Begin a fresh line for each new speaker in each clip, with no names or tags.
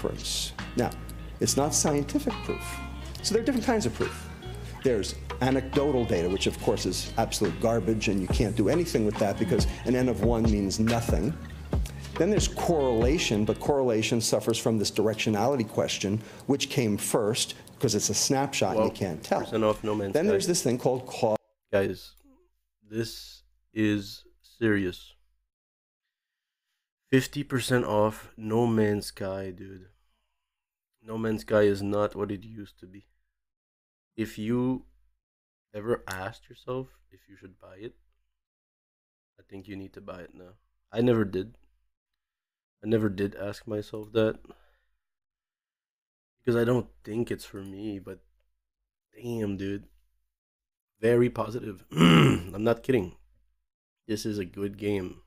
inference. Now, it's not scientific proof. So there are different kinds of proof. There's anecdotal data, which of course is absolute garbage, and you can't do anything with that because an N of 1 means nothing. Then there's correlation, but correlation suffers from this directionality question, which came first, because it's a snapshot and you can't tell.
Off No Man's
then
Sky.
There's this thing called cause.
Guys, this is serious. 50% off No Man's Sky, dude. No Man's Sky is not what it used to be. If you ever asked yourself if you should buy it, I think you need to buy it now. I never did. I never did ask myself that. Because I don't think it's for me, but damn, dude. Very positive. I'm not kidding. This is a good game.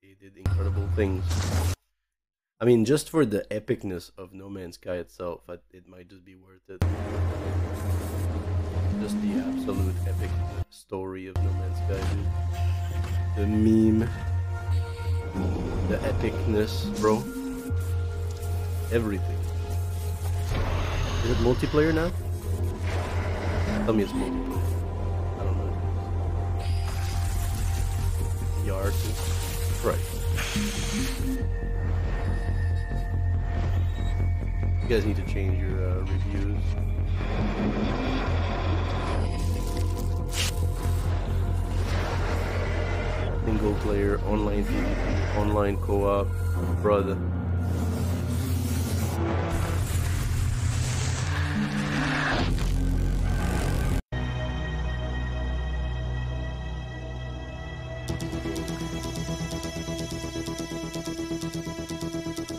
They did incredible things. I mean, just for the epicness of No Man's Sky itself, it might just be worth it. Just the absolute epic story of No Man's Sky, dude. The meme. The epicness, bro. Everything. Is it multiplayer now? Tell me it's multiplayer. I don't know. The artist. Right. You guys need to change your reviews. Single player, online PvP, online co-op, brother.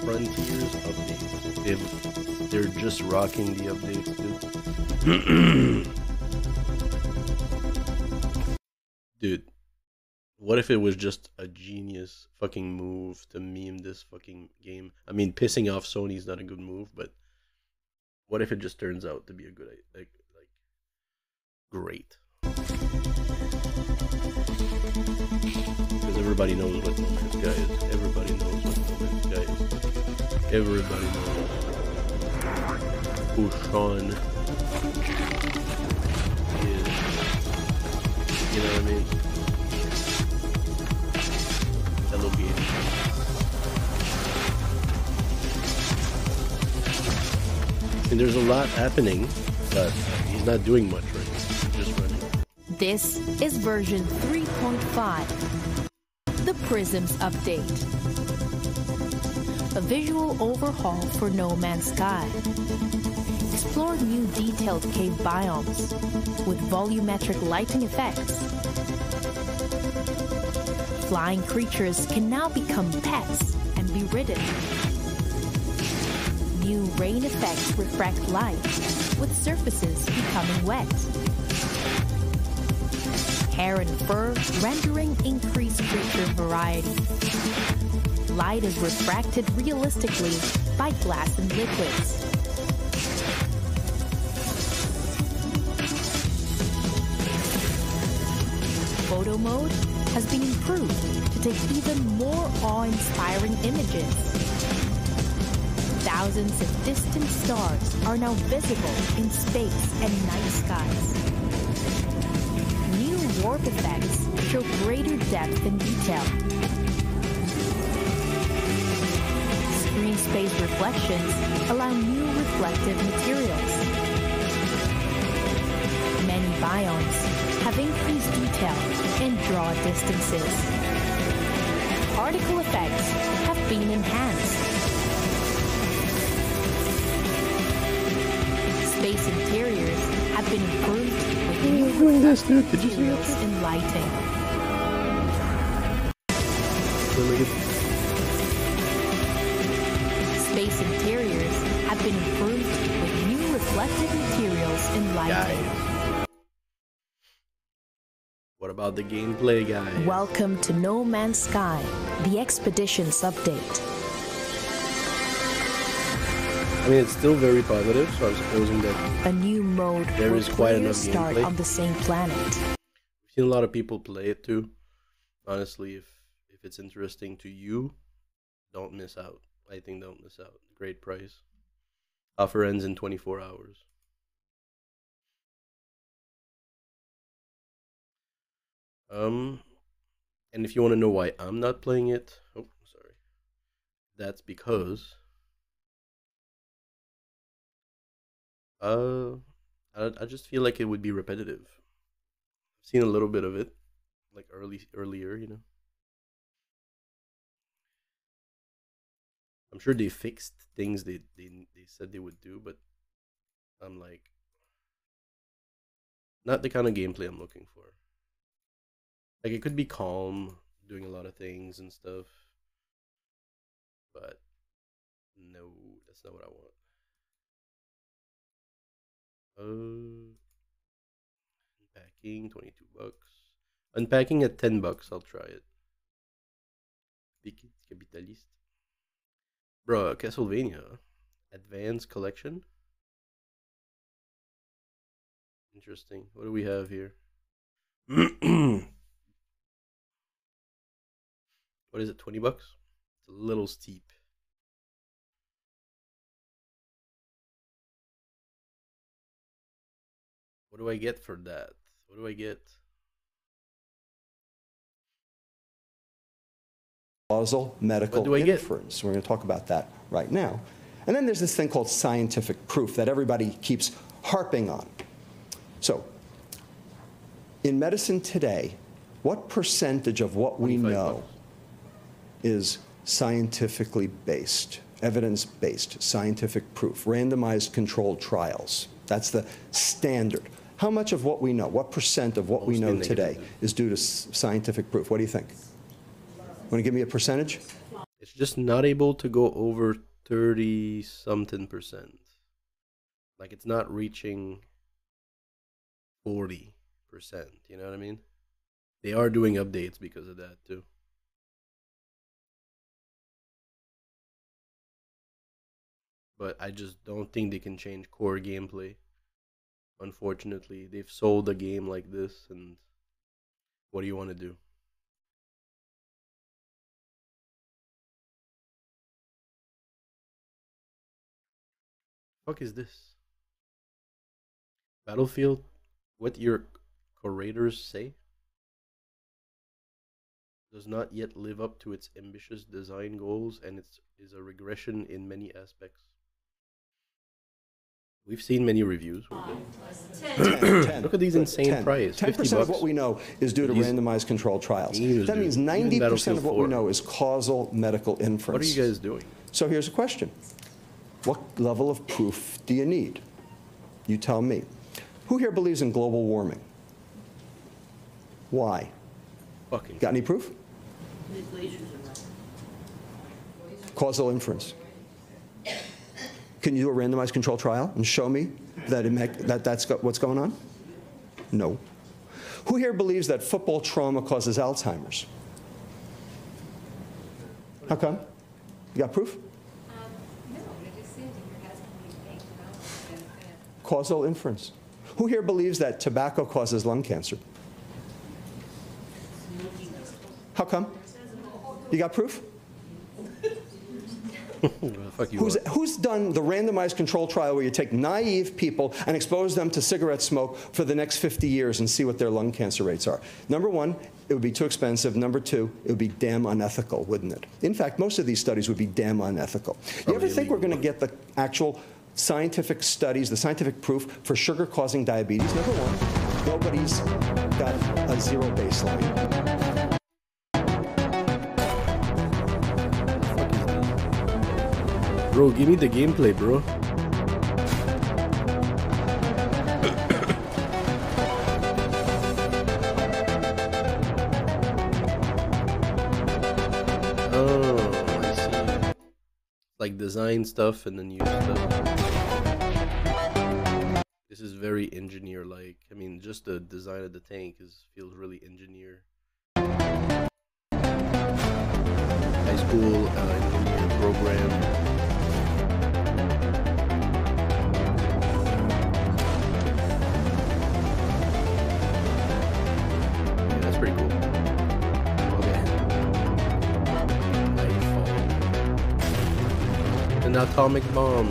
Frontiers updates. They're just rocking the updates, dude. Dude, what if it was just a genius fucking move to meme this fucking game? I mean, pissing off Sony's not a good move, but what if it just turns out to be a good, like great? Because everybody knows what No Man's Sky is. Everybody knows what No Man's Sky is. Everybody knows who Sean is. You know what I mean? Hello game. And there's a lot happening, but he's not doing much right now. He's just running.
This is version 3.5, the Prisms update. A visual overhaul for No Man's Sky. Explore new detailed cave biomes with volumetric lighting effects. Flying creatures can now become pets and be ridden. New rain effects refract light, with surfaces becoming wet. Hair and fur rendering increased creature variety. Light is refracted realistically by glass and liquids. Photo mode has been improved to take even more awe-inspiring images. Thousands of distant stars are now visible in space and night skies. New warp effects show greater depth and detail. Screen space reflections allow new reflective materials. Many biomes have increased detail and draw distances. Particle effects have been enhanced. Space interiors have been improved with new materials and lighting. Space interiors have been improved with new reflective materials and lighting.
What about the gameplay, guys?
Welcome to No Man's Sky, the Expeditions update.
I mean, it's still very positive, so I'm supposing that
a new mode
there
where
is quite enough
players start
gameplay.
on the same planet.
Seen a lot of people play it too. Honestly, if it's interesting to you, don't miss out. I think don't miss out. Great price. Offer ends in 24 hours. And if you want to know why I'm not playing it, oh, sorry. That's because I just feel like it would be repetitive. I've seen a little bit of it, like earlier, you know. I'm sure they fixed things they said they would do, but I'm like, not the kind of gameplay I'm looking for. Like, it could be calm, doing a lot of things and stuff, but no, that's not what I want. Unpacking, $22. Unpacking at $10, I'll try it. Piquet Capitaliste. Bro, Castlevania Advanced Collection. Interesting. What do we have here? What is it, $20? It's a little steep. What do I get for that? What do I get?
Causal medical inference. We're going to talk about that right now. And then there's this thing called scientific proof that everybody keeps harping on. So, in medicine today, what percentage of what we know is scientifically based, evidence-based, scientific proof, randomized controlled trials? That's the standard. How much of what we know, what percent of what we know today is due to scientific proof? What do you think? Want to give me a percentage?
It's just not able to go over 30-something%. Like, it's not reaching 40%. You know what I mean? They are doing updates because of that too. But I just don't think they can change core gameplay. Unfortunately, they've sold a game like this, and what do you want to do? Fuck is this? Battlefield? What your curators say? Does not yet live up to its ambitious design goals, and it is a regression in many aspects. We've seen many reviews.
10.
Look at these insane prices.
10% of what we know is due to randomized controlled trials. That means 90% of what we know is causal medical inference.
What are you guys doing?
So here's a question. What level of proof do you need? You tell me. Who here believes in global warming? Why?
Fucking.
Got any proof? Causal inference. Can you do a randomized control trial and show me that that's what's going on? No. Who here believes that football trauma causes Alzheimer's? How come? You got proof?
No, it just seems like there has to be
Causal inference. Who here believes that tobacco causes lung cancer? How come? You got proof? Who's done the randomized control trial where you take naive people and expose them to cigarette smoke for the next 50 years and see what their lung cancer rates are? Number one, it would be too expensive. Number two, it would be damn unethical, wouldn't it? In fact, most of these studies would be damn unethical. You ever think we're going to get the actual scientific studies, the scientific proof for sugar causing diabetes? Number one, nobody's got a zero baseline.
Bro, give me the gameplay, bro. Oh, I see. Like design stuff and then use stuff. This is very engineer-like. I mean, just the design of the tank feels really engineer. High school engineer program. That's pretty cool. Okay. Nightfall. An atomic bomb.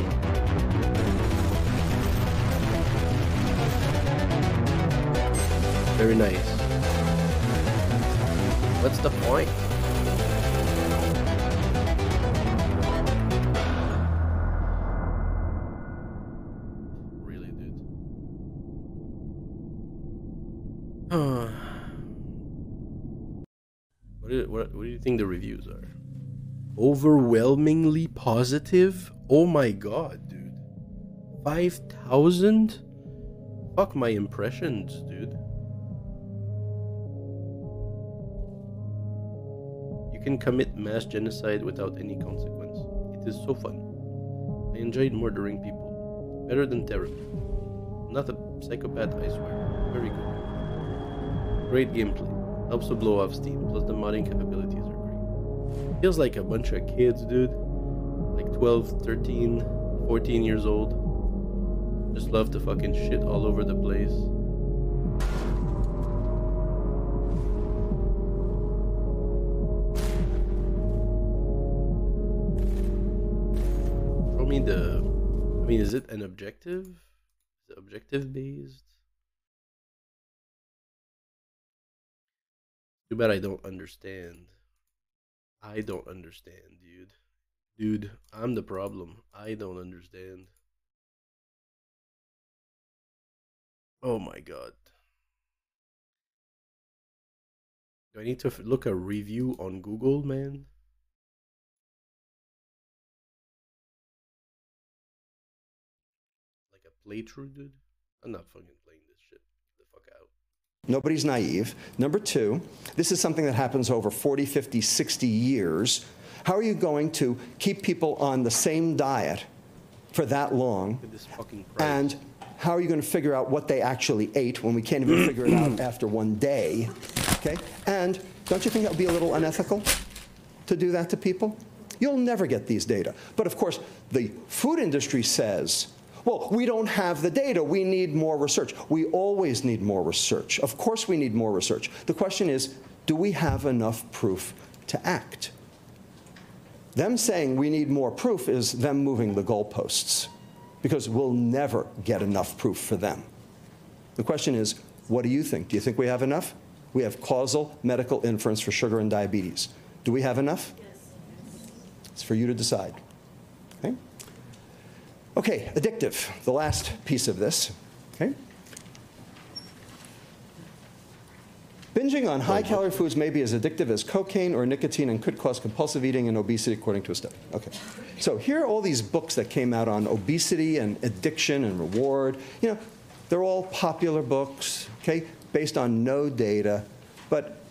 Very nice. What's the point? Really, dude. What do you think the reviews are? Overwhelmingly positive? Oh my god, dude. 5,000? Fuck my impressions, dude. You can commit mass genocide without any consequence. It is so fun. I enjoyed murdering people. Better than therapy. I'm not a psychopath, I swear. Very good. Great gameplay. Helps to blow off steam, plus the modding capabilities are great. Feels like a bunch of kids, dude. Like 12, 13, 14 years old. Just love to fucking shit all over the place. Show me the... I mean, is it an objective? Is it objective based? Too bad I don't understand. I don't understand, dude. Dude, I'm the problem. I don't understand. Oh my god. Do I need to look a review on Google, man? Like a playthrough, dude? I'm not fucking playing this shit. Get the fuck out.
Nobody's naive. Number two, this is something that happens over 40, 50, 60 years. How are you going to keep people on the same diet for that long?
Look at this fucking price.
And how are you going to figure out what they actually ate when we can't even figure it out after one day? Okay? And don't you think that would be a little unethical to do that to people? You'll never get these data. But of course, the food industry says, well, we don't have the data. We need more research. We always need more research. Of course we need more research. The question is, do we have enough proof to act? Them saying we need more proof is them moving the goalposts, because we'll never get enough proof for them. The question is, what do you think? Do you think we have enough? We have causal medical inference for sugar and diabetes. Do we have enough? Yes. It's for you to decide. Okay? Okay, addictive, the last piece of this. Okay? Binging on high-calorie foods may be as addictive as cocaine or nicotine and could cause compulsive eating and obesity, according to a study. Okay, so here are all these books that came out on obesity and addiction and reward. You know, they're all popular books, okay, based on no data. But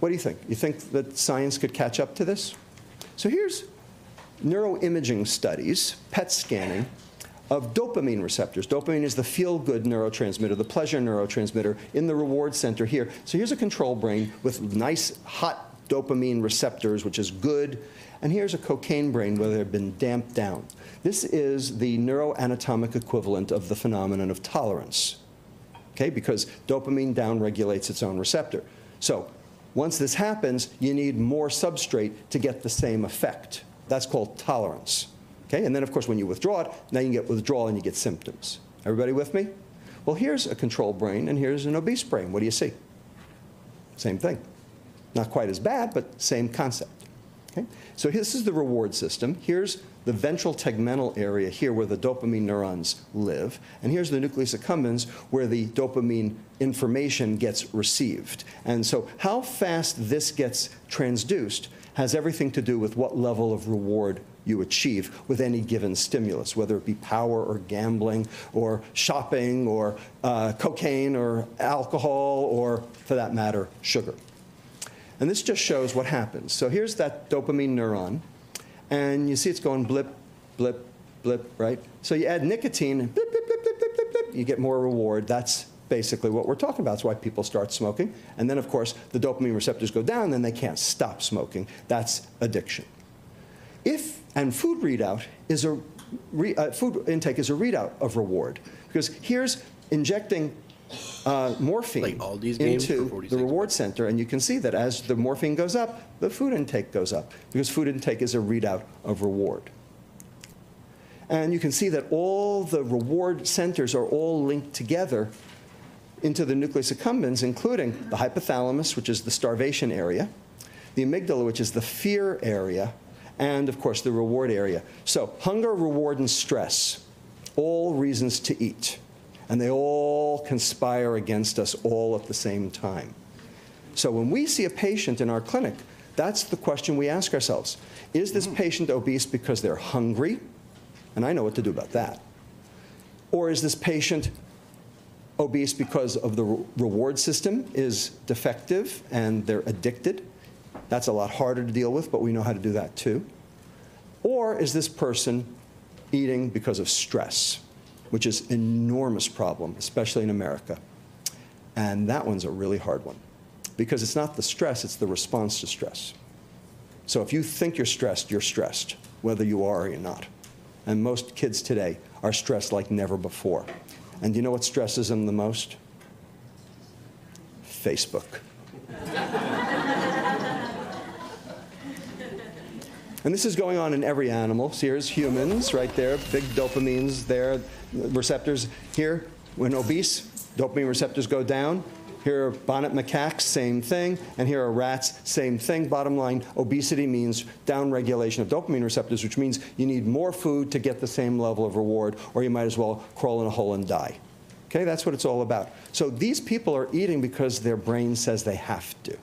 what do you think? You think that science could catch up to this? So here's neuroimaging studies, PET scanning, of dopamine receptors. Dopamine is the feel-good neurotransmitter, the pleasure neurotransmitter in the reward center here. So here's a control brain with nice, hot dopamine receptors, which is good. And here's a cocaine brain where they've been damped down. This is the neuroanatomic equivalent of the phenomenon of tolerance, okay? Because dopamine downregulates its own receptor. So once this happens, you need more substrate to get the same effect. That's called tolerance. Okay, and then, of course, when you withdraw it, now you can get withdrawal and you get symptoms. Everybody with me? Well, here's a control brain, and here's an obese brain. What do you see? Same thing. Not quite as bad, but same concept. Okay? So this is the reward system. Here's the ventral tegmental area here where the dopamine neurons live. And here's the nucleus accumbens where the dopamine information gets received. And so how fast this gets transduced has everything to do with what level of reward you achieve with any given stimulus, whether it be power or gambling or shopping or cocaine or alcohol or, for that matter, sugar. And this just shows what happens. So here's that dopamine neuron, and you see it's going blip, blip, blip, right? So you add nicotine, and blip, blip, blip, blip, blip, blip, blip, you get more reward. That's basically what we're talking about. That's why people start smoking. And then, of course, the dopamine receptors go down, and then they can't stop smoking. That's addiction. And food readout is food intake is a readout of reward, because here's injecting morphine
Like all these games for
into
46
the reward center, and you can see that as the morphine goes up, the food intake goes up, because food intake is a readout of reward. And you can see that all the reward centers are all linked together into the nucleus accumbens, including the hypothalamus, which is the starvation area, the amygdala, which is the fear area, and, of course, the reward area. So hunger, reward, and stress, all reasons to eat. And they all conspire against us all at the same time. So when we see a patient in our clinic, that's the question we ask ourselves. Is this patient obese because they're hungry? And I know what to do about that. Or is this patient obese because of the reward system is defective and they're addicted? That's a lot harder to deal with, but we know how to do that too. Or is this person eating because of stress, which is an enormous problem, especially in America. And that one's a really hard one, because it's not the stress, it's the response to stress. So if you think you're stressed, whether you are or you're not. And most kids today are stressed like never before. And do you know what stresses them the most? Facebook. And this is going on in every animal. So here's humans right there, big dopamines there, receptors. Here, when obese, dopamine receptors go down. Here are bonnet macaques, same thing. And here are rats, same thing. Bottom line, obesity means downregulation of dopamine receptors, which means you need more food to get the same level of reward, or you might as well crawl in a hole and die. Okay, that's what it's all about. So these people are eating because their brain says they have to.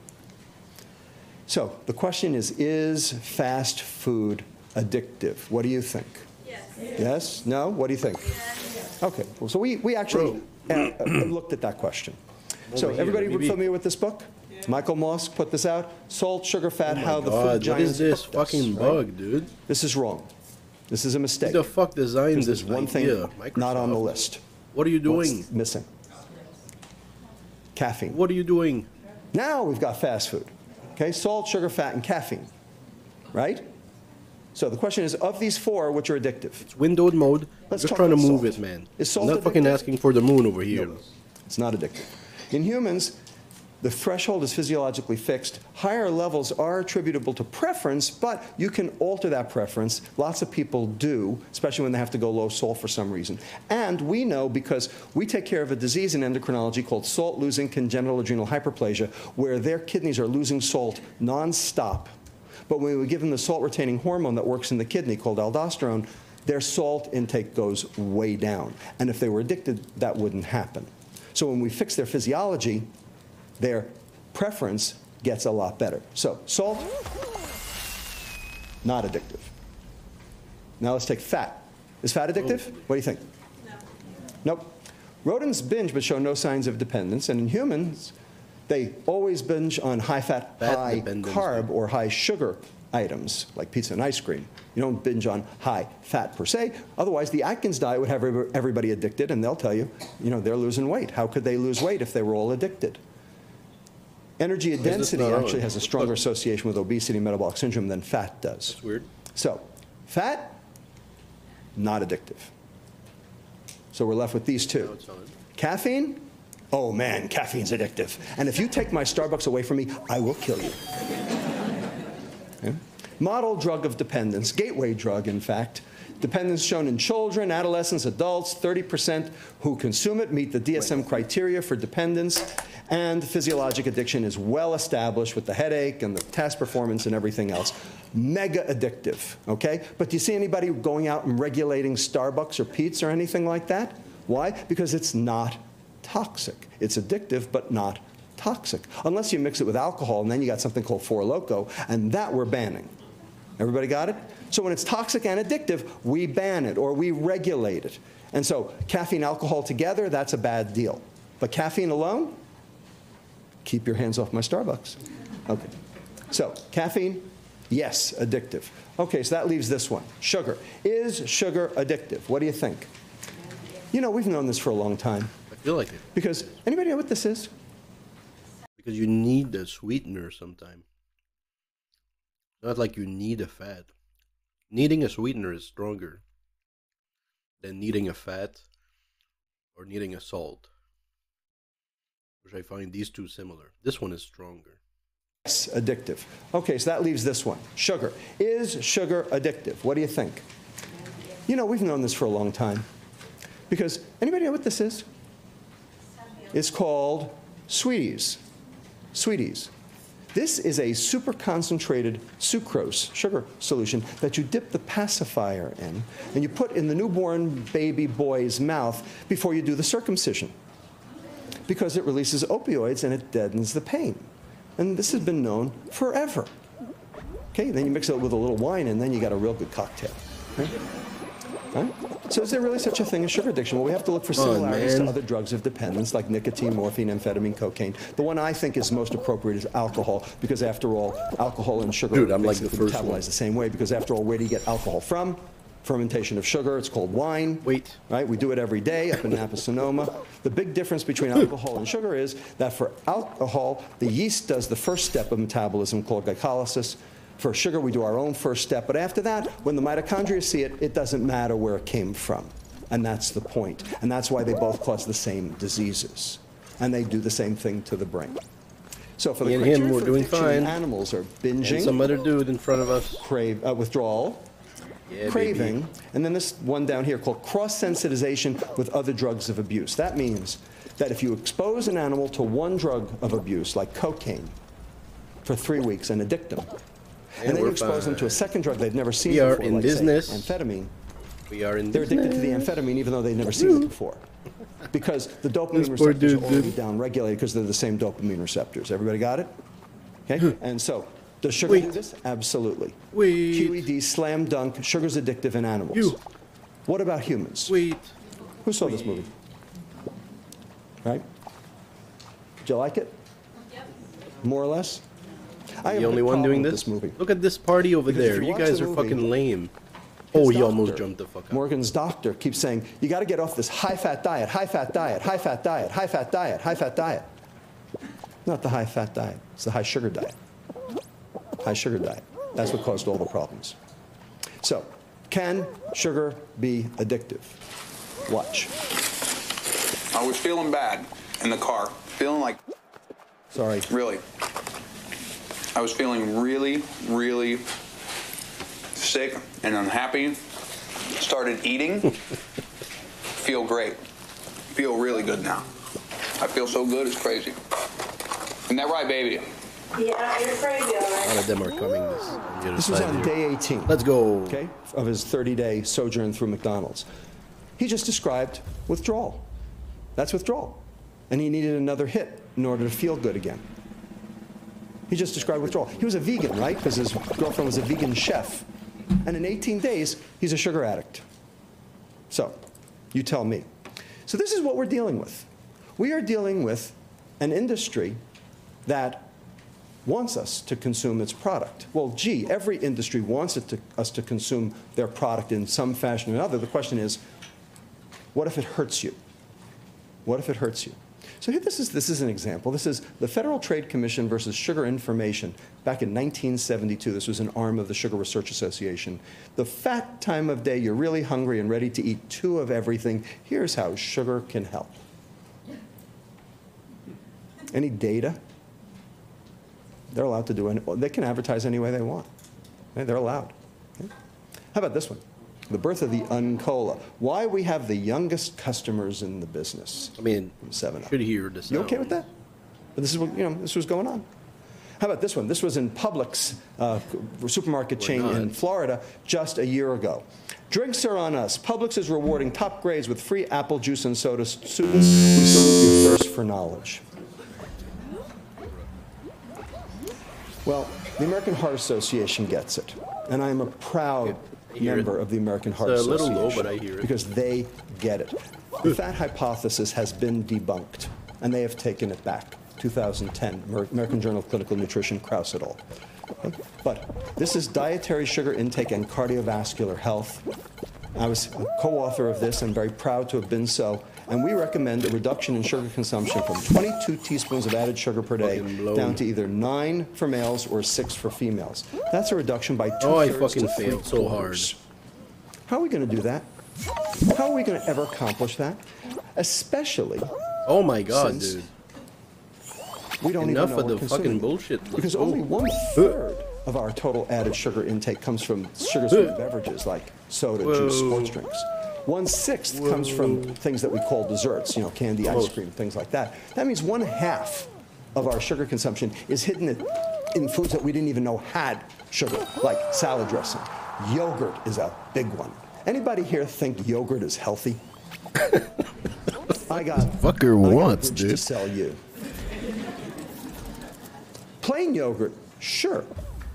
So the question is fast food addictive? What do you think? Yes. Yes? No? What do you think? Yes. Okay. Well, so we actually looked at that question. So everybody familiar with this book? Yeah. Michael Moss put this out. Salt, sugar, fat, how the food giants.
What is this fucking bug,
right?
dude?
This is wrong. This is a mistake.
Who the fuck designed this
one thing not on the list.
What are you doing?
What's missing? Caffeine.
What are you doing?
Now we've got fast food. Okay, salt, sugar, fat, and caffeine, right? So the question is, of these four, which are addictive?
It's windowed mode.
Let's
just
talk
trying to
about
move
salt.
it, man.
Is salt
I'm not fucking
addictive?
asking for the moon over here.
No, it's not addictive. In humans, the threshold is physiologically fixed. Higher levels are attributable to preference, but you can alter that preference. Lots of people do, especially when they have to go low salt for some reason. And we know, because we take care of a disease in endocrinology called salt-losing congenital adrenal hyperplasia, where their kidneys are losing salt nonstop. But when we give them the salt-retaining hormone that works in the kidney called aldosterone, their salt intake goes way down. And if they were addicted, that wouldn't happen. So when we fix their physiology, their preference gets a lot better. So salt, not addictive. Now let's take fat. Is fat addictive? What do you think? No. Nope. Rodents binge but show no signs of dependence. And in humans, they always binge on high-fat, high-carb, or high-sugar items, like pizza and ice cream. You don't binge on high-fat per se. Otherwise, the Atkins diet would have everybody addicted, and they'll tell you, they're losing weight. How could they lose weight if they were all addicted? Energy density actually has a stronger association with obesity and metabolic syndrome than fat does.
That's weird.
So, fat, not addictive. So we're left with these two. Caffeine, oh man, caffeine's addictive. And if you take my Starbucks away from me, I will kill you. Okay? Model drug of dependence, gateway drug, in fact. Dependence shown in children, adolescents, adults. 30% who consume it meet the DSM criteria for dependence. And physiologic addiction is well established with the headache and the task performance and everything else. Mega addictive, okay? But do you see anybody going out and regulating Starbucks or Pete's or anything like that? Why? Because it's not toxic. It's addictive, but not toxic. Unless you mix it with alcohol, and then you got something called Four Loko, and that we're banning. Everybody got it? So when it's toxic and addictive, we ban it or we regulate it. And so caffeine, alcohol together, that's a bad deal. But caffeine alone, keep your hands off my Starbucks. Okay. So caffeine, yes, addictive. Okay, so that leaves this one. Sugar. Is sugar addictive? What do you think? We've known this for a long time.
I feel like it.
Because, anybody know what this is?
Because you need a sweetener sometime. Not like you need a fat. Needing a sweetener is stronger than needing a fat or needing a salt. which I find these two similar. This one is stronger.
Yes, addictive. Okay, so that leaves this one. Sugar. Is sugar addictive? What do you think? You know, we've known this for a long time. Because, anybody know what this is? It's called Sweeties. Sweeties. This is a super concentrated sucrose, sugar solution, that you dip the pacifier in, and you put in the newborn baby boy's mouth before you do the circumcision. Because it releases opioids and it deadens the pain. And this has been known forever. Okay, then you mix it with a little wine, and then you got a real good cocktail. Right? Right? So is there really such a thing as sugar addiction? Well, we have to look for similarities to other drugs of dependence, like nicotine, morphine, amphetamine, cocaine. The one I think is most appropriate is alcohol, because after all, alcohol and sugar
Dude, I'm like the first
metabolize
one.
the same way, because after all, where do you get alcohol from? Fermentation of sugar. It's called wine.
Wait.
Right? We do it every day up in Napa, Sonoma. The big difference between alcohol and sugar is that for alcohol, the yeast does the first step of metabolism called glycolysis. For sugar, we do our own first step. But after that, when the mitochondria see it, it doesn't matter where it came from. And that's the point. And that's why they both cause the same diseases. And they do the same thing to the brain. So for the
Me and
criteria
him, we're
for
doing
addiction,
fine.
animals are
And
binging,
some other dude in front of us.
withdrawal,
Yeah,
craving,
baby.
and then this one down here called cross-sensitization with other drugs of abuse. That means that if you expose an animal to one drug of abuse, like cocaine, for 3 weeks and addict them, and then you
we're
expose them to a
fine.
second drug they've never seen
We are
before,
in
like
business.
say, amphetamine,
We are in
they're addicted to the amphetamine even though they've never seen it before. Because the dopamine
This poor
receptors are
dude,
already
dude.
down-regulated because they're the same dopamine receptors. Everybody got it? Okay? And so, does sugar do
Wait.
this? Absolutely.
Wait.
QED, slam dunk, sugar's addictive in animals.
You.
What about humans?
Wait.
Who saw this movie? Right? Did you like it? More or less? I have
The
a
only
big
one
problem
doing
with
this?
movie.
Look at this party over
Because if
there.
you
You
watch
guys
the
are
movie,
fucking lame.
His
Oh, he almost
doctor,
jumped the fuck out.
Morgan's doctor keeps saying, you got to get off this high-fat diet, high-fat diet, high-fat diet, high-fat diet, high-fat diet. Not the high-fat diet. It's the high-sugar diet. High-sugar diet. That's what caused all the problems. So, can sugar be addictive? Watch.
I was feeling bad in the car, feeling like,
Sorry.
really. I was feeling really, really sick and unhappy. Started eating. Feel great. Feel really good now. I feel so good, it's crazy. Isn't that right, baby?
Yeah, you're crazy, all
A
right.
lot of them are coming on the other
This was
side
on
here.
day 18.
Let's go.
Okay, of his 30-day sojourn through McDonald's. He just described withdrawal. That's withdrawal. And he needed another hit in order to feel good again. He just described withdrawal. He was a vegan, right? Because his girlfriend was a vegan chef. And in 18 days, he's a sugar addict. So, you tell me. So this is what we're dealing with. We are dealing with an industry that wants us to consume its product. Well, gee, every industry wants us to consume their product in some fashion or another. The question is, what if it hurts you? What if it hurts you? So here, this is an example. This is the Federal Trade Commission versus Sugar Information back in 1972. This was an arm of the Sugar Research Association. The fat time of day, you're really hungry and ready to eat 2 of everything. Here's how sugar can help. Any data? They're allowed to do it. They can advertise any way they want. Okay, they're allowed. Okay. How about this one? The birth of the Uncola. Why we have the youngest customers in the business.
I mean,
7-Up.
should hear this.
You okay with that? But this is what, this was going on. How about this one? This was in Publix, supermarket chain in Florida, just a year ago. Drinks are on us. Publix is rewarding top grades with free apple juice and soda. Students, we salute your thirst for knowledge. Well, the American Heart Association gets it, and I am a proud member of the American Heart
It's a
Association.
little low, but I hear it.
Because they get it. The fat hypothesis has been debunked, and they have taken it back. 2010, American Journal of Clinical Nutrition, Krauss et al. Okay? But this is dietary sugar intake and cardiovascular health. I was a co-author of this and very proud to have been so. And we recommend a reduction in sugar consumption from 22 teaspoons of added sugar per day
Fucking blown.
down to either 9 for males or 6 for females. That's a reduction by 2/3
Oh, I
to
fucking failed so hard.
3/4. How are we going to do that? How are we going to ever accomplish that? Especially
Oh my god,
Since-
dude.
We don't
Enough
even know
of
we're
the
consuming
fucking
it.
bullshit. Let's
Because
go.
only 1/3 of our total added sugar intake comes from sugar-sweetened beverages like soda, juice, sports drinks. 1/6 comes from things that we call desserts, you know, candy, ice cream, things like that. That means 1/2 of our sugar consumption is hidden in foods that we didn't even know had sugar, like salad dressing. Yogurt is a big one. Anybody here think yogurt is healthy? I got
Fucker
I got a
wants,
bridge to
dude.
sell you. Plain yogurt, sure.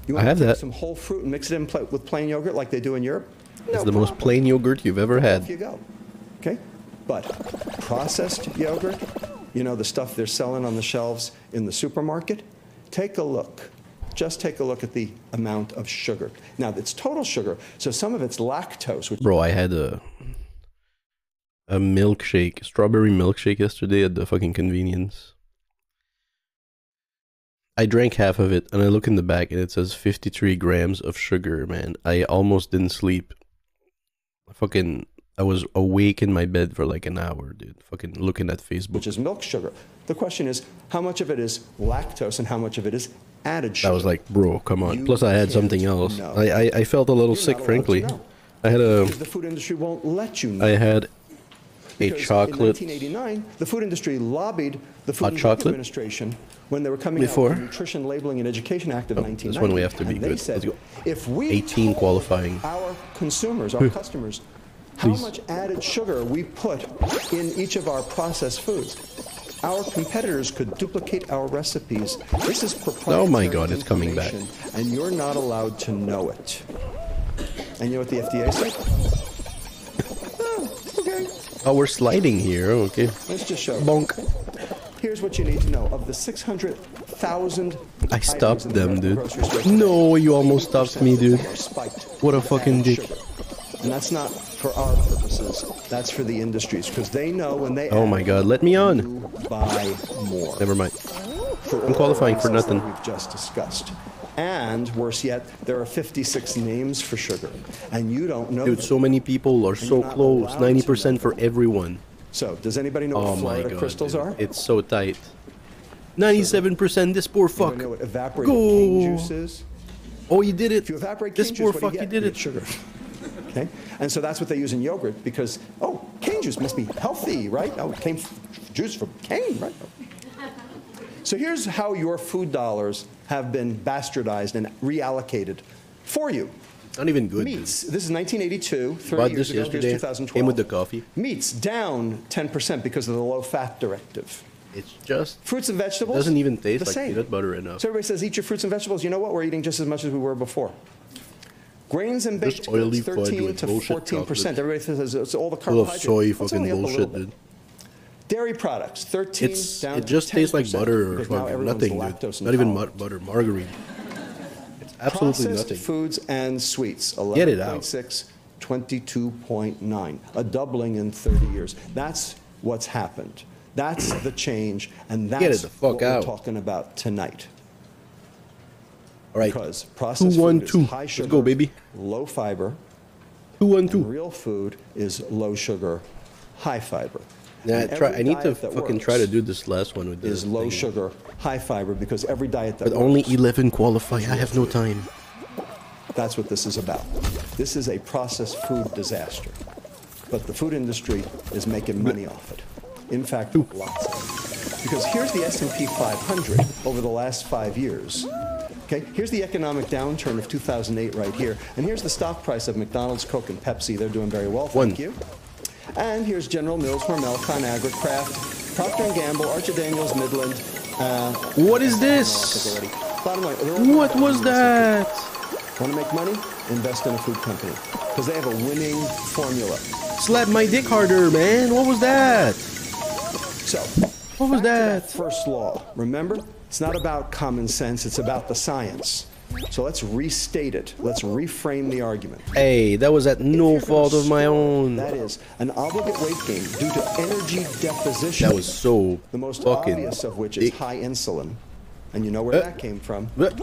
You want
I have
to take
that.
some whole fruit and mix it in with plain yogurt like they do in Europe?
It's the most plain yogurt you've ever
Off
had.
you go. Okay? But processed yogurt, you know, the stuff they're selling on the shelves in the supermarket, take a look. Just take a look at the amount of sugar. Now, it's total sugar, so some of it's lactose, which
Bro, I had a milkshake, strawberry milkshake yesterday at the fucking convenience. I drank half of it, and I look in the back, and it says 53 grams of sugar, man. I almost didn't sleep. I was awake in my bed for like an hour, dude. Fucking looking at Facebook.
which is milk sugar. The question is, how much of it is lactose and how much of it is added sugar?
I was like, bro, come on.
You
Plus, I had
can't
something else.
know.
I felt a little
You're
sick,
not allowed to
frankly.
know.
I had
Because the food industry won't let you know.
I had a
Because
chocolate.
In 1989, the food industry lobbied the Food
Hot
and Drug
chocolate?
Administration when they were coming
Before?
out with the Nutrition Labeling and Education Act of
Oh,
1990.
this one we have to be
and they
good.
said,
Let's go.
if we
18
told
qualifying.
our consumers, our customers, how
Please.
much added sugar we put in each of our processed foods, our competitors could duplicate our recipes. This is proprietary
Oh my God, it's coming back.
information, and you're not allowed to know it. And you know what the FDA said? Oh, okay.
Oh, we're sliding here. Okay.
Let's just show.
Bonk.
Here's what you need to know. Of the 600,000
I stopped
items in the
them,
American
dude.
grocery store today,
No, you almost stopped me, dude.
are spiked
What a
with
fucking
added
dick.
sugar. And that's not for our purposes. That's for the industries, because they know when they
Oh
add,
my God, let me on.
you buy more.
Never mind.
For all
I'm qualifying
the
for
reasons that
nothing.
We've just discussed. And worse yet, there are 56 names for sugar, and you don't know
Dude,
them.
so many people are so
you're not
close.
allowed to
90% for
know.
everyone.
So, does anybody know
Oh
what
my
Florida
God,
crystals
dude.
are?
It's so tight. 97%. This poor fuck.
Anybody know what evaporated
Go.
cane juice is?
Oh, you did it.
If you evaporate
This
cane
poor
juice, what do
fuck,
you
you
get?
did
You
it.
get sugar. Okay? And so that's what they use in yogurt because, oh, cane juice must be healthy, right? Oh, cane juice from cane, right? So here's how your food dollars have been bastardized and reallocated for you.
Not even good. dude.
Meats, this is 1982, 30
Bought
years
this
ago, here's
yesterday.
2012.
Came with the coffee.
Meats down 10% because of the low-fat directive.
It's just
Fruits and vegetables,
doesn't even taste
the
like
same.
peanut butter enough.
So everybody says, eat your fruits and vegetables. You know what? We're eating just as much as we were before. Grains and baked
Just oily
goods,
fudge
13
with
to
bullshit
14%.
chocolate.
Everybody says it's all the
Full of
carbohydrates.
soy
It's
fucking
only up a little
bullshit,
bit.
dude.
Dairy products, 13 down
It
to
just tastes like
10%
butter or
because now
fucking
everyone's
nothing,
lactose
dude. Not even
intolerant.
butter, margarine. It's absolutely
Processed
nothing.
foods and sweets,
Get it out.
11.6, 22.9, a doubling in 30 years. That's what's happened. That's the change, and
Get
that's
it the fuck
what
out.
we're talking about tonight.
All right.
Because processed
2-1-2.
food is high
Let's
sugar,
go, baby.
low fiber,
2-1-2.
and real food is low sugar, high fiber.
Yeah,
And every
I need to
diet that
fucking
works
try to do this last one with this.
is low sugar, high fiber, because every diet that
But only
works,
11 qualify. I have no time.
that's what this is about. This is a processed food disaster. But the food industry is making money off it. In fact, lots of it. Because here's the S&P 500 over the last 5 years. Okay, here's the economic downturn of 2008 right here. And here's the stock price of McDonald's, Coke, and Pepsi. They're doing very well, thank you. And here's General Mills, Hormel, ConAgra, Kraft, Procter & Gamble, Archer Daniels, Midland.
What is this?
Bottom line, they're all
What was that?
Want to make money? Invest in a food company. Because they have a winning formula.
Slap my dick harder, man. What was that?
So,
What was
back to
that?
first law. Remember? It's not about common sense, it's about the science. So let's restate it. Let's reframe the argument.
Hey, that was at
If
no
you're gonna
fault of my
store,
own.
That is an obligate weight gain due to energy deposition.
That was so
the most
fucking
obvious of which is
dick.
high insulin. And you know where that came from.
Whoop.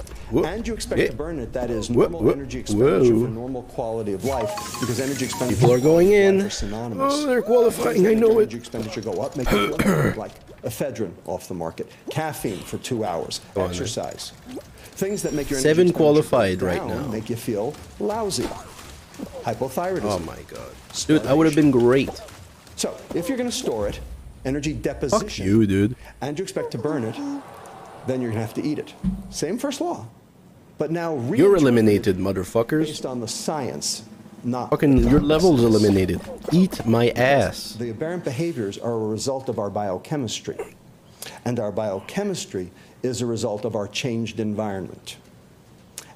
And you expect
Yeah.
to burn it. That is
Whoop,
normal
whoop.
energy expenditure
Whoa.
for normal quality of life. Because energy expenditure
People are going
and life
in.
are synonymous.
Oh, they're qualifying. I
Make
know
your
it.
energy expenditure go up, make you feel like ephedrine off the market, caffeine for 2 hours,
Go on,
exercise. Things that make your
7
energy expenditure
qualified
go
right
down,
now.
make you feel lousy. Hypothyroidism.
Oh my god. Dude, that would have been great.
So, if you're going to store it, energy deposition,
Fuck you, dude.
and you expect to burn it, then you're going to have to eat it. Same first law. But now
You're
reinterpreted
eliminated, motherfuckers.
based on the science, not
Fucking,
the
your
common
level's
sense.
eliminated. Eat my ass.
The aberrant behaviors are a result of our biochemistry. And our biochemistry is a result of our changed environment.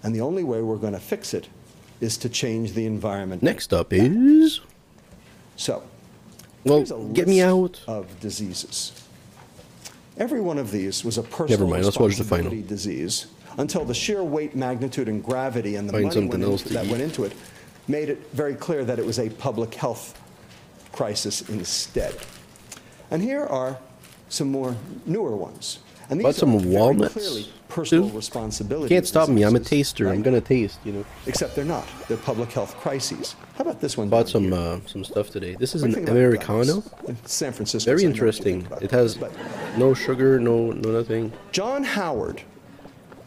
And the only way we're going to fix it is to change the environment.
Next up is...
So,
Well,
here's a
get me
list
out.
of diseases. Every one of these was a personal
Never mind, let's watch the final.
responsibility disease until the sheer weight, magnitude, and gravity and the
Find
money
something else to
that
eat.
went into it made it very clear that it was a public health crisis instead. And here are some more newer ones. And these
Bought some
are very
walnuts,
clearly personal
too.
responsibility.
Can't stop me. I'm a
diseases,
taster. I'm
right?
gonna taste, you know.
Except they're not. They're public health crises. How about this one?
Bought
down here?
some stuff today. This is
What do
an
you think about
Americano.
guns? In San Francisco.
Very
so I know what you
interesting.
think about
It has
But
no sugar, no nothing.
John Howard,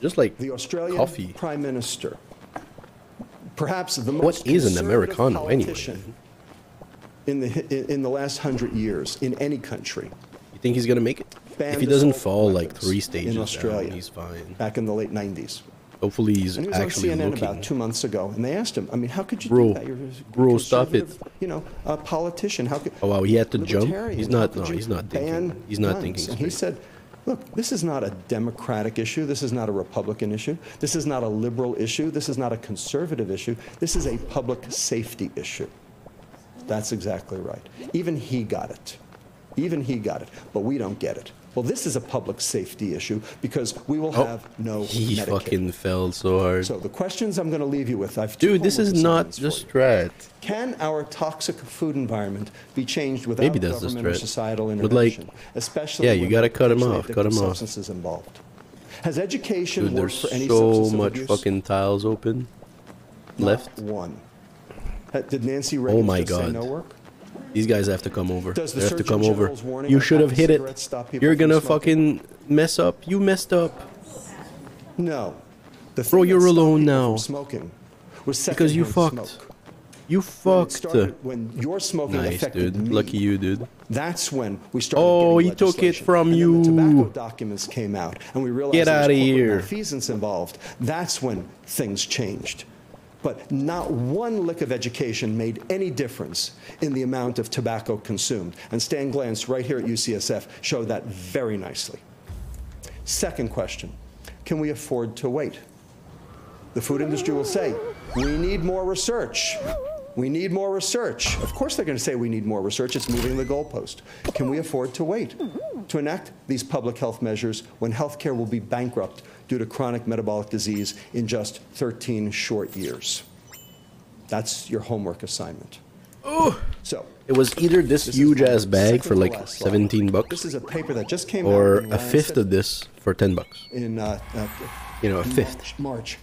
Just like
the Australian
coffee.
Prime Minister, perhaps the
What
most
is an
conservative
Americano anyway?
politician in the last 100 years in any country,
You think he's gonna make it?
banned
If he doesn't
assault
fall like
weapons
3
in
stages
Australia
down, he's fine.
back in the late 90s.
Hopefully he's
And he was on
actually
CNN
looking.
about 2 months ago, and they asked him, I mean, how could you
Bro,
do that? You're a
bro, stop it.
conservative, You know, a politician. How could,
Oh, wow, he had to jump?
libertarian,
He's
how
not-
could
no,
you
he's not thinking-
ban
he's not
guns?
thinking
And he
straight.
said, look, this is not a Democratic issue. This is not a Republican issue. This is not a liberal issue. This is not a conservative issue. This is a public safety issue. That's exactly right. Even he got it. Even he got it. But we don't get it. Well, this is a public safety issue because we will have no
He
Medicaid.
fucking fell so hard.
So the questions I'm going to leave you with, I've two
Dude, this is
homework
not
assignments
the
for you.
strat.
Can our toxic food environment be changed without
Maybe that's the
government or
strat.
societal
But, like,
intervention? Especially
yeah, you
when
gotta
there are
cut 'em
potentially
off, cut 'em
addictive
off.
substances involved. Has education
Dude,
worked
there's
for any
so
substance
much
abuse?
fucking tiles open.
Not
Left.
one. Did Nancy Reagan
Oh my
just say
God.
no work?
These guys have to come over.
Does the
They have to
Surgeon
come over.
General's warning
You
on
should have
packaged
hit it.
cigarettes stop people
You're
from
gonna
smoking?
fucking mess up. You messed up.
No. The
Bro,
thing
you're
that stopped
alone
people
now.
from smoking was
Because you
secondhand
fucked.
smoke.
You
When it
fucked.
started- when your smoking
Nice,
affected
dude.
me,
Lucky you, dude.
that's when we started
Oh,
getting
he took it
legislation.
from
And
you.
then the tobacco documents came out, and we realized
Get
there was
outta
corporate
here.
malfeasance involved. That's when things changed. But not one lick of education made any difference in the amount of tobacco consumed. And Stan Glantz, right here at UCSF, showed that very nicely. Second question, can we afford to wait? The food industry will say, we need more research. We need more research. Of course they're going to say we need more research. It's moving the goalpost. Can we afford to wait to enact these public health measures when healthcare will be bankrupt due to chronic metabolic disease in just 13 short years? That's your homework assignment. So,
It was either this
this is
huge
my
ass bag
second
for
to
like
last slide.
17
This
bucks
is a paper that just came out
or
in
a fifth
Lancet
of this for 10 bucks.
in
You know, a fifth.
March.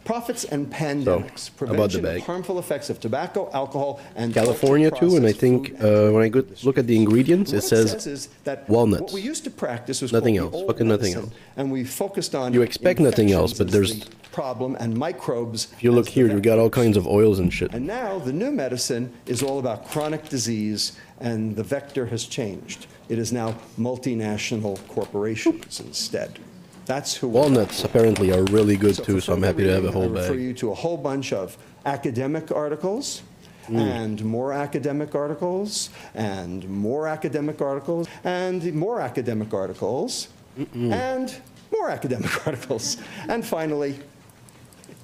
Profits and pandemics.
So, about the
Prevention
bag.
of harmful effects of tobacco, alcohol, and
California too, and I
ultra-processed
think
food and
when I
drug
look at the ingredients, it
What
says
is that
walnuts.
What we used to practice was
Nothing
called the
else,
old
fucking nothing
medicine,
else.
and we focused on
You expect nothing else,
infections
but
as
there's-
the problem and microbes.
If you look
as the
here, you got all
vectors.
kinds of oils and shit.
And now the new medicine is all about chronic disease, and the vector has changed. It is now multinational corporations instead. That's who we're
Walnuts apparently are really good
so
too,
for
so I'm
further
happy to have a
reading,
whole
I refer
bag.
you to a whole bunch of academic articles and more academic articles and more academic articles and more academic articles and more academic articles. And finally,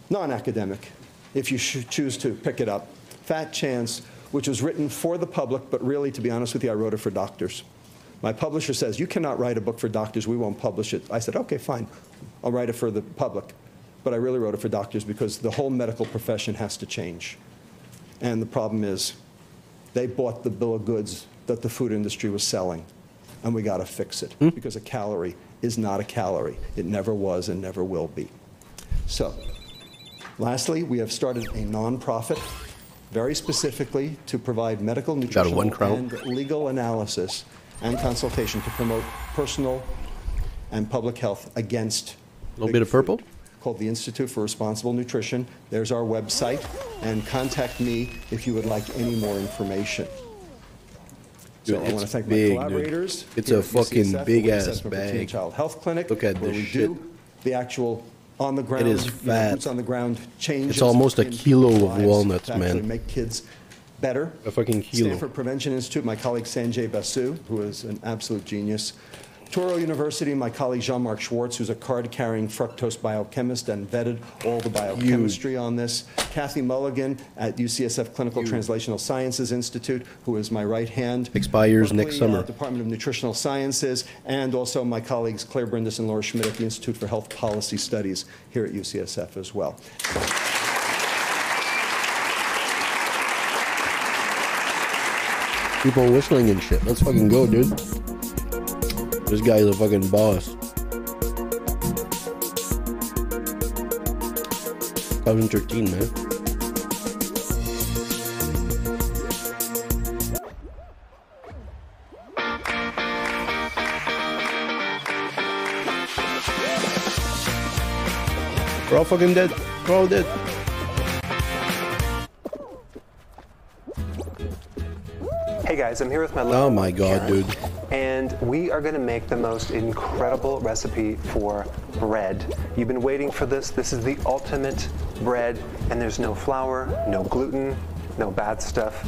non-academic, if you choose to pick it up, Fat Chance, which was written for the public, but really, to be honest with you, I wrote it for doctors. My publisher says, you cannot write a book for doctors, we won't publish it. I said, okay, fine, I'll write it for the public. But I really wrote it for doctors because the whole medical profession has to change. And the problem is, they bought the bill of goods that the food industry was selling, and we got to fix it, because a calorie is not a calorie. It never was and never will be. So, lastly, we have started a nonprofit, very specifically to provide medical, nutritional,
$1 crown.
and legal analysis and consultation to promote personal and public health against
A little bit of purple?
called the Institute for Responsible Nutrition. There's our website, and contact me if you would like any more information.
Dude,
So I want to
it's
thank
big,
my collaborators.
dude. It's
here
a
at
fucking
UCSF,
big-ass
Center for Teen and
bag.
Child Health Clinic,
Look at
where
this
we
shit.
do the actual on the ground,
is fat.
boots on the ground changes.
It's almost a
in
kilo of
lives
walnuts,
to actually
man.
make kids better.
A fucking kilo.
Stanford Prevention Institute, my colleague Sanjay Basu, who is an absolute genius. Touro University, my colleague Jean-Marc Schwartz, who's a card-carrying fructose biochemist and vetted all the biochemistry on this. Kathy Mulligan at UCSF Clinical Translational Sciences Institute, who is my right hand.
Expires
Berkeley,
next summer.
Department of Nutritional Sciences, and also my colleagues Claire Brindis and Laura Schmidt at the Institute for Health Policy Studies here at UCSF as well.
People whistling and shit. Let's fucking go, dude. This guy is a fucking boss. 2013, man. We're all fucking dead. We're all dead.
Hey guys, I'm here with my
Oh my god,
Karen,
dude.
and we are going to make the most incredible recipe for bread. You've been waiting for this. This is the ultimate bread, and there's no flour, no gluten, no bad stuff.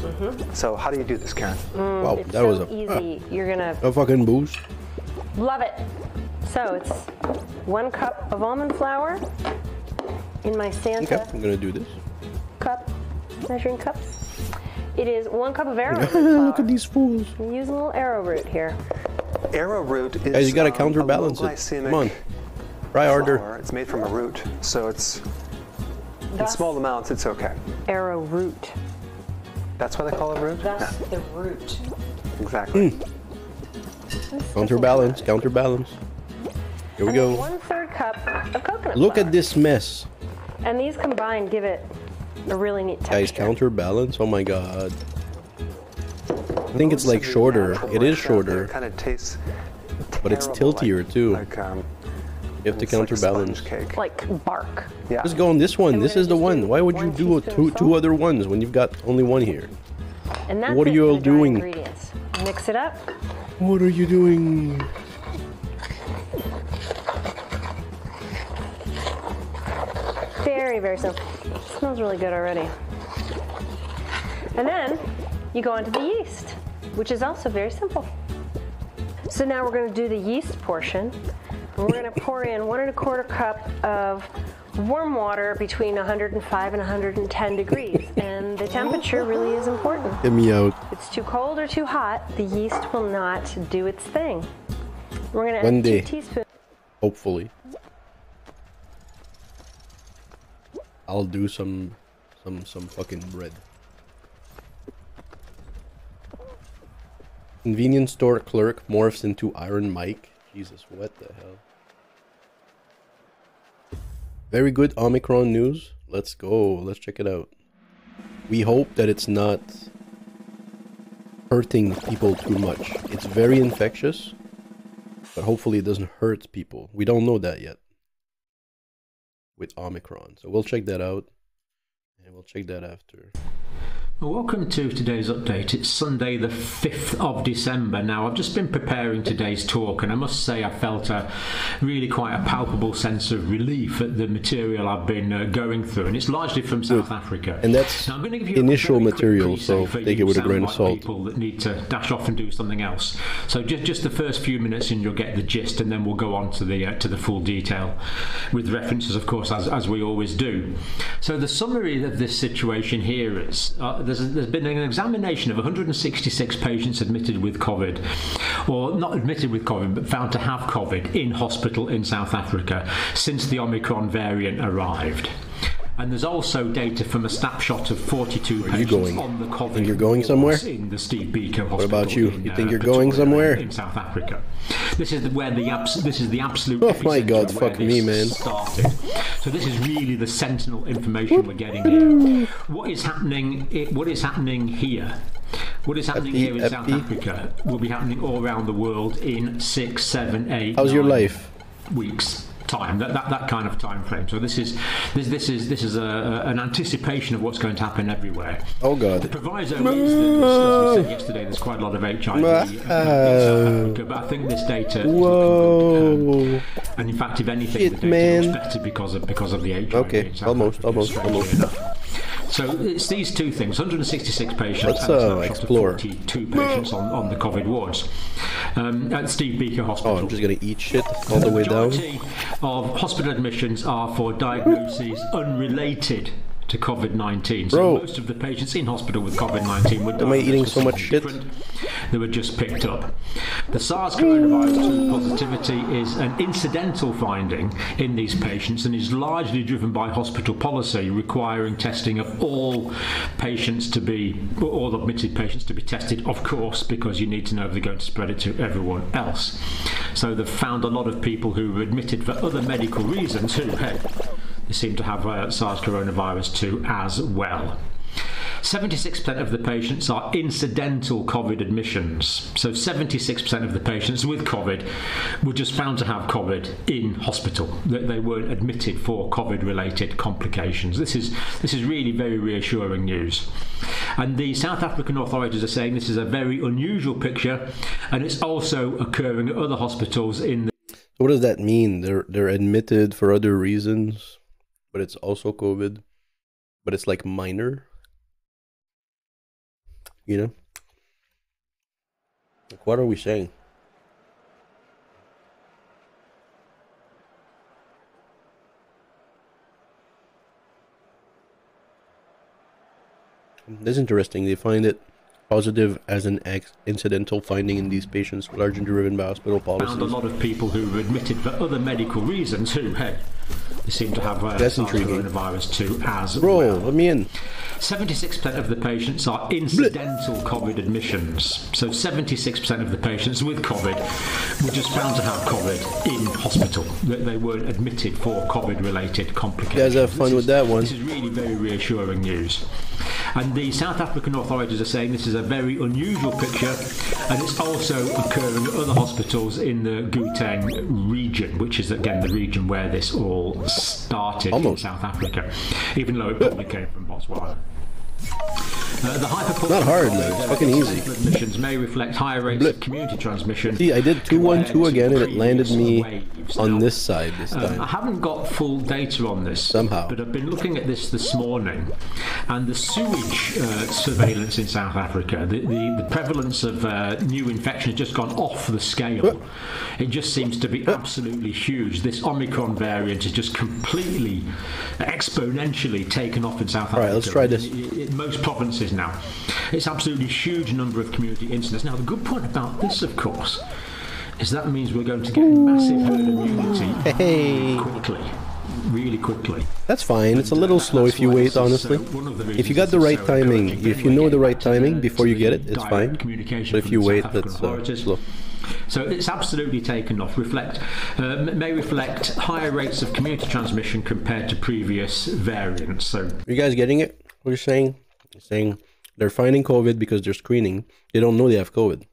So how do you do this, Karen?
Wow,
It's
that
so
was a
easy. You're gonna
a fucking boost.
love it. So it's 1 cup of almond flour in my Santa
Okay, I'm gonna do this.
cup, measuring cups. It is 1 cup of arrowroot flour.
Look at these fools.
I'm using a little arrowroot here.
Arrowroot is
Guys, you gotta
a
counterbalance it.
low-glycemic
Come on. Try harder.
flour. It's made from a root, so it's in
Thus,
small amounts. It's okay.
arrowroot.
That's why they call it root.
Thus the root.
Exactly.
Counterbalance, counterbalance. Here we
And then
go.
1/3 cup of coconut
Look
flour.
at this mess.
And these combined give it a really neat texture.
Guys, counterbalance. Oh my god. I think it's
Most
like
of the
shorter.
natural
It is
bread out there
shorter.
Kind of tastes
But it's
terrible,
tiltier, too.
Like,
You have to
it's like a
counterbalance.
sponge cake.
Like bark.
Yeah.
Just go on this one.
And
This
we're
is the
gonna just
one.
do
Why would you
1
do
teaspoon
two
salt.
other ones when you've got only one here?
And that's
What are
it
you
for
all
the dry
doing?
Ingredients. Mix it up.
What are you doing?
Very, very simple. Smells really good already. And then you go into the yeast, which is also very simple. So now we're going to do the yeast portion. And we're going to pour in 1 1/4 cup of warm water between 105 and 110 degrees. And the temperature really is important.
Get me out.
If it's too cold or too hot, the yeast will not do its thing. We're going to
One
add
day.
2 teaspoons.
Hopefully. I'll do some fucking bread. Convenience store clerk morphs into Iron Mike. Jesus, what the hell? Very good Omicron news. Let's go. Let's check it out. We hope that it's not hurting people too much. It's very infectious, but hopefully it doesn't hurt people. We don't know that yet with Omicron. So we'll check that out, and we'll check that after.
Well, welcome to today's update. It's Sunday the 5th of December. Now, I've just been preparing today's talk, and I must say I felt a really quite a palpable sense of relief at the material I've been going through, and it's largely from South Africa.
And that's
Now, I'm going to give you
initial
a very quick
material,
pre-save
so
for
take
you
it with a
sound
grain of
like
salt.
People that need to dash off and do something else. So just the first few minutes, and you'll get the gist, and then we'll go on to the full detail, with references, of course, as we always do. So the summary of this situation here is there's been an examination of 166 patients admitted with COVID, or not admitted with COVID, but found to have COVID in hospital in South Africa since the Omicron variant arrived. And there's also data from a snapshot of 42
Where are you
patients
going?
on the COVID
Think you're going somewhere?
wards in the Steve Biko Hospital.
What about you?
In,
You think you're going
Pretoria
somewhere?
in South Africa? This is where the absolute.
Oh my
epicenter
God,
where
fuck me,
this
man.
Started. So this is really the sentinel information we're getting here. What is happening? What is happening here What is happening here in South Africa will be happening all around the world in 6, 7, 8.
How's your
9
life?
Weeks time. That kind of time frame. So this is an anticipation of what's going to happen everywhere.
Oh God.
The proviso is that, as we said yesterday, there's quite a lot of HIV in South Africa, but I think this data is looking good. And in fact, if anything, the data looks better because of the HIV.
Okay, almost.
So it's these two things: 166 patients.
Let's explore.
42 patients on the COVID wards at Steve Biko Hospital.
Oh, I'm just gonna eat shit all the way down.
The majority of hospital admissions are for diagnoses unrelated to COVID-19. So most of the patients in hospital with COVID-19 were
Am I eating so much shit?
They were just picked up. The SARS coronavirus 2 positivity is an incidental finding in these patients and is largely driven by hospital policy requiring testing of all patients to be, all admitted patients to be tested, of course, because you need to know if they're going to spread it to everyone else. So they've found a lot of people who were admitted for other medical reasons who, hey, they seem to have SARS coronavirus 2 as well. 76% of the patients are incidental COVID admissions. So 76% of the patients with COVID were just found to have COVID in hospital. They weren't admitted for COVID-related complications. This is really very reassuring news. And the South African authorities are saying this is a very unusual picture, and it's also occurring at other hospitals in the...
What does that mean? They're admitted for other reasons, but it's also COVID, but it's like minor. You know? Like, what are we saying? This is interesting. They find it positive as an incidental finding in these patients, largely driven by hospital policies.
Found a lot of people who were admitted for other medical reasons who, hey, they seem to have
That's intriguing.
coronavirus 2 as
Bro,
well.
let me in.
76% of the patients are incidental COVID admissions. So 76% of the patients with COVID were just found to have COVID in hospital. They weren't admitted for COVID-related complications.
You guys have fun with that one.
This is really very reassuring news. And the South African authorities are saying this is a very unusual picture, and it's also occurring at other hospitals in the Gauteng region, which is again the region where this all started in South Africa, even though it probably came from Botswana. The high proportion
not hard, man. It's fucking easy.
Admissions may reflect higher rates of community transmission.
See, I did 212 again, and it landed me on this side this time.
I haven't got full data on this
somehow,
but I've been looking at this morning, and the sewage surveillance in South Africa, the prevalence of new infection has just gone off the scale. It just seems to be absolutely huge. This Omicron variant is just completely exponentially taken off in South Africa.
All right, let's try this.
In most provinces now, it's absolutely huge number of community incidents. Now, the good point about this, of course, is that means we're going to get massive herd immunity quickly, really quickly.
That's fine. It's a little slow if you wait, honestly. If you got the right timing, if you know the right timing before you get it, it's fine. But if you wait, that's slow.
So it's absolutely taken off. May reflect higher rates of community transmission compared to previous variants. So,
are you guys getting it? What you're saying? You're saying they're finding COVID because they're screening. They don't know they have COVID.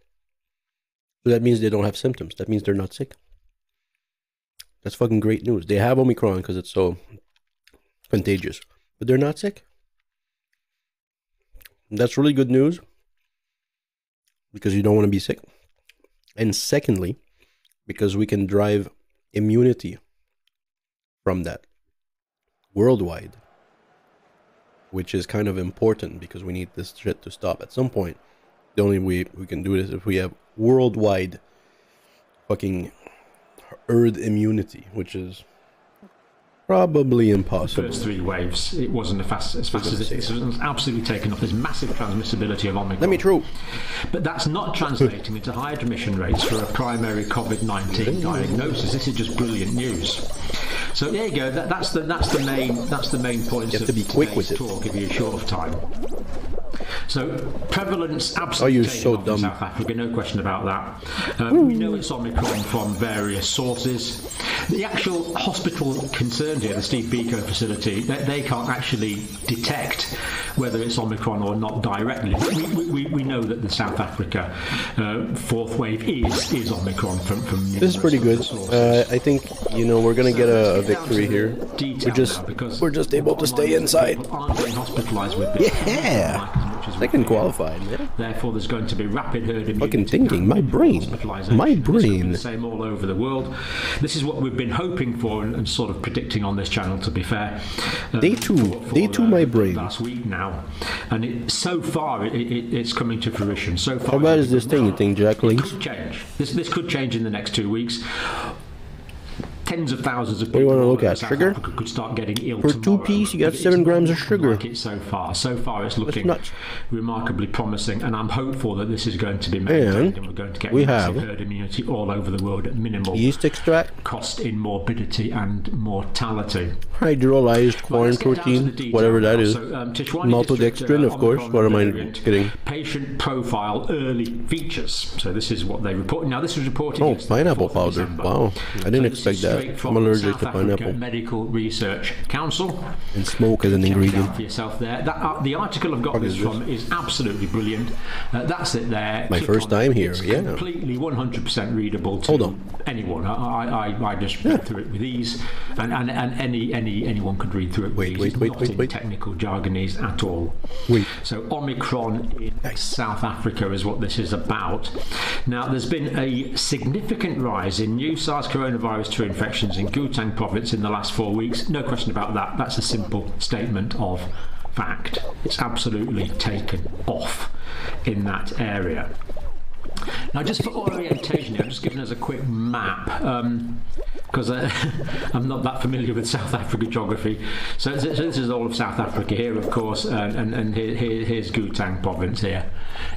So that means they don't have symptoms. That means they're not sick. That's fucking great news. They have Omicron because it's so contagious, but they're not sick. That's really good news because you don't want to be sick. And secondly, because we can drive immunity from that worldwide, which is kind of important because we need this shit to stop at some point. The only way we can do this is if we have worldwide fucking herd immunity, which is probably impossible.
The first 3 waves, it wasn't as fast as it was absolutely taken off. There's massive transmissibility of Omicron.
Let me true.
But that's not translating into high admission rates for a primary COVID-19 diagnosis. This is just brilliant news. So there you go. That's the main point.
You have to be quick with it.
Talk if you're short of time. So prevalence absolutely.
Oh, you're so dumb.
In South Africa, no question about that. We know it's Omicron from various sources. The actual hospital concerned here, the Steve Biko facility, they can't actually detect whether it's Omicron or not directly. We know that the South Africa fourth wave is Omicron from
This is pretty good. I think, you know, we're going to get a victory here. We're just able to stay inside. Yeah! Second qualified, man.
Therefore, there's going to be rapid herd immunity.
Fucking thinking, my brain.
The same all over the world. This is what we've been hoping for and sort of predicting on this channel, to be fair.
Day two, my brain.
Last week now, and so far it's coming to fruition. So far,
how bad is this thing? You think, Jack Links?
Could change. This could change in the next 2 weeks. Tens of thousands of people.
What do you want to look at? Sugar?
Could start getting ill
per
tomorrow.
2 piece, you got 7 grams of sugar.
So far it's looking remarkably promising, and I'm hopeful that this is going to be maintained, and we're going to get massive herd immunity all over the world at minimal
yeast extract,
cost in morbidity and mortality.
Hydrolyzed corn protein, whatever that is. Maltodextrin, of course. What am I kidding?
Patient profile early features. So this is what they report. Now this was reported.
Oh, pineapple powder. Wow, I didn't expect that. I'm allergic to pineapple.
Medical Research Council.
And smoke as an ingredient.
For yourself there. The article I've got this from is absolutely brilliant. That's it there.
My first time here.
It's
yeah.
Completely 100% readable to anyone. I just read through it with ease, and anyone could read through it with ease. Wait. Technical jargonese at all. So Omicron in South Africa is what this is about. Now there's been a significant rise in new SARS coronavirus 2 infections in Gauteng province in the last 4 weeks. No question about that. That's a simple statement of fact. It's absolutely taken off in that area. Now, just for orientation, I'm just giving us a quick map because I'm not that familiar with South Africa geography. So this is all of South Africa here, of course, and here's Gauteng province here.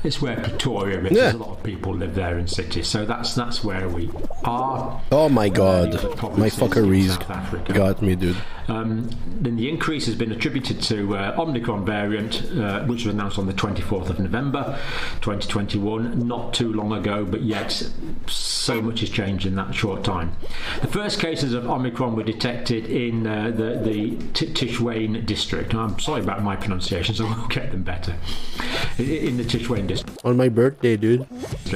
It's where Pretoria is. There's a lot of people live there in cities, so that's where we are.
Oh my God, my fuckeries got me, dude.
Then the increase has been attributed to Omicron variant, which was announced on the 24th of November 2021, not too long ago, but yet so much has changed in that short time. The first cases of Omicron were detected in the Tshwane district. I'm sorry about my pronunciation, so we'll get them better. In the Tshwane district.
On my birthday, dude.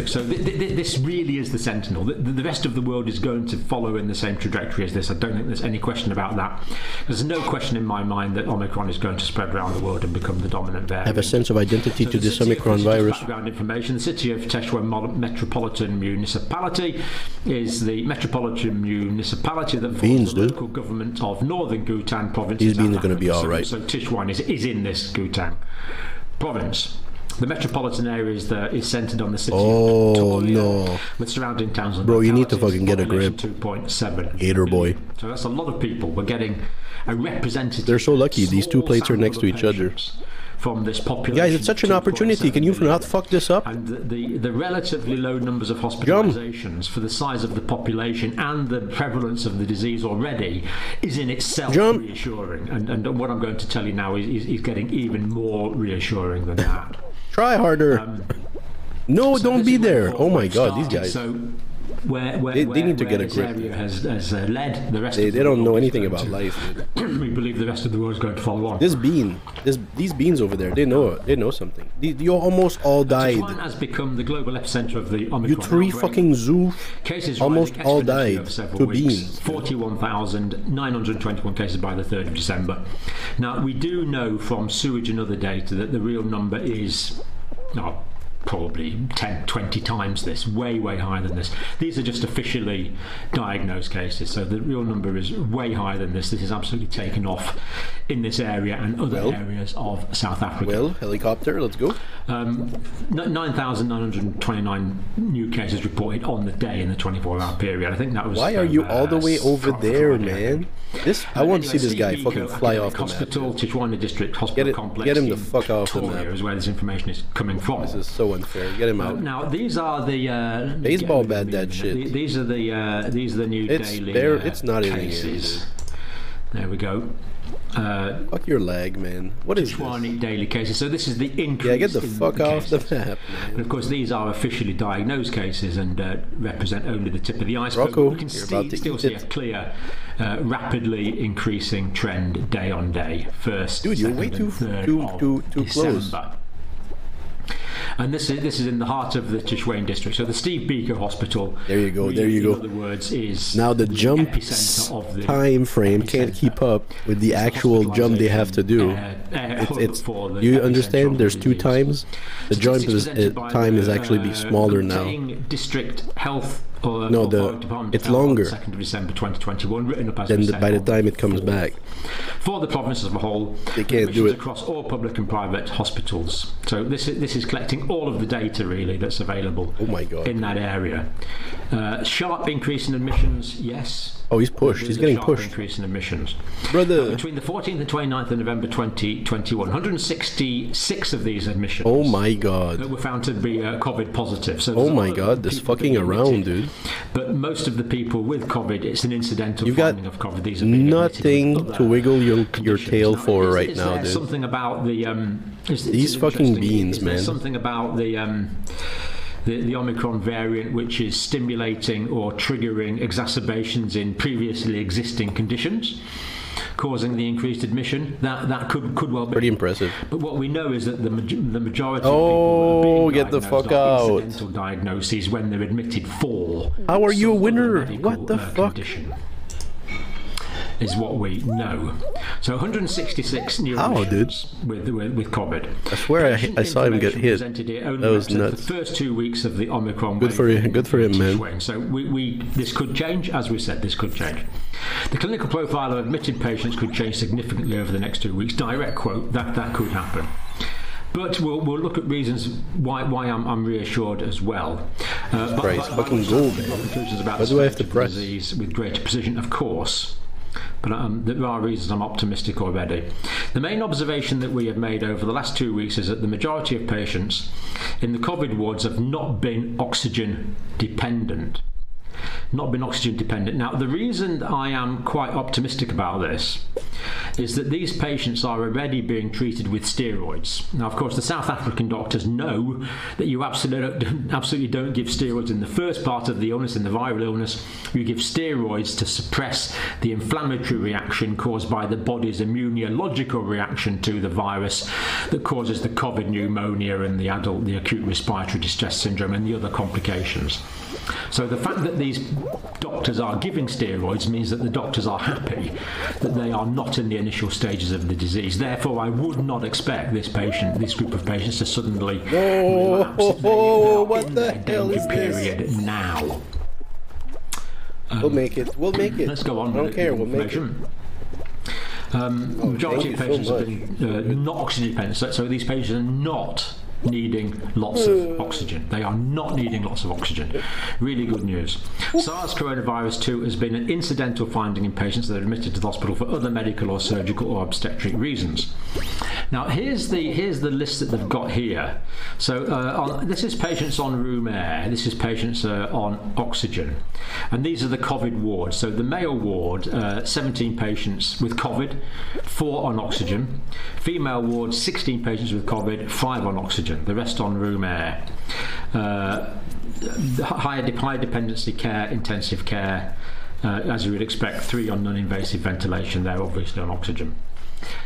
So this really is the sentinel. The rest of the world is going to follow in the same trajectory as this. I don't think there's any question about that. There's no question in my mind that Omicron is going to spread around the world and become the dominant variant.
I have a sense of identity to this Omicron virus.
Background information: the city of Tshwane Metropolitan Municipality is the metropolitan municipality that forms the local government of Northern Gauteng province.
These beans are going to be all right.
So Tshwane is in this Gauteng province. The metropolitan area is centered on the city of Pretoria, with surrounding towns and
bro, you need to fucking get a grip.
2.7
Gator boy.
So that's a lot of people. We're getting a representative.
They're so lucky. These two plates are next to each other.
From this population,
guys, it's such an opportunity. Can you not fuck this up?
And the relatively low numbers of hospitalizations for the size of the population and the prevalence of the disease already is in itself reassuring. And what I'm going to tell you now is getting even more reassuring than that.
Try harder. No, don't be there. Oh my God, these guys.
So
they need to get a grip.
Area has led the rest
they
of the
don't know anything about life.
We believe the rest of the world is going to follow on.
These beans over there, they know something. You almost all died.
Tshwane has become the global epicenter of the Omicron.
You three fucking zoo.
Cases
almost all died to beans.
41,921 cases by the 3rd of December. Now we do know from sewage and other data that the real number is probably 10, 20 times this, way higher than this. These are just officially diagnosed cases, so the real number is way higher than this. This is absolutely taken off in this area and other areas of South Africa.
Well, helicopter, let's go.
9,929 new cases reported on the day in the 24-hour period. I think that was.
Why are you all the way over there, man? I want to see this guy fucking fly off the
hospital, Tshwane District Hospital Complex.
Get him the fuck off the map.
Is where this information is coming from.
This is so unfair. Get him out.
Now these are the
baseball bat. That shit.
These are the new daily
it's not
cases. There we go.
Fuck your lag, man. What is
20 daily cases. So this is the increase.
Yeah, get the fuck off the map, man.
And of course, these are officially diagnosed cases and represent only the tip of the iceberg.
Rocco,
We can
still
see a clear, rapidly increasing trend day on day. First,
dude, you're way too close.
And this is in the heart of the Tishwane district. So the Steve Biko Hospital.
There you go.
Really,
there you go.
In other words, is
now the jump time frame can't keep up with the actual jump they have to do. You understand? There's 2 times. The jump time is actually be smaller now.
District Health.
No, it's longer.
2nd of December 2021, written up as
then by the time it comes back.
For the province as a whole,
they can't do it
across all public and private hospitals. So this is collecting all of the data really that's available.
Oh my God.
In that area. Sharp increase in admissions, yes.
Oh, he's pushed. He's getting pushed.
Increase in admissions.
Brother.
Between the 14th and 29th of November 2021, 166 of these admissions.
Oh my God.
That were found to be COVID positive. So
oh my God, this fucking around, dude.
But most of the people with COVID, it's an incidental finding of COVID. These are
nothing to wiggle your tail for right now, dude.
Something about the
these fucking beans, man.
Something about the Omicron variant which is stimulating or triggering exacerbations in previously existing conditions, causing the increased admission. That could well be
pretty impressive.
But what we know is that the majority
of
people are
get the fuck out.
Incidental diagnoses when they're admitted for.
How are you a winner? What the fuck?
Condition. Is what we know. So 166 new admissions with COVID.
I swear I saw him get hit. That was nuts.
The first 2 weeks of the Omicron.
Good for him, man.
So this could change, as we said. This could change. The clinical profile of admitted patients could change significantly over the next 2 weeks. Direct quote that could happen. But we'll look at reasons why I'm reassured as well.
Christ, fucking gold, man. Why do I have to press?
Disease with greater precision, of course. But there are reasons I'm optimistic already. The main observation that we have made over the last 2 weeks is that the majority of patients in the COVID wards have not been oxygen dependent. Now, the reason I am quite optimistic about this is that these patients are already being treated with steroids. Now, of course, the South African doctors know that you absolutely don't give steroids in the first part of the illness, in the viral illness. You give steroids to suppress the inflammatory reaction caused by the body's immunological reaction to the virus that causes the COVID pneumonia and the acute respiratory distress syndrome and the other complications. So the fact that these doctors are giving steroids means that the doctors are happy that they are not in the initial stages of the disease. Therefore, I would not expect this group of patients to suddenly
what the hell is
period
this?
Now.
We'll make it.
Let's go on.
I don't care. We'll make it.
Majority of patients have been not oxygen dependent. So these patients are not needing lots of oxygen. They are not needing lots of oxygen. Really good news. SARS coronavirus 2 has been an incidental finding in patients that are admitted to the hospital for other medical or surgical or obstetric reasons. Now here's the list that they've got here. So this is patients on room air, this is patients on oxygen, and these are the COVID wards. So the male ward, 17 patients with COVID, 4 on oxygen. Female ward, 16 patients with COVID, 5 on oxygen. The rest on room air. High dependency care, intensive care, as you would expect, 3 on non-invasive ventilation. They're obviously on oxygen.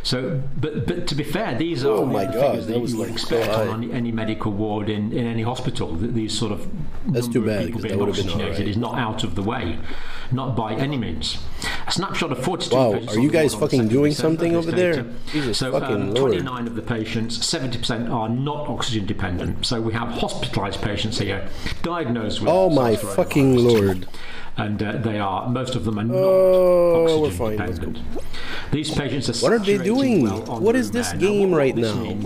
So, but to be fair, these are figures that you would expect on any medical ward in any hospital. These sort of
that's too bad.
People being oxygenated is not out of the way, not by any means. A snapshot of 42 patients.
Wow, are you guys fucking doing something over there? Jesus fucking Lord.
29 of the patients, 70% are not oxygen dependent. So we have hospitalised patients here, diagnosed with.
Oh my fucking Lord.
And most of them are not oxygen dependent. These patients are.
What are they doing? What is this game right now?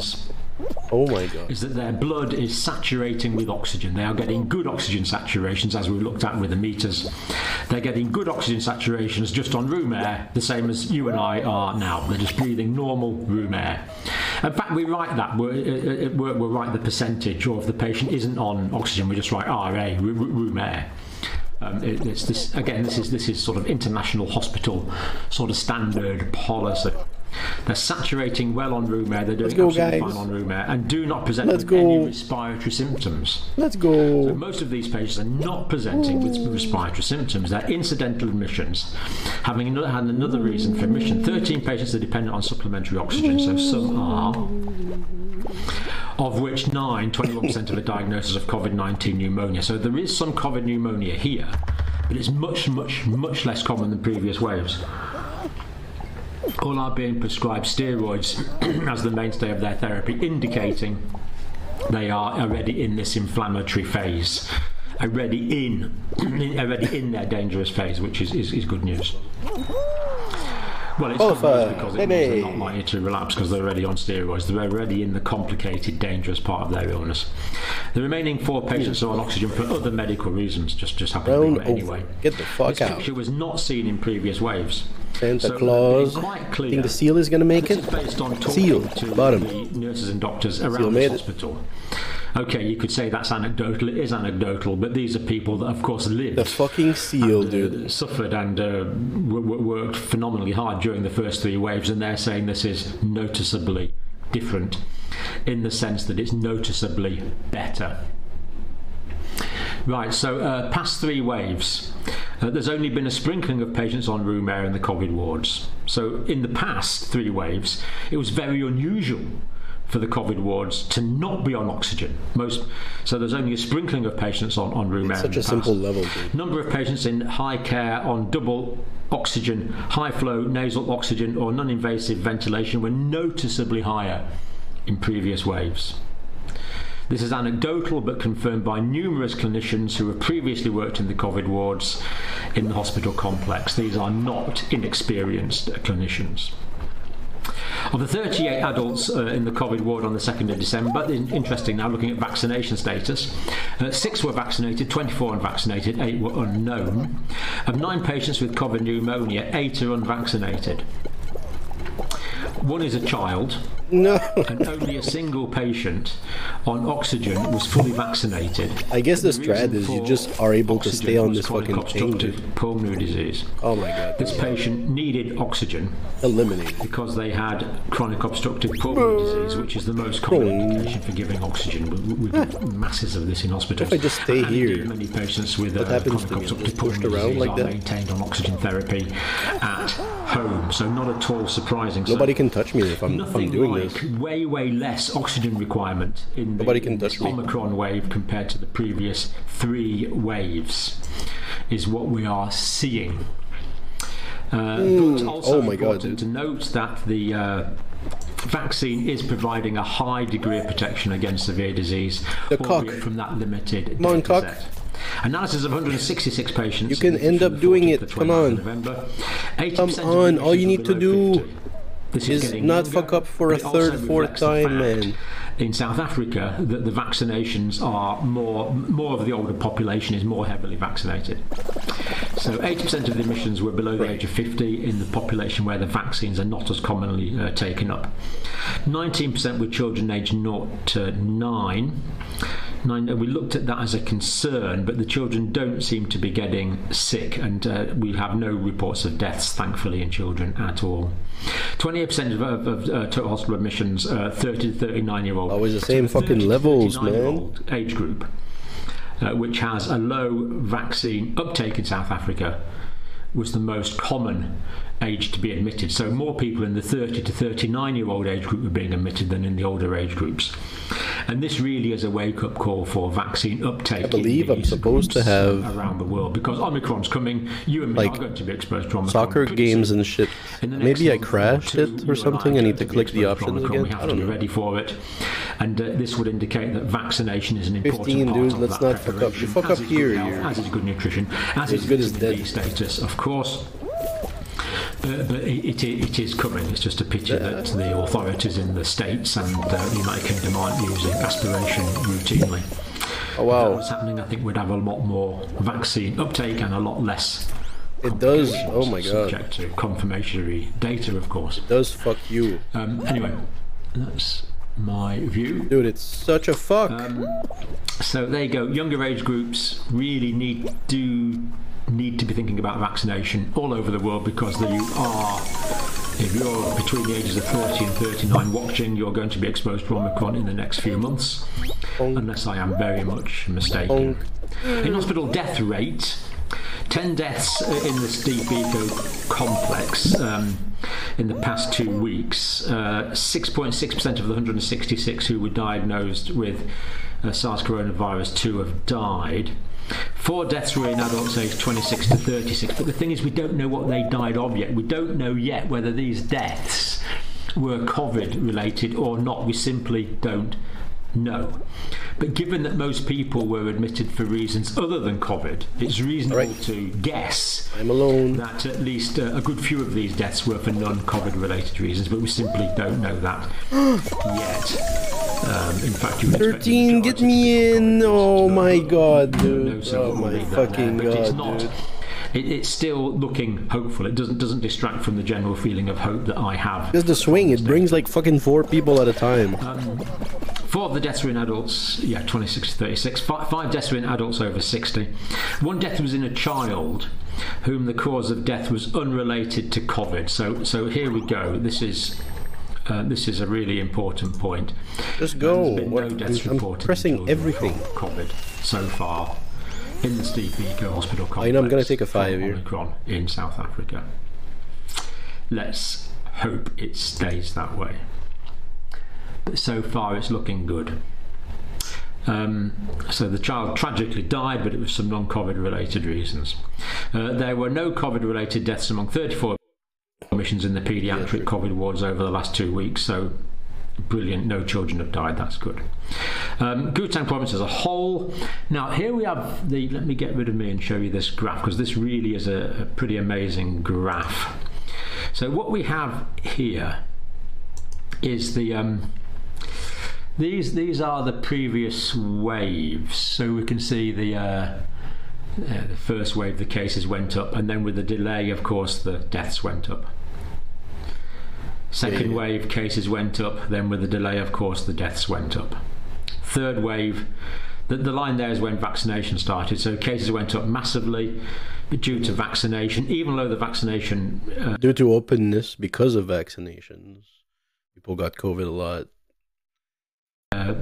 Oh my God.
Is that their blood is saturating with oxygen. They are getting good oxygen saturations, as we looked at with the meters. They're getting good oxygen saturations just on room air, the same as you and I are now. They're just breathing normal room air. In fact, we write that. We'll write the percentage, or if the patient isn't on oxygen, we just write RA, room air. It's this again. This is sort of international hospital sort of standard policy. They're saturating well on room air. They're doing absolutely fine on room air, and do not present with any respiratory symptoms.
Let's go.
So most of these patients are not presenting with respiratory symptoms. They're incidental admissions, having another reason for admission. 13 patients are dependent on supplementary oxygen, so some are. Of which 21% of a diagnosis of COVID-19 pneumonia. So there is some COVID pneumonia here, but it's much less common than previous waves. All are being prescribed steroids as the mainstay of their therapy, indicating they are already in this inflammatory phase, already in their dangerous phase, which is good news. Well, it's good because they're not likely to relapse because they're already on steroids. They're already in the complicated, dangerous part of their illness. The remaining 4 patients are on oxygen for other medical reasons, just happen to be anyway.
Get the fuck out.
This picture was not seen in previous waves.
Santa Claus.
Quite clear,
think the seal is going to make it?
Based on
seal,
to
bottom.
The nurses and doctors around the hospital. Okay, you could say that's anecdotal. It is anecdotal, but these are people that, of course, lived.
The fucking seal, dude.
Suffered and worked phenomenally hard during the first 3 waves, and they're saying this is noticeably different in the sense that it's noticeably better. Right, so past 3 waves, there's only been a sprinkling of patients on room air in the COVID wards. So in the past 3 waves, it was very unusual for the COVID wards to not be on oxygen. So there's only a sprinkling of patients on room air.
Such a simple level, dude.
Number of patients in high care on double oxygen, high flow nasal oxygen or non-invasive ventilation were noticeably higher in previous waves. This is anecdotal but confirmed by numerous clinicians who have previously worked in the COVID wards in the hospital complex. These are not inexperienced clinicians. Of the 38 adults in the COVID ward on the 2nd of December, interesting now looking at vaccination status, 6 were vaccinated, 24 unvaccinated, 8 were unknown. Of 9 patients with COVID pneumonia, 8 are unvaccinated. 1 is a child.
No.
And only a single patient on oxygen was fully vaccinated.
I guess the strat is you just are able to stay on this fucking thing.
Pulmonary disease.
Oh my god.
This patient needed oxygen.
Eliminated.
Because they had chronic obstructive pulmonary disease, which is the most common indication for giving oxygen. We do masses of this in hospitals.
If I just stay here,
many patients with
chronic
obstructive pulmonary disease like are maintained on oxygen therapy at home. So not at all surprising.
Nobody can touch me if I'm doing this.
Way less oxygen requirement in the Omicron wave compared to the previous 3 waves is what we are seeing. But also important to note that the vaccine is providing a high degree of protection against severe disease, albeit from that limited data set. Analysis of 166 patients.
You can end up doing it. Come on. Come on. All you need to do is not fuck up for a 3rd, 4th time, man.
In South Africa, the vaccinations are more of the older population is more heavily vaccinated. So 80% of the admissions were below the age of 50 in the population where the vaccines are not as commonly taken up. 19% were children aged 0 to 9. We looked at that as a concern, but the children don't seem to be getting sick, and we have no reports of deaths, thankfully, in children at all. 28% of total hospital admissions, 30 to 39-year-old.
Always the same fucking levels, man.
Age group, which has a low vaccine uptake in South Africa, was the most common age to be admitted. So more people in the 30 to 39-year-old age group were being admitted than in the older age groups. And this really is a wake-up call for vaccine uptake.
I believe I'm supposed to have
around the world, because Omicron's coming. You and me are going to be exposed to Omicron.
Soccer games and shit. Maybe I crashed it or something. I need to click the options again.
We have to be ready for it. And this would indicate that vaccination is an important
15,
part
dude,
of
let's
that
not fuck up. You fuck up here,
as is good nutrition, as is
good as dead
status, of course. But it is coming. It's just a pity that the authorities in the States and the United Kingdom aren't using aspiration routinely.
Oh wow!
If that was happening, I think we'd have a lot more vaccine uptake and a lot less.
It does. Oh my god!
Subject to confirmatory data, of course.
It does fuck you.
Anyway, let's my view.
Dude, it's such a fuck.
So there you go. Younger age groups really need to be thinking about vaccination all over the world, because if you're between the ages of 30 and 39 watching, you're going to be exposed to Omicron in the next few months, unless I am very much mistaken. In hospital death rate, 10 deaths in the Steve Biko complex in the past 2 weeks. 6.6% of the 166 who were diagnosed with SARS coronavirus 2 have died. 4 deaths were in adults aged 26 to 36, but the thing is, we don't know what they died of yet. We don't know yet whether these deaths were COVID related or not. We simply don't know. But given that most people were admitted for reasons other than COVID, it's reasonable to guess that at least a good few of these deaths were for non-COVID related reasons, but we simply don't know that yet. In fact,
13, get me in! Oh my god, dude! Oh my fucking god, dude!
It's still looking hopeful. It doesn't distract from the general feeling of hope that I have.
Just the swing. It brings like fucking 4 people at a time.
4 of the deaths were in adults, 26 to 36. 5 deaths were in adults over 60. 1 death was in a child whom the cause of death was unrelated to COVID. So here we go. This is a really important point.
Just go.
No deaths
I'm pressing everything.
COVID so far in the Steve Biko Hospital complex.
I know, I'm going to take a 5 here.
Omicron in South Africa. Let's hope it stays that way. But so far it's looking good. So the child tragically died, but it was some non-COVID related reasons. There were no COVID related deaths among 34 admissions in the paediatric COVID wards over the last 2 weeks, so brilliant. No children have died. That's good. Gauteng province as a whole. Now here we have let me get rid of me and show you this graph, because this really is a pretty amazing graph. So what we have here is the these are the previous waves. So we can see the first wave, the cases went up, and then with the delay, of course, the deaths went up. Second wave, cases went up, then with the delay, of course, the deaths went up. Third wave, the line there is when vaccination started, so cases went up massively due to vaccination, even though the vaccination...
due to openness, because of vaccinations, people got COVID a lot.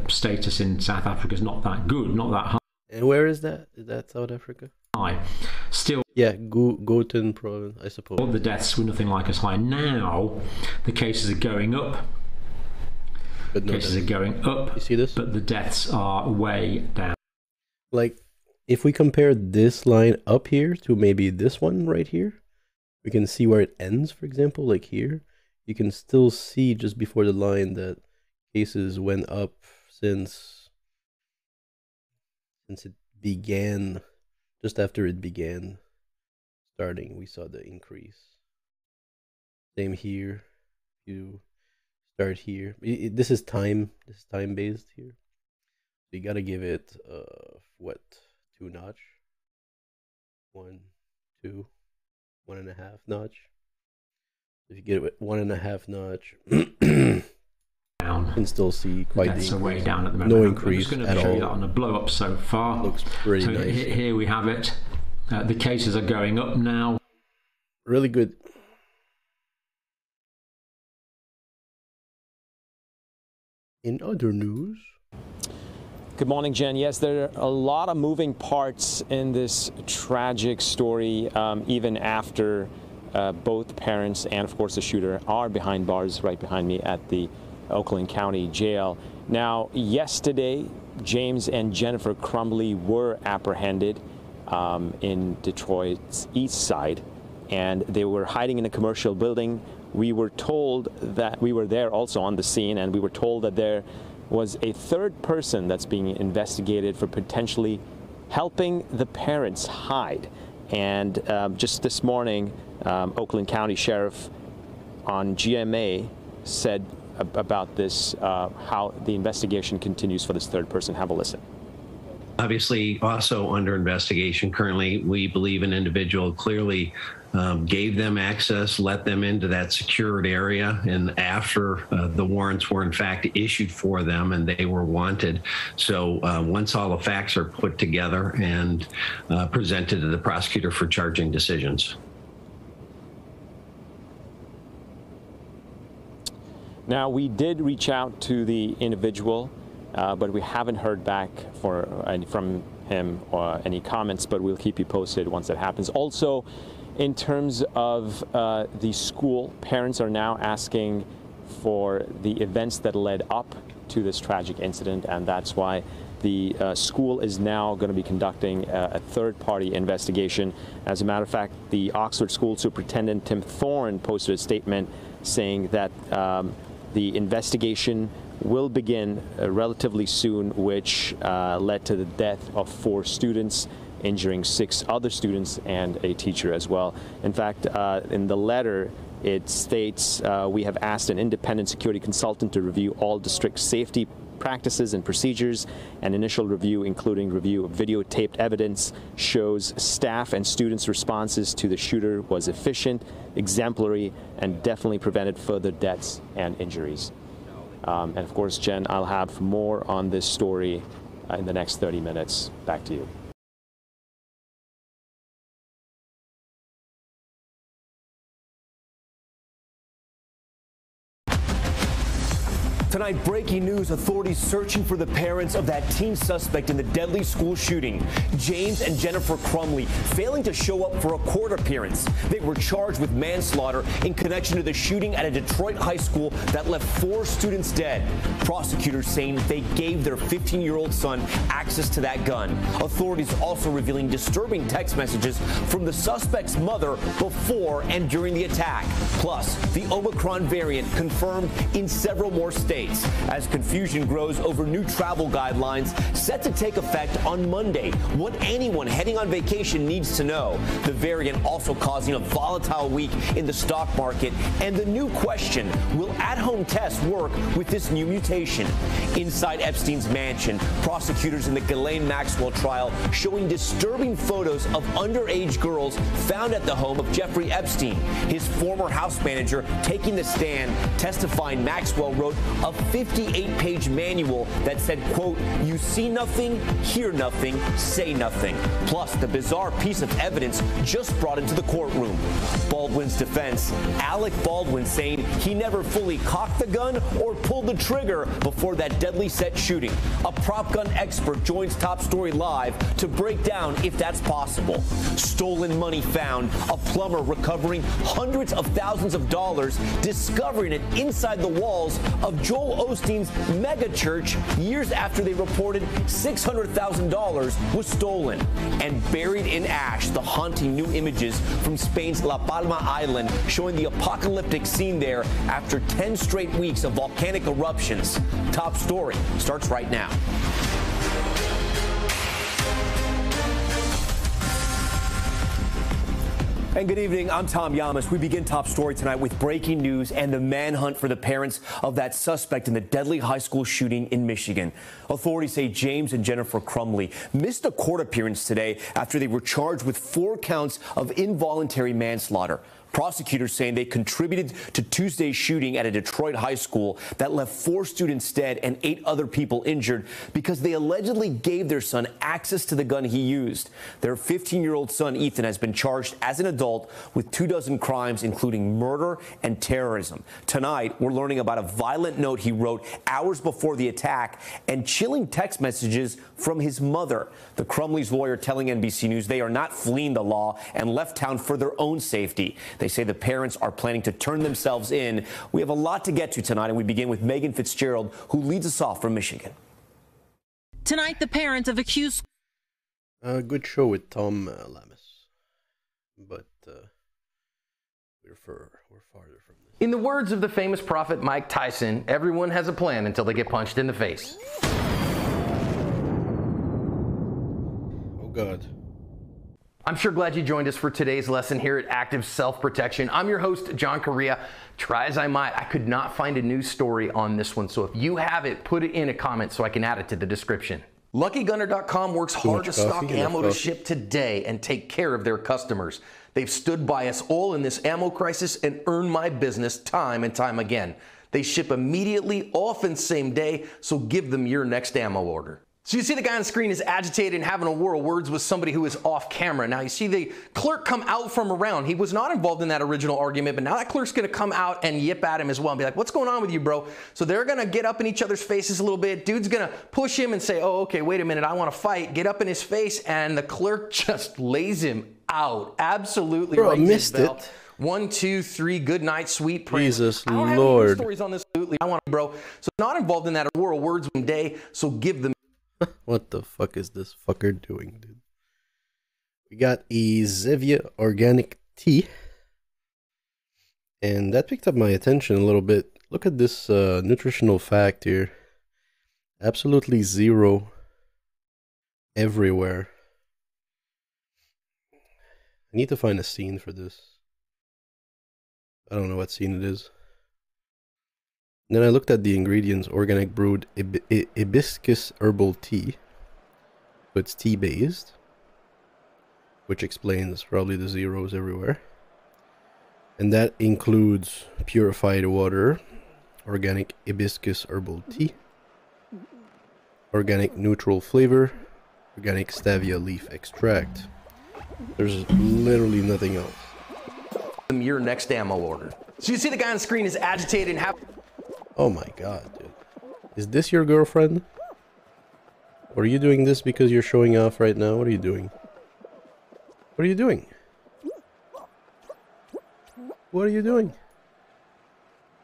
Status in South Africa is not that good, not that high.
And where is that? Is that South Africa?
Still,
Gauteng province, I suppose.
All the deaths were nothing like as high. Now the cases are going up. But no cases are going up.
You see this?
But the deaths are way down.
Like, if we compare this line up here to maybe this one right here, we can see where it ends. For example, like here, you can still see just before the line that cases went up since it began. Just after it began starting, we saw the increase. Same here. You start here. This is time. This is time based here. So you gotta give it 2 notch. 1, 2, 1.5 notch. If you get it 1.5 notch,
down.
You can still see quite
the increase. Way down at the moment.
No increase
I'm just
at
going to show
all.
you that on a blow up so far.
Looks pretty
so
nice.
Here we have it. The cases are going up now.
Really good. In other news.
Good morning, Jen. Yes, there are a lot of moving parts in this tragic story, even after both parents and, of course, the shooter are behind bars right behind me at the Oakland County Jail. Now, yesterday, James and Jennifer Crumbley were apprehended in Detroit's east side, and they were hiding in a commercial building. We were told that we were there also on the scene, and we were told that there was a third person that's being investigated for potentially helping the parents hide. And just this morning, Oakland County Sheriff on GMA said about this, how the investigation continues for this third person. Have a listen.
Obviously, also under investigation currently, we believe an individual clearly gave them access, let them into that secured area, and after the warrants were in fact issued for them and they were wanted. So once all the facts are put together and presented to the prosecutor for charging decisions.
Now, we did reach out to the individual, but we haven't heard back from him or any comments, but we'll keep you posted once that happens. Also, in terms of the school, parents are now asking for the events that led up to this tragic incident, and that's why the school is now going to be conducting a third-party investigation. As a matter of fact, the Oxford School Superintendent Tim Thorne posted a statement saying that the investigation will begin relatively soon, which led to the death of 4 students, injuring 6 other students and a teacher as well. In fact, in the letter, it states, we have asked an independent security consultant to review all district safety practices and procedures. An initial review, including review of videotaped evidence, shows staff and students' responses to the shooter was efficient, exemplary, and definitely prevented further deaths and injuries. And of course, Jen, I'll have more on this story in the next 30 minutes. Back to you.
Tonight, breaking news, authorities searching for the parents of that teen suspect in the deadly school shooting, James and Jennifer Crumley, failing to show up for a court appearance. They were charged with manslaughter in connection to the shooting at a Detroit high school that left 4 students dead. Prosecutors saying they gave their 15-year-old son access to that gun. Authorities also revealing disturbing text messages from the suspect's mother before and during the attack. Plus, the Omicron variant confirmed in several more states, as confusion grows over new travel guidelines set to take effect on Monday. What anyone heading on vacation needs to know. The variant also causing a volatile week in the stock market, and the new question, will at-home tests work with this new mutation? Inside Epstein's mansion, prosecutors in the Ghislaine Maxwell trial showing disturbing photos of underage girls found at the home of Jeffrey Epstein. His former house manager taking the stand, testifying Maxwell wrote a 58-page manual that said, quote, "You see nothing, hear nothing, say nothing." Plus, the bizarre piece of evidence just brought into the courtroom. Baldwin's defense, Alec Baldwin saying he never fully cocked the gun or pulled the trigger before that deadly set shooting. A prop gun expert joins Top Story Live to break down if that's possible. Stolen money found, a plumber recovering hundreds of thousands of dollars, discovering it inside the walls of Joel Osteen's mega church years after they reported $600,000 was stolen. And buried in ash, the haunting new images from Spain's La Palma Island showing the apocalyptic scene there after 10 straight weeks of volcanic eruptions. Top Story starts right now. And good evening, I'm Tom Yamas. We begin Top Story tonight with breaking news and the manhunt for the parents of that suspect in the deadly high school shooting in Michigan. Authorities say James and Jennifer Crumley missed a court appearance today after they were charged with 4 counts of involuntary manslaughter. Prosecutors saying they contributed to Tuesday's shooting at a Detroit high school that left 4 students dead and 8 other people injured because they allegedly gave their son access to the gun he used. Their 15-year-old son, Ethan, has been charged as an adult with 24 crimes, including murder and terrorism. Tonight, we're learning about a violent note he wrote hours before the attack and chilling text messages from his mother. The Crumley's lawyer telling NBC News they are not fleeing the law and left town for their own safety. They say the parents are planning to turn themselves in. We have a lot to get to tonight, and we begin with Megan Fitzgerald, who leads us off from Michigan.
Tonight, the parents of accused...
Good show with Tom Lamas, but we're farther from this.
In the words of the famous prophet Mike Tyson, everyone has a plan until they get punched in the face.
Oh, God.
I'm sure glad you joined us for today's lesson here at Active Self-Protection. I'm your host, John Correa. Try as I might, I could not find a news story on this one. So if you have it, put it in a comment so I can add it to the description. LuckyGunner.com works hard to stock ammo to ship today and take care of their customers. They've stood by us all in this ammo crisis and earned my business time and time again. They ship immediately, often same day, so give them your next ammo order. So you see the guy on the screen is agitated and having a war of words with somebody who is off camera. Now you see the clerk come out from around. He was not involved in that original argument, but now that clerk's gonna come out and yip at him as well and be like, what's going on with you, bro? So they're gonna get up in each other's faces a little bit. Dude's gonna push him and say, oh, okay, wait a minute, I wanna fight. Get up in his face, and the clerk just lays him out. Absolutely.
Bro, I missed it.
1, 2, 3, good night, sweet prince.
Jesus
I don't have
Lord.
any stories on this. Absolutely, I want to, bro. So not involved in that war of words one day. So give them.
What the fuck is this fucker doing, dude? We got a Zevia organic tea, and that picked up my attention a little bit. Look at this nutritional fact here. Absolutely zero everywhere. I need to find a scene for this. I don't know what scene it is. And then I looked at the ingredients: organic brewed hibiscus herbal tea. So it's tea based, which explains probably the zeros everywhere. And that includes purified water, organic hibiscus herbal tea, organic neutral flavor, organic stevia leaf extract. There's literally nothing else.
Your next ammo order. So you see the guy on the screen is agitated and have.
Oh my god, dude. Is this your girlfriend? Or are you doing this because you're showing off right now? What are you doing? What are you doing? What are you doing?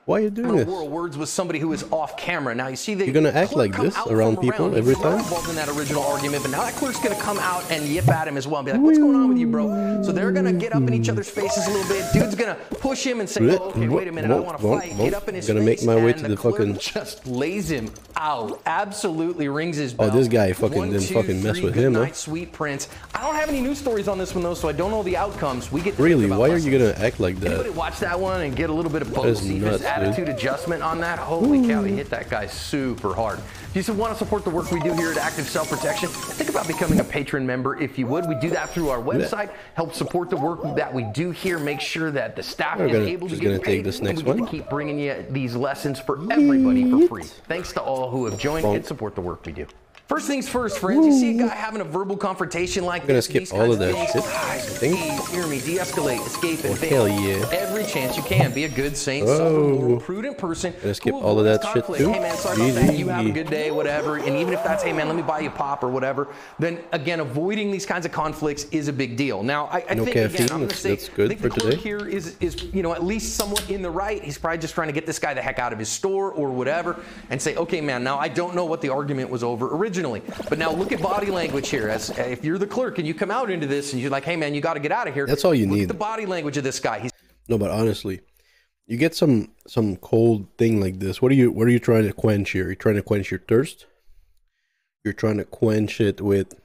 Why are you doing this?
War of words with somebody who is off camera. Now you see the.
You're gonna act like this around people every time?
Involved in that original argument, but now that clerk's gonna come out and yip at him as well and be like, "What's going on with you, bro?" So they're gonna get up in each other's faces a little bit. Dude's gonna push him and say, "Oh, okay, wait a minute, I want to fight." Get up in his face.
Gonna make my way to the fucking.
Just lays him out. Absolutely rings his bell.
Oh, this guy fucking didn't fucking mess with him, huh?
Sweet prince. I don't have any news stories on this one though, so I don't know the outcomes. We get.
Really? Why are you gonna act like that?
Anybody watch that one and get a little bit of both? See his attitude adjustment on that. Holy cow, he hit that guy super hard. If you want to support the work we do here at Active Self Protection, think about becoming a patron member if you would. We do that through our website. Help support the work that we do here. Make sure that the staff is able to get paid.
This next
and we get to keep bringing you these lessons for everybody for free. Thanks to all who have joined and support the work we do. First things first, friends. You see a guy having a verbal confrontation like this.
I'm gonna skip all of that shit.
Hear me, de-escalate, escape, and
fail. Hell yeah.
Every chance you can. Be a good, sane, moral, prudent person.
Gonna skip all of that shit too.
Hey man, sorry about that. You have a good day, whatever. And even if that's, hey man, let me buy you a pop or whatever, then again, avoiding these kinds of conflicts is a big deal. Now, I think
caffeine,
again, I'm gonna say,
that's good
I think
for
the clerk
today.
here is at least somewhat in the right. He's probably just trying to get this guy the heck out of his store or whatever, and say, okay, man, now I don't know what the argument was over originally, but now look at body language here. As if you're the clerk and you come out into this and you're like, hey man, you got to get out of here.
That's all you
look
need.
At the body language of this guy.
No, but honestly, you get some cold thing like this. What are you trying to quench here? You're trying to quench your thirst. You're trying to quench it with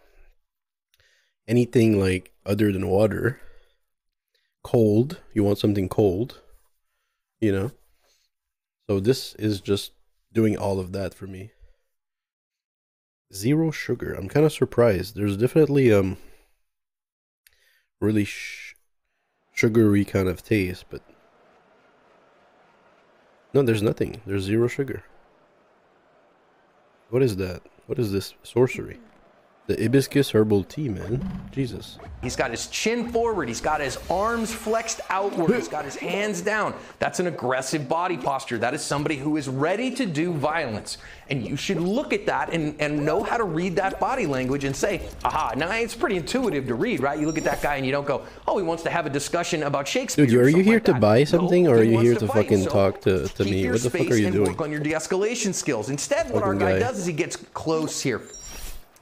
anything like other than water. Cold. You want something cold. You know. So this is just doing all of that for me. Zero sugar. I'm kind of surprised. There's definitely really sugary kind of taste, but no, there's nothing. There's zero sugar. What is that? What is this sorcery? The hibiscus herbal tea, man. Jesus.
He's got his chin forward. He's got his arms flexed outward. He's got his hands down. That's an aggressive body posture. That is somebody who is ready to do violence. And you should look at that and know how to read that body language and say, aha. Now, it's pretty intuitive to read, right? You look at that guy and you don't go, oh, he wants to have a discussion about Shakespeare.
Dude, are you here to buy something, or are you here to fucking talk to me? What the fuck are you doing?
Work on your de-escalation skills. Instead, what our guy does is he gets close here.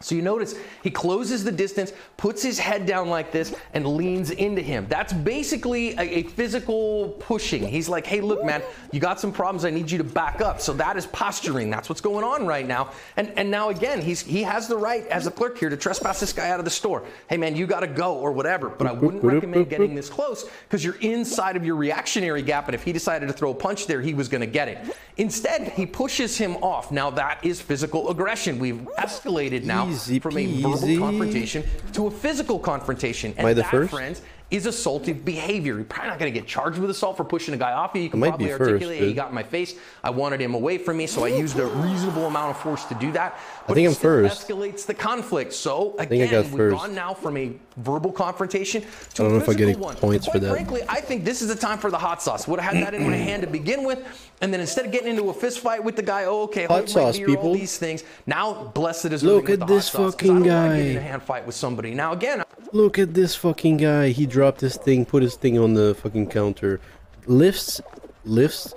So you notice he closes the distance, puts his head down like this, and leans into him. That's basically a physical pushing. He's like, hey, look, man, you got some problems. I need you to back up. So that is posturing. That's what's going on right now. And now, again, he has the right as a clerk here to trespass this guy out of the store. Hey, man, you got to go or whatever. But I wouldn't recommend getting this close because you're inside of your reactionary gap. And if he decided to throw a punch there, he was going to get it. Instead, he pushes him off. Now, that is physical aggression. We've escalated now from a verbal confrontation to a physical confrontation. And that, friends, is assaultive behavior. You're probably not going to get charged with assault for pushing a guy off you. You can probably articulate, hey, he got in my face. I wanted him away from me, so I used a reasonable amount of force to do that. But
I think I'm first.
Escalates the conflict. So, again, we've gone now from a verbal confrontation to
I don't know
a
if I get
one.
points for that.
Frankly, I think this is the time for the hot sauce. Would have had that in my hand to begin with, and then instead of getting into a fist fight with the guy, oh, okay,
hot sauce,
beer,
people.
All these things. Now, blessed is
look at this fucking guy.
In a hand fight with somebody. Now, again,
look at this fucking guy. He dropped his thing, put his thing on the fucking counter, lifts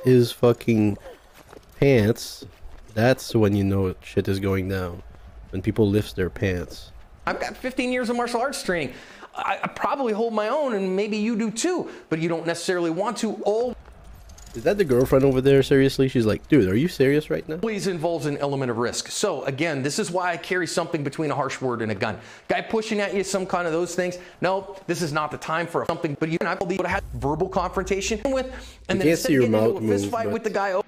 his fucking pants. That's when you know shit is going down. When people lift their pants.
I've got 15 years of martial arts training. I probably hold my own, and maybe you do too, but you don't necessarily want to.
Is that the girlfriend over there? Seriously? She's like, dude, are you serious right now?
Always involves an element of risk. So again, this is why I carry something between a harsh word and a gun. Guy pushing at you, some kind of those things. No, this is not the time for something. But you and I would have had verbal confrontation with, and then instead of getting into a fist fight with the guy.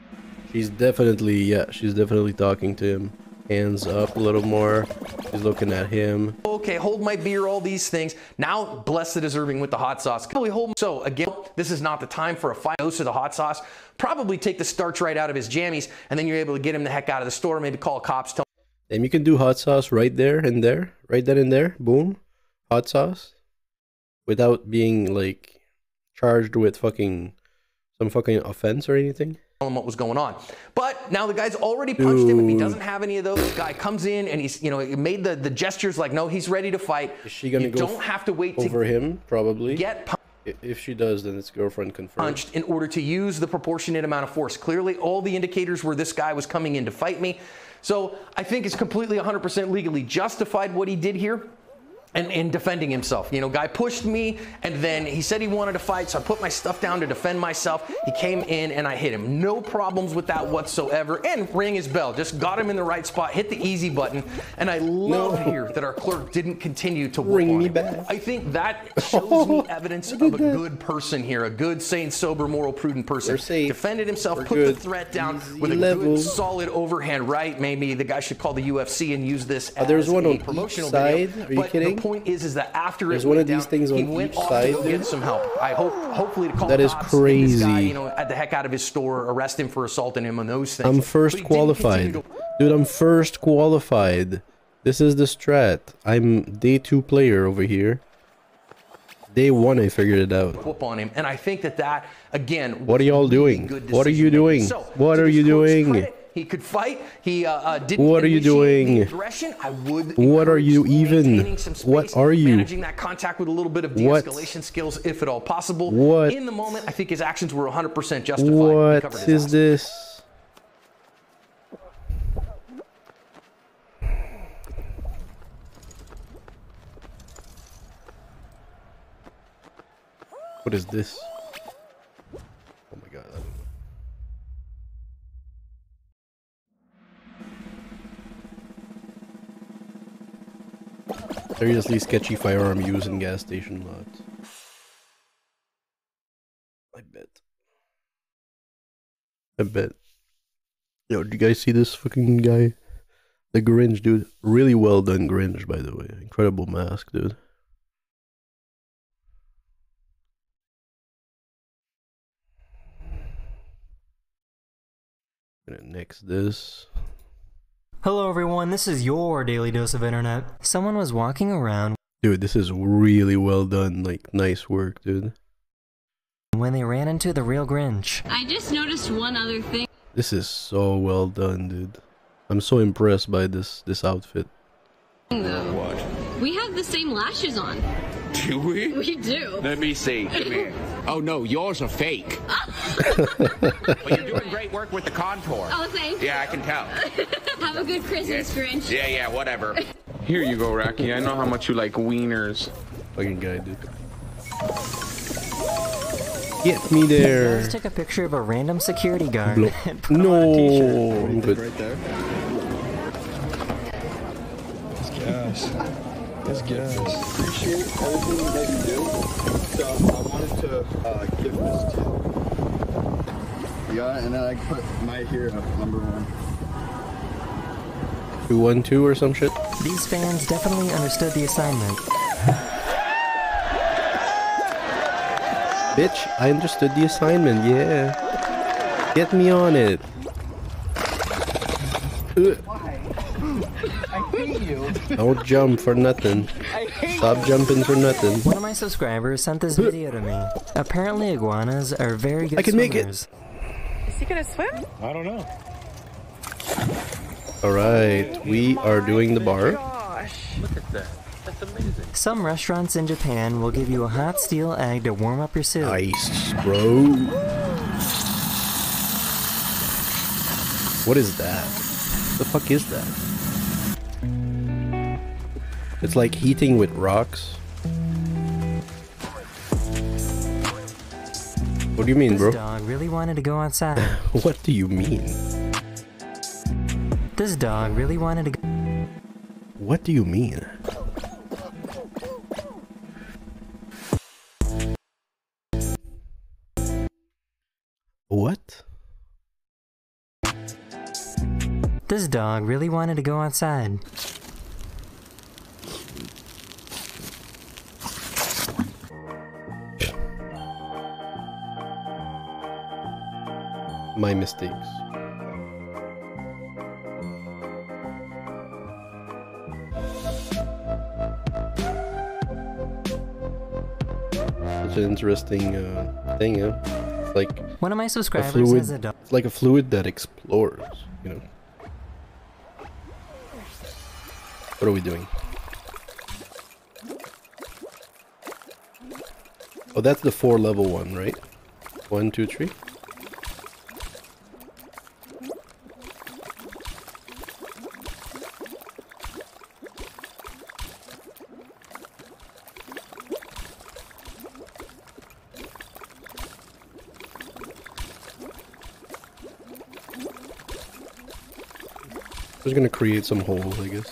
She's definitely talking to him. Hands up a little more. She's looking at him.
Okay, hold my beer, all these things. Now, blessed is Irving with the hot sauce. So again, this is not the time for a fight. Dose of the hot sauce. Probably take the starch right out of his jammies, and then you're able to get him the heck out of the store. Maybe call cops.
And you can do hot sauce right there and there. Right then and there. Boom. Hot sauce. Without being, like, charged with some fucking offense or anything.
What was going on, but now the guy's already punched him. If he doesn't have any of those, the guy comes in and he's, he made the gestures like, no, he's ready to fight.
Is she gonna go
don't have to wait
over him? Probably.
Get
if she does, then it's girlfriend confirmed.
Punched in order to use the proportionate amount of force. Clearly, all the indicators were this guy was coming in to fight me. So I think it's completely 100% legally justified what he did here. And defending himself. Guy pushed me, and then he said he wanted to fight, so I put my stuff down to defend myself. He came in, and I hit him. No problems with that whatsoever. And rang his bell. Just got him in the right spot, hit the easy button. And I love here that our clerk didn't continue to
ring me back.
I think that shows me evidence of a good person here, a good, sane, sober, moral, prudent person. Defended himself, put the threat down with a good, solid overhand right. Maybe the guy should call the UFC and use this as
there's one
a
on
promotional
each side.
video.
Are you kidding?
The point is that after
there's one of these things on each side,
to get some help. I hopefully to call
that is
cops,
crazy.
This guy, at the heck out of his store, arrest him for assaulting him and those things.
I'm first qualified, dude. I'm first qualified. This is the strat. I'm day 2 player over here. Day 1, I figured it out.
Whoop on him, and I think that again.
What are y'all doing? What are you doing? What are you doing?
He could fight. He didn't.
What are you doing?
Aggression. I would.
What are you even? What are you?
Managing that contact with a little bit of de-escalation skills, if at all possible.
What?
In the moment, I think his actions were 100% justified.
What is this? What is this? Oh my god. Seriously sketchy firearm use in gas station lots. I bet. Yo, did you guys see this fucking guy? The Grinch, dude. Really well done Grinch, by the way. Incredible mask, dude. Gonna nix this.
Hello everyone, this is your Daily Dose of Internet. Someone was walking around.
Dude, this is really well done. Like, nice work, dude.
When they ran into the real Grinch.
I just noticed one other thing.
This is so well done, dude. I'm so impressed by this outfit.
What? We have the same lashes on.
Do we?
We do.
Let me see. Come here. Oh no, yours are fake. But you're doing great work with the contour.
Oh, thanks.
Yeah, I can tell.
Have a good Christmas, Grinch.
Yeah, whatever. Here you go, Rocky. I know how much you like wieners.
Fucking guy, dude. Get me there.
Let's take a picture of a random security guard. And put
no,
on a t-shirt.
I'm good.
Right there. That's gas. That's gas. Appreciate everything that you do. So I wanted to give this to you. You got it, and then I put my hero number 1.
212 or some shit.
These fans definitely understood the assignment.
Bitch, I understood the assignment, yeah. Get me on it.
I hate you.
Don't jump for nothing. Stop jumping for nothing.
One of my subscribers sent this video to me. Apparently iguanas are very good
I can
swimmers.
make it.
Is he gonna swim?
I don't know.
Alright, we are doing the bar.
Look at that. That's amazing.
Some restaurants in Japan will give you a hot steel egg to warm up your soup.
Nice, bro. What is that? What the fuck is that? It's like heating with rocks. What do you mean, bro?
This dog really wanted to go outside.
What do you mean?
This dog really wanted to go.
What do you mean? What?
This dog really wanted to go outside.
My mistakes. Such an interesting thing, yeah. It's like
one of my subscribers
a fluid,
has a dog.
It's like a fluid that explores, you know. What are we doing? Oh, that's the 4-level one, right? 1, 2, 3. Just gonna create some holes, I guess.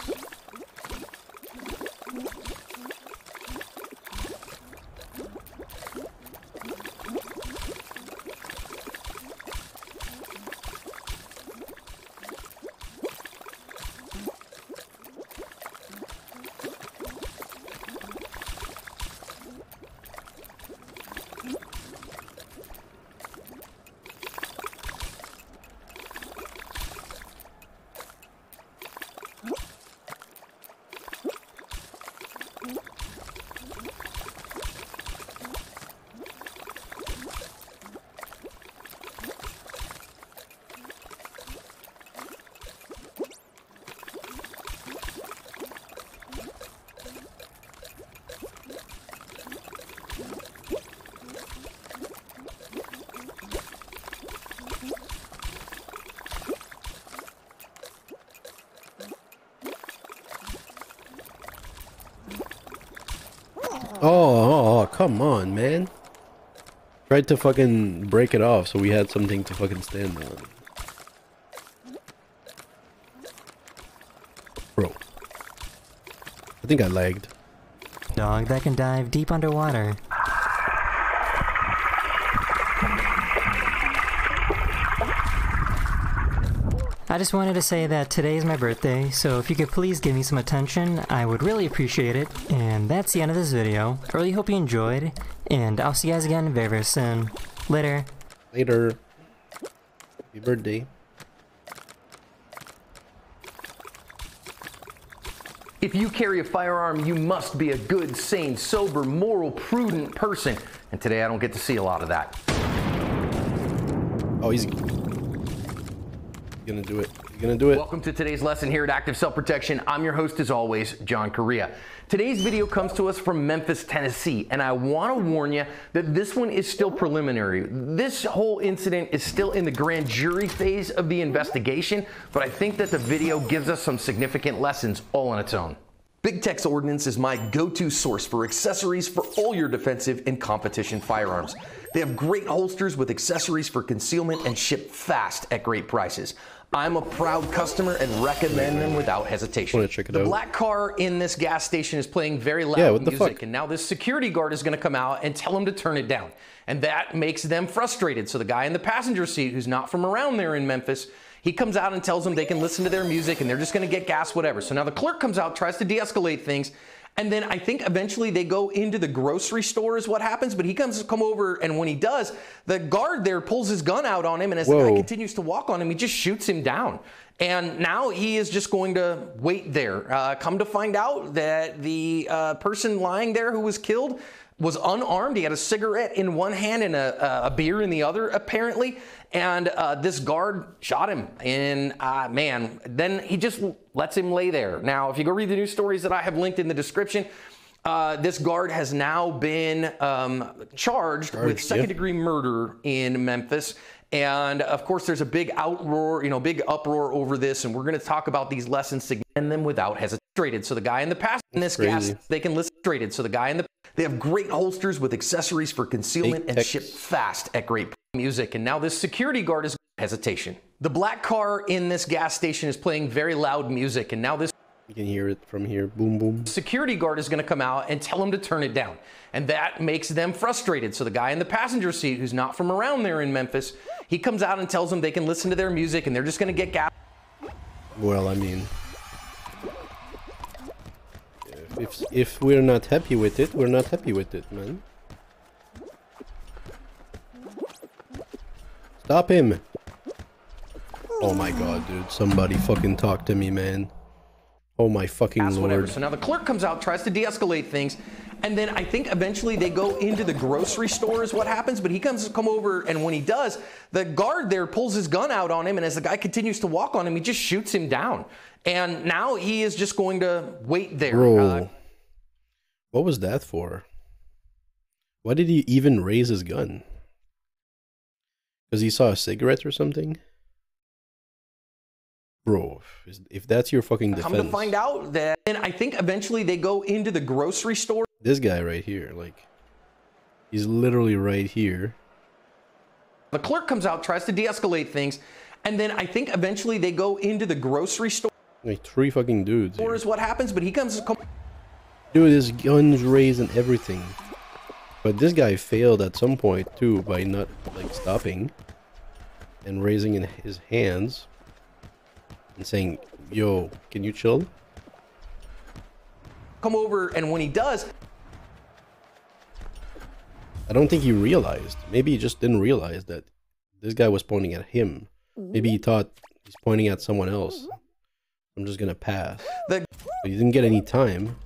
Oh, come on, man. Tried to fucking break it off so we had something to fucking stand on. Bro. I think I lagged.
Dog that can dive deep underwater. I just wanted to say that today is my birthday, so if you could please give me some attention, I would really appreciate it. And that's the end of this video. I really hope you enjoyed, and I'll see you guys again very, very soon. Later.
Later. Happy birthday.
If you carry a firearm, you must be a good, sane, sober, moral, prudent person. And today I don't get to see a lot of that.
Oh, easy. Gonna do it. You're gonna do it.
Welcome to today's lesson here at Active Self-Protection. I'm your host as always, John Correa. Today's video comes to us from Memphis, Tennessee, and I want to warn you that this one is still preliminary. This whole incident is still in the grand jury phase of the investigation, but I think that the video gives us some significant lessons all on its own. Big Tech's Ordnance is my go-to source for accessories for all your defensive and competition firearms. They have great holsters with accessories for concealment and ship fast at great prices. I'm a proud customer and recommend them without hesitation. The black car in this gas station is playing very loud music, and now this security guard is going to come out and tell him to turn it down. And that makes them frustrated. So the guy in the passenger seat, who's not from around there in Memphis, he comes out and tells them they can listen to their music and they're just going to get gas, whatever. So now the clerk comes out, tries to de-escalate things. And then I think eventually they go into the grocery store is what happens. But he come over, and when he does, the guard there pulls his gun out on him. And as the guy continues to walk on him, he just shoots him down. And now he is just going to wait there. Come to find out that the person lying there who was killed was unarmed. He had a cigarette in one hand and a beer in the other, apparently. And this guard shot him. And man, then he just lets him lay there. Now, if you go read the news stories that I have linked in the description, this guard has now been charged with second-degree murder in Memphis. And of course, there's a big outroar, big uproar over this. And we're going to talk about these lessons to end them without hesitation. So the guy in the past in this gas, they can listen straight. So the guy in the they have great holsters with accessories for concealment and ship fast at great music. And now this security guard is hesitation. The black car in this gas station is playing very loud music. And now this
you can hear it from here. Boom, boom.
Security guard is going to come out and tell him to turn it down. And that makes them frustrated. So the guy in the passenger seat, who's not from around there in Memphis, he comes out and tells them they can listen to their music and they're just going to get gas.
Well, I mean, if we're not happy with it, we're not happy with it, man. Stop him! Oh my god, dude. Somebody fucking talk to me, man. Oh my fucking lord.
Whatever. So now the clerk comes out, tries to de-escalate things. And then I think eventually they go into the grocery store is what happens. But he come over, and when he does, the guard there pulls his gun out on him. And as the guy continues to walk on him, he just shoots him down. And now he is just going to wait there.
Bro, what was that for? Why did he even raise his gun? Because he saw a cigarette or something? Bro, if that's your fucking defense...
Come to find out that... And I think eventually they go into the grocery store.
This guy right here, like... He's literally right here.
The clerk comes out, tries to de-escalate things. And then I think eventually they go into the grocery store.
Like 3 fucking dudes.
Or is what happens, but he comes...
Dude, his gun's raised and everything. But this guy failed at some point too by not like stopping and raising in his hands and saying, "Yo, can you chill?"
Come over, and when he does,
I don't think he realized. Maybe he just didn't realize that this guy was pointing at him. Maybe he thought he's pointing at someone else. I'm just gonna pass. But he didn't get any time.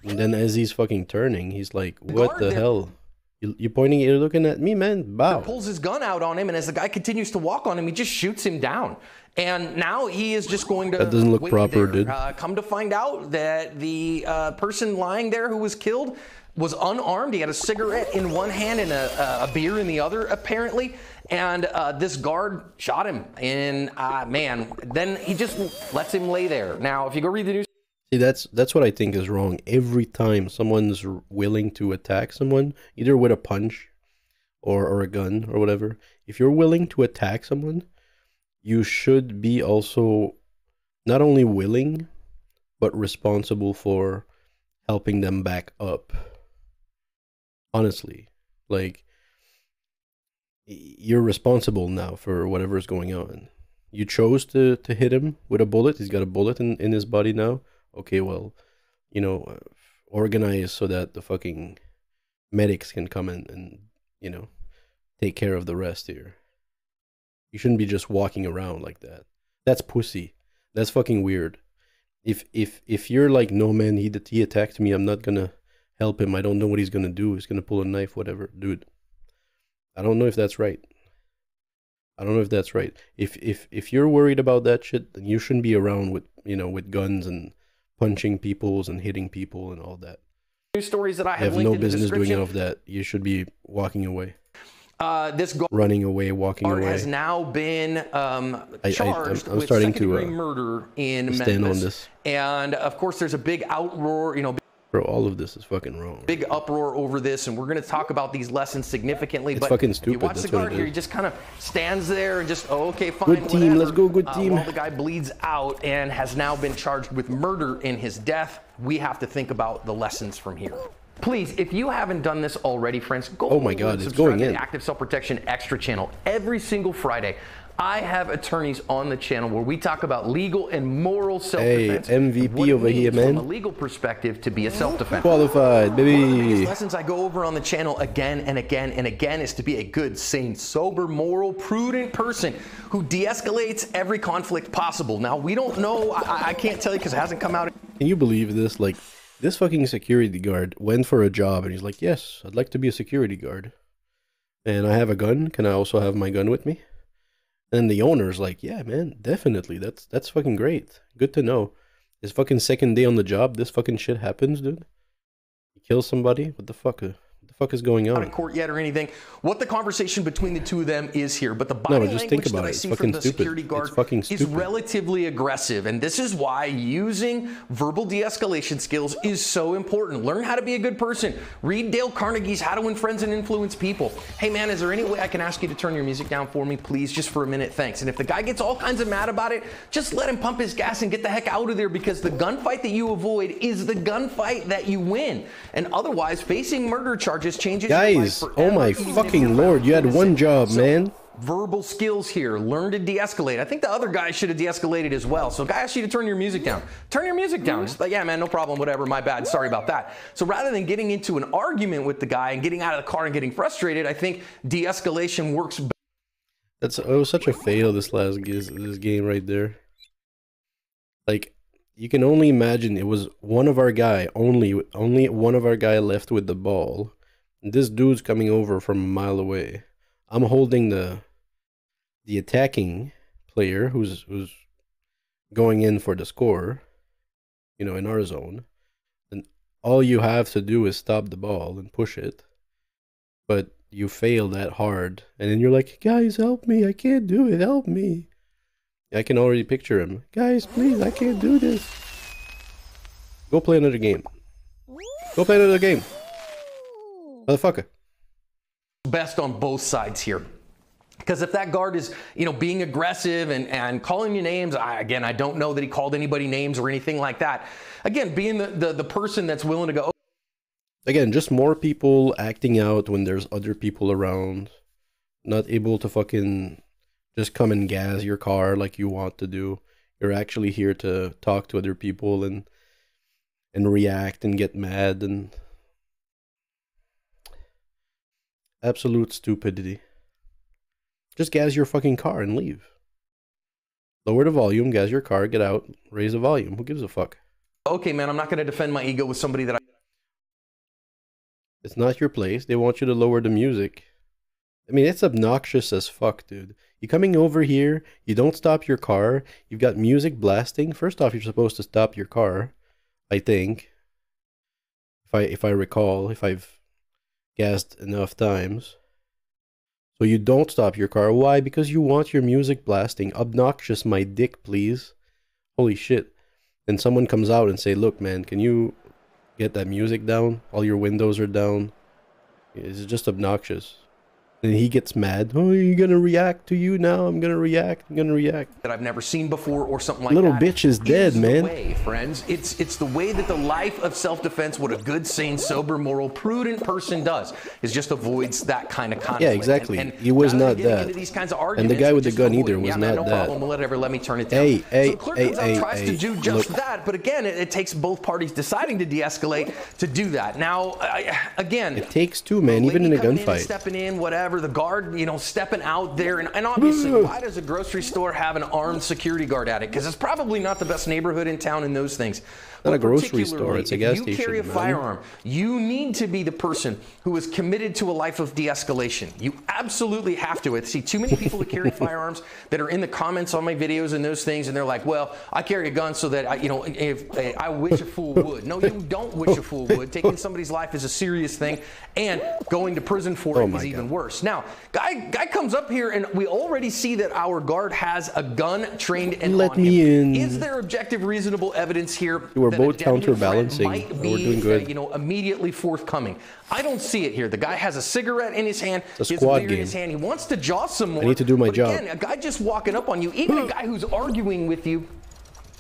And then as he's fucking turning, he's like, what the hell? You're pointing, you're looking at me, man. Bow.
Pulls his gun out on him, and as the guy continues to walk on him, he just shoots him down. And now he is just going to...
That doesn't look proper, dude.
Come to find out that the person lying there who was killed was unarmed. He had a cigarette in one hand and a beer in the other, apparently. And this guard shot him. And man, then he just lets him lay there. Now, if you go read the news...
See, that's what I think is wrong. Every time someone's willing to attack someone, either with a punch or a gun or whatever, if you're willing to attack someone, you should be also not only willing, but responsible for helping them back up. Honestly, like, you're responsible now for whatever is going on. You chose to hit him with a bullet. He's got a bullet in his body now. Okay, well, you know, organize so that the fucking medics can come in and, you know, take care of the rest here. You shouldn't be just walking around like that. That's pussy. That's fucking weird. If you're like, no man, he attacked me, I'm not gonna help him. I don't know what he's gonna do. He's gonna pull a knife, whatever. Dude, I don't know if that's right. I don't know if that's right. If you're worried about that shit, then you shouldn't be around with, you know, with guns and punching peoples and hitting people and all that.
News stories that I
have no business doing all of that. You should be walking away.
this guard
running away, walking away.
has now been charged
I'm
with
starting
second-degree
to
murder in
stand
Memphis.
on this.
And of course, there's a big outroar,
Bro, all of this is fucking wrong.
big uproar over this, and we're going to talk about these lessons significantly.
It's
but
fucking
if
stupid,
you watch
that's
the
what
guard
it
here,
is.
he just kind of stands there and just, oh, okay, fine,
Good team,
whatever.
let's go, good team.
While the guy bleeds out and has now been charged with murder in his death, we have to think about the lessons from here. Please, if you haven't done this already, friends, go
Oh my
over
God,
and
it's
subscribe
going
to
in.
the Active Self-Protection Extra channel. Every single Friday, I have attorneys on the channel where we talk about legal and moral self-defense.
Hey, MVP over here, man.
From a legal perspective to be a self-defense.
Qualified, baby.
One of the biggest lessons I go over on the channel again and again and again is to be a good, sane, sober, moral, prudent person who de-escalates every conflict possible. Now, we don't know, I can't tell you because it hasn't come out.
Can you believe this? Like, this fucking security guard went for a job and he's like, yes, I'd like to be a security guard. And I have a gun. Can I also have my gun with me? And the owner's like, yeah, man, definitely. That's fucking great. Good to know. His fucking second day on the job, this fucking shit happens, dude. He kills somebody. What the fuck? What the fuck is going on?
Not in court yet or anything. What the conversation between the two of them is here, but the body
just think
language
about
that I
it. It's
see
fucking
from the
stupid.
security guard
It's fucking
is
stupid.
relatively aggressive, and this is why using verbal de-escalation skills is so important. Learn how to be a good person. Read Dale Carnegie's How to Win Friends and Influence People. Hey man, is there any way I can ask you to turn your music down for me, please, just for a minute? Thanks. And if the guy gets all kinds of mad about it, just let him pump his gas and get the heck out of there, because the gunfight that you avoid is the gunfight that you win. And otherwise, facing murder charges changes your life
Guys,
forever,
oh my
even if
fucking
you're
lord, you had
innocent.
one job,
So,
man.
verbal skills here. Learn to de-escalate. I think the other guy should have de-escalated as well. So guy asked you to turn your music down. Turn your music down. Just like, yeah, man, no problem, whatever, my bad, sorry about that. So rather than getting into an argument with the guy and getting out of the car and getting frustrated, I think de-escalation works better.
It was such a fail, this game right there. Like, you can only imagine it was one of our guy, only one of our guy left with the ball. And this dude's coming over from a mile away. I'm holding the attacking player who's going in for the score, you know, in our zone. And all you have to do is stop the ball and push it. But you fail that hard. And then you're like, guys, help me. I can't do it. Help me. I can already picture him. Guys, please, I can't do this. Go play another game. Go play another game. Motherfucker.
Best on both sides here. Because if that guard is, you know, being aggressive and calling you names, I don't know that he called anybody names or anything like that. Again, being the person that's willing to go.
Again, just more people acting out when there's other people around. Not able to fucking just come and gas your car like you want to do. You're actually here to talk to other people and react and get mad and absolute stupidity. Just gas your fucking car and leave. Lower the volume, gas your car, get out, raise the volume. Who gives a fuck?
Okay, man, I'm not going to defend my ego with somebody that
It's not your place. They want you to lower the music. I mean, it's obnoxious as fuck, dude. You coming over here, you don't stop your car, you've got music blasting. First off, you're supposed to stop your car, I think. If I recall, if I've gassed enough times. So you don't stop your car. Why? Because you want your music blasting. Obnoxious, my dick, please. Holy shit. And someone comes out and say, look, man, can you get that music down? All your windows are down. It's just obnoxious. And he gets mad. Oh, you're gonna react to you now? I'm gonna react. I'm gonna react.
That I've never seen before or something like
Little
that.
bitch is dead, man.
The way, friends. It's the way that the life of self-defense, what a good, sane, sober, moral, prudent person does, is just avoids that kind of conflict.
Yeah, exactly.
And
He was
rather
not
than getting
that.
into these kinds of
And the
arguments,
guy with the
just
gun
avoid
either
them.
was
Yeah, man,
not
no
that.
problem. Well, whatever. Let me turn it down.
Hey,
So the clerk comes out and tries to
hey,
do just
look.
that, but again, it takes both parties deciding to de-escalate to do that. Now, again,
It takes two, man, even in a
coming in and
gunfight.
stepping in, whatever, the guard, you know, stepping out there, and obviously, why does a grocery store have an armed security guard at it? Because it's probably not the best neighborhood in town and those things.
Not a
But
grocery store, it's a gas
if you
station,
carry a
man.
firearm, you need to be the person who is committed to a life of de-escalation. You absolutely have to. I see too many people that carry firearms that are in the comments on my videos and those things, and they're like, well, I carry a gun so that, if I wish a fool would. No, you don't wish a fool would. Taking somebody's life is a serious thing, and going to prison for it is even worse.
force. Now, guy comes up here, and we already see that our guard has a gun trained and
Let
on
me
him.
in.
Is there objective, reasonable evidence here?
We're
that
both
a deadly threat
counterbalancing.
might be,
We're doing good.
you know, immediately forthcoming? I don't see it here. The guy has a cigarette in his hand.
It's a
he has
squad
beer in
game.
his hand. He wants to jaw some more.
I need to do my
but
job.
Again, a guy just walking up on you, even a guy who's arguing with you,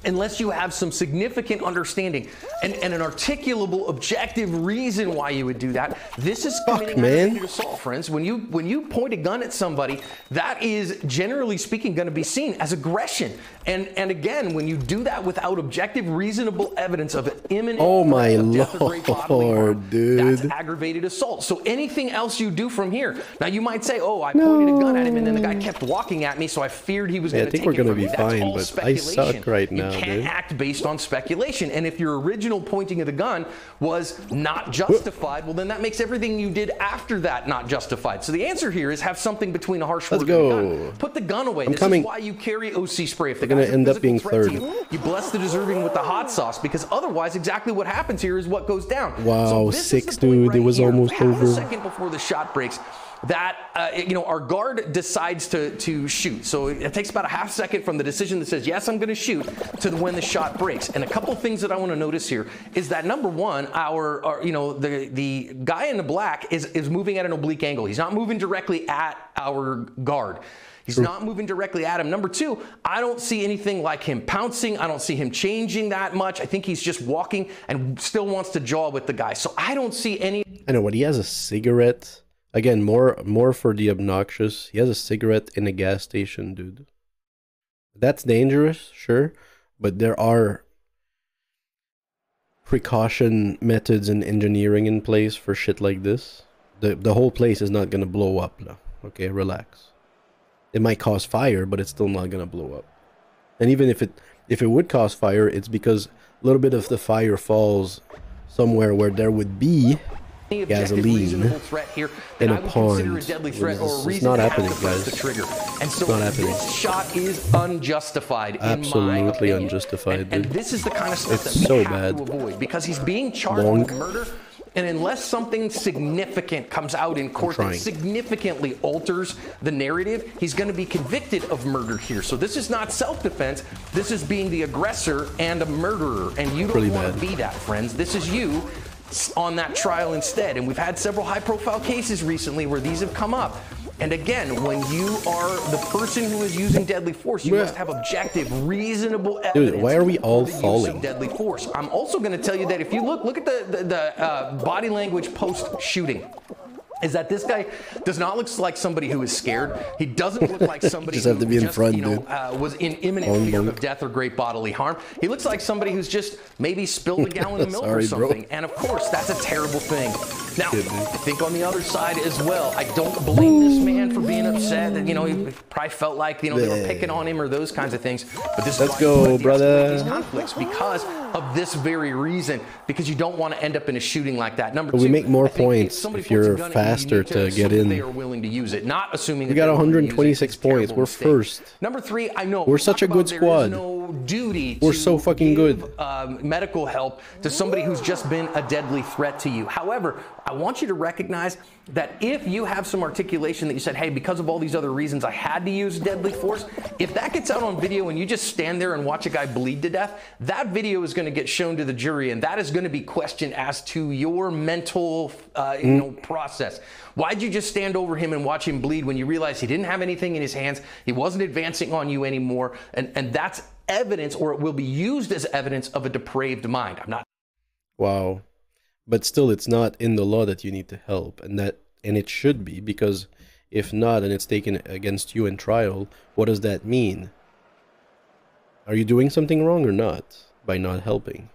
unless you have some significant understanding and an articulable, objective reason why you would do that, this is committing aggravated assault, friends. When you point a gun at somebody, that is generally speaking going to be seen as aggression. And again, when you do that without objective, reasonable evidence of an imminent threat of death or great bodily harm,
dude,
that's aggravated assault. So anything else you do from here, now you might say, "Oh, I pointed a gun at him, and then the guy kept walking at me, so I feared he was going to take it from me."
I think we're going to be fine, but I suck right now,
You can't
dude.
act based on speculation. And if your original pointing of the gun was not justified, well, then that makes everything you did after that not justified. So the answer here is have something between a harsh word and a gun. Put the gun away. This is why you carry OC spray. If the
We're going to end up being third.
you bless the deserving with the hot sauce, because otherwise exactly what happens here is what goes down.
Wow,
So this is
6,
the point
dude.
right
It was
here.
almost
Half
over.
a second before the shot breaks, that you know, our guard decides to shoot. So it takes about a half second from the decision that says yes, I'm going to shoot, to when the shot breaks. And a couple things that I want to notice here is that, number one, our you know, the guy in the black is moving at an oblique angle. He's not moving directly at our guard. He's not moving directly at him. Number two, I don't see anything like him pouncing. I don't see him changing that much. I think he's just walking and still wants to jaw with the guy. So I don't see any.
I know, but he has a cigarette. Again, more for the obnoxious. He has a cigarette in a gas station, dude. That's dangerous, sure, but there are precaution methods and engineering in place for shit like this. The whole place is not gonna blow up now. Okay, relax. It might cause fire, but it's still not gonna blow up. And even if it would cause fire, it's because a little bit of the fire falls somewhere where there would be gasoline in a pond. It's not happening, guys.
And so this shot is unjustified.
Absolutely unjustified, dude.
And this is the kind of stuff
it's
that
so
we have
bad.
to avoid, because he's being charged with murder. And unless something significant comes out in court that significantly alters the narrative, he's going to be convicted of murder here. So this is not self-defense. This is being the aggressor and a murderer. And you don't want to be that, friends. This is you on that trial instead. And we've had several high-profile cases recently where these have come up. And again, when you are the person who is using deadly force, you must have objective, reasonable evidence.
Dude, why are we all
for the use
falling?
of deadly force. I'm also going to tell you that if you look at the body language post-shooting, is that this guy does not look like somebody who is scared. He doesn't look like somebody
Just have to be in front,
was in imminent fear of death or great bodily harm. He looks like somebody who's just maybe spilled a gallon of milk or something. And of course, that's a terrible thing. Now, I think on the other side as well, I don't blame this man for being upset. That, you know, he probably felt like, you know, they were picking on him or those kinds of things. But this is why you want to de-escalate these conflicts, because of this very reason, because you don't want to end up in a shooting like that. Number two,
we make more points if you're faster to get in.
They are willing to use it, not assuming
We got 126 points. We're first.
Number three, I know
we're such a good squad.
No duty.
We're so fucking good.
Medical help to somebody who's just been a deadly threat to you. However, I want you to recognize that if you have some articulation that you said, hey, because of all these other reasons, I had to use deadly force. If that gets out on video and you just stand there and watch a guy bleed to death, that video is going to get shown to the jury, and that is going to be questioned as to your mental, process. Why'd you just stand over him and watch him bleed when you realized he didn't have anything in his hands? He wasn't advancing on you anymore, and that's evidence, or it will be used as evidence of a depraved mind. I'm not.
Wow. But still, it's not in the law that you need to help, and it should be, because if not, and it's taken against you in trial, what does that mean? Are you doing something wrong or not by not helping?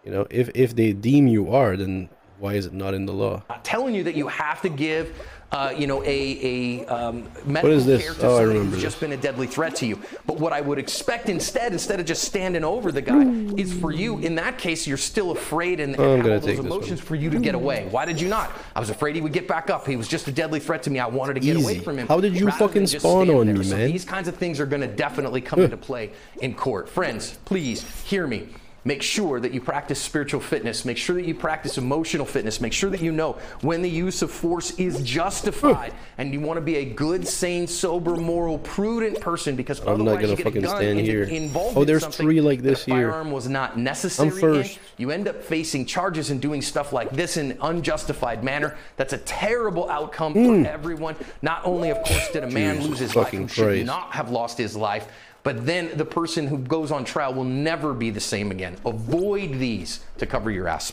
You know, if they deem you are, then why is it not in the law?
I'm telling you that you have to give, medical
what is this?
care to somebody who's just been a deadly threat to you. But what I would expect instead of just standing over the guy, is for you, in that case, you're still afraid and have all those emotions for you to get away. Why did you not? I was afraid he would get back up. He was just a deadly threat to me. I wanted to get away from him.
How did you fucking spawn on me,
So
man?
these kinds of things are going to definitely come into play in court. Friends, please hear me. Make sure that you practice spiritual fitness. Make sure that you practice emotional fitness. Make sure that you know when the use of force is justified. And you want to be a good, sane, sober, moral, prudent person, because
I'm not gonna fucking stand here. Oh, there's 3 like this here.
Firearm was not necessary.
I'm first.
You end up facing charges and doing stuff like this in an unjustified manner. That's a terrible outcome for everyone. Not only, of course, did a man lose his life who should not have lost his life, but then the person who goes on trial will never be the same again. Avoid these to cover your ass.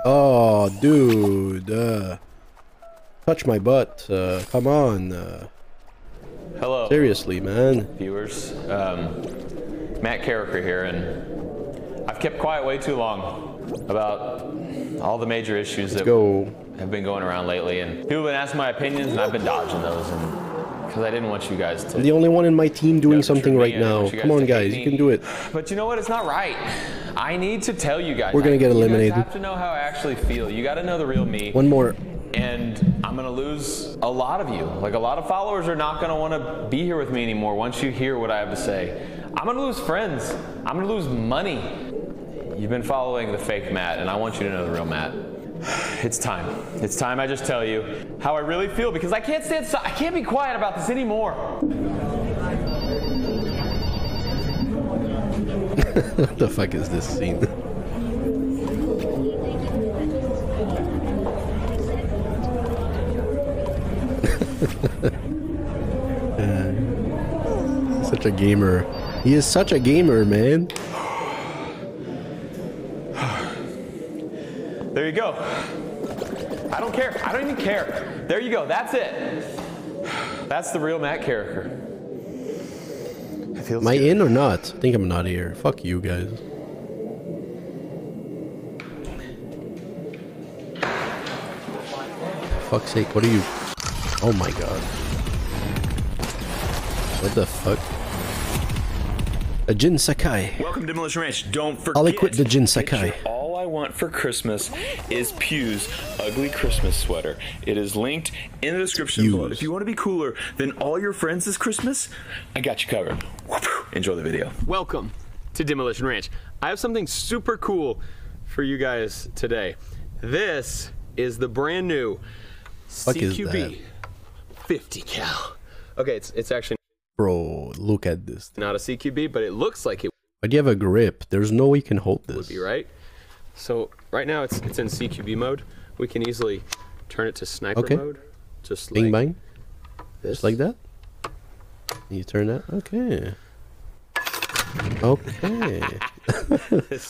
Oh, dude. Touch my butt. Come on.
Hello.
Seriously, man.
Viewers. Matt Carricker here, and I've kept quiet way too long about all the major issues that have been going around lately. And people have been asking my opinions, and I've been dodging those. Because I didn't want you guys to...
I'm the only one in my team doing something right now. Come on, guys. You can do it.
But you know what? It's not right. I need to tell you guys.
We're going to get eliminated.
You guys have to know how I actually feel. You got to know the real me.
One more.
And I'm going to lose a lot of you. Like, a lot of followers are not going to want to be here with me anymore once you hear what I have to say. I'm going to lose friends. I'm going to lose money. You've been following the fake Matt, and I want you to know the real Matt. It's time. It's time I just tell you how I really feel, because I can't stand I can't be quiet about this anymore.
What the fuck is this scene? Such a gamer. He is such a gamer, man.
There you go. I don't care. I don't even care. There you go. That's it. That's the real Matt Carricker.
Am I in or not? I think I'm not here. Fuck you guys. Fuck's sake, what are you? Oh my god. What the fuck? A Jin Sakai.
Welcome to Demolition Ranch. Don't forget.
I'll equip the Jin Sakai.
All I want for Christmas is Pew's ugly Christmas sweater. It is linked in the description below. If you want to be cooler than all your friends this Christmas, I got you covered. Enjoy the video.
Welcome to Demolition Ranch. I have something super cool for you guys today. This is the brand new CQB 50 cal. Okay, it's actually...
Bro, look at this.
Not a CQB, but it looks like it.
Why do you have a grip? There's no way you can hold this.
Would be right. So right now it's in CQB mode. We can easily turn it to sniper mode. Just
bing
like
bang.
This.
Just like that. You turn that. Okay. Okay.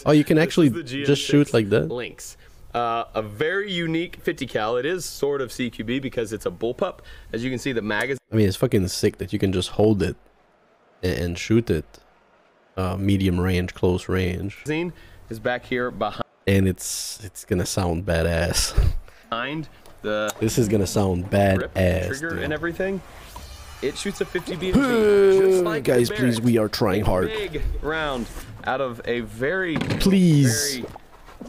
Oh, you can actually just shoot like that.
Lynx. A very unique 50 cal. It is sort of CQB because it's a bullpup. As you can see, the magazine.
I mean, it's fucking sick that you can just hold it and shoot it. Medium range, close range.
Is back here behind.
And it's gonna sound badass.
Behind the.
This is gonna sound badass.
Trigger and everything. It shoots a 50 BMG.
Just like guys, please, we are trying hard.
Big round out of a very
very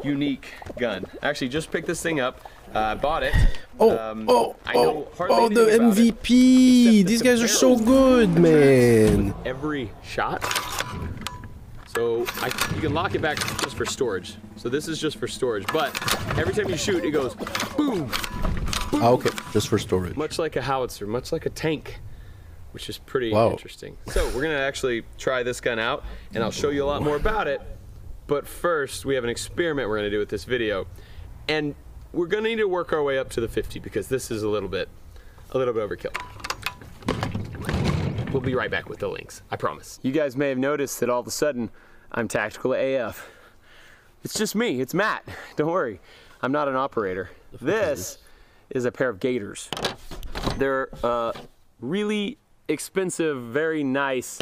unique gun. Actually, just picked this thing up. Bought it.
Oh, the MVP! These guys are so good, man.
Every shot. So you can lock it back just for storage. So this is just for storage. But every time you shoot, it goes boom. Boom.
Okay, just for storage.
Much like a howitzer, much like a tank, which is pretty interesting. So we're gonna actually try this gun out, and I'll show you a lot more about it. But first, we have an experiment we're gonna do with this video, and we're gonna need to work our way up to the 50 because this is a little bit overkill. We'll be right back with the links, I promise. You guys may have noticed that all of a sudden, I'm tactical AF. It's just me, it's Matt. Don't worry, I'm not an operator. This is a pair of Gators. They're really expensive, very nice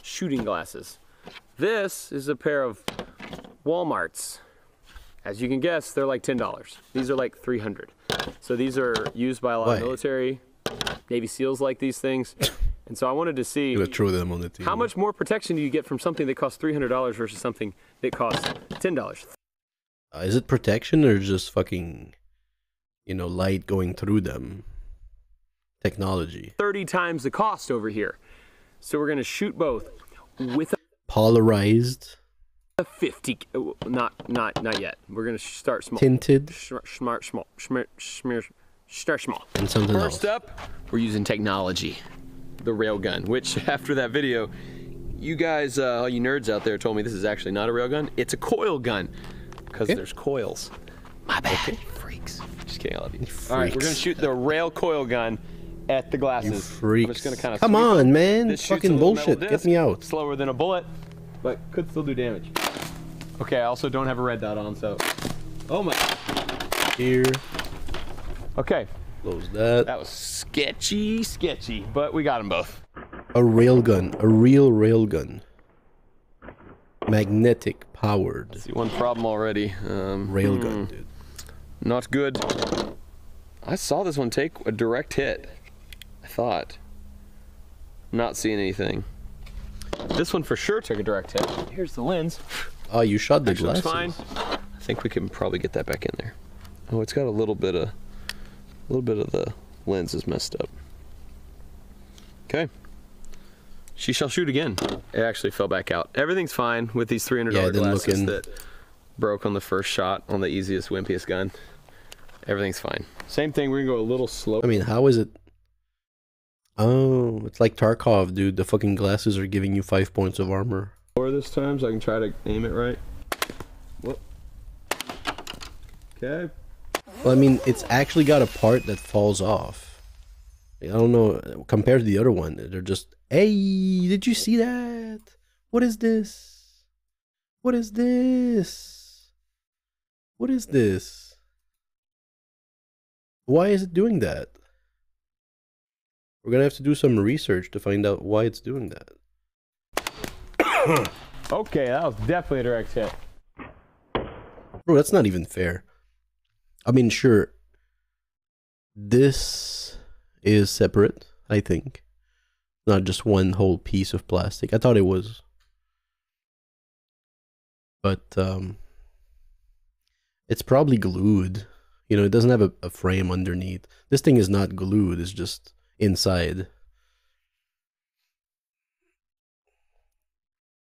shooting glasses. This is a pair of Walmarts. As you can guess, they're like $10. These are like $300. So these are used by a lot of military, Navy SEALs like these things. And so I wanted to see
throw them on the team.
How much more protection do you get from something that costs $300 versus something that costs $10?
Is it protection or just fucking, you know, light going through them? Technology.
30 times the cost over here. So we're gonna shoot both with a
polarized.
A 50. Not yet. We're gonna start small.
Tinted.
Start small. Start small.
And something else.
First up, we're using technology, the railgun. Which after that video, you guys, all you nerds out there, told me this is actually not a railgun. It's a coil gun, because there's coils. My bad, freaks. Just kidding. I love you. All right, we're gonna shoot the rail coil gun at the glasses.
You freaks.
I'm just gonna kind of
come on, man.
This shoots
Fucking
a little
bullshit.
metal
Get me out.
Slower than a bullet, but could still do damage. Okay, I also don't have a red dot on, so. Oh my.
Here.
Okay.
Close that.
That was sketchy, but we got them both.
A railgun. A real railgun. Magnetic powered.
See one problem already.
Railgun, dude.
Not good. I saw this one take a direct hit. I thought. Not seeing anything. This one for sure took a direct hit. Here's the lens.
Oh, you shot the
Actually,
glasses.
looks fine. I think we can probably get that back in there. Oh, it's got a little bit of the lens is messed up. Okay. She shall shoot again. It actually fell back out. Everything's fine with these $300 glasses that broke on the first shot on the easiest, wimpiest gun. Everything's fine. Same thing, we're gonna go a little slow.
I mean, how is it? Oh, it's like Tarkov, dude. The fucking glasses are giving you 5 points of armor.
Or this time, so I can try to aim it right. Whoop. Okay.
Well, I mean, it's actually got a part that falls off. I don't know, compared to the other one, they're just, hey, did you see that? What is this? What is this? What is this? Why is it doing that? We're gonna have to do some research to find out why it's doing that.
Okay, that was definitely a direct hit.
Bro, that's not even fair. I mean, sure, this is separate, I think. Not just one whole piece of plastic. I thought it was. But, it's probably glued. You know, it doesn't have a frame underneath. This thing is not glued, it's just inside.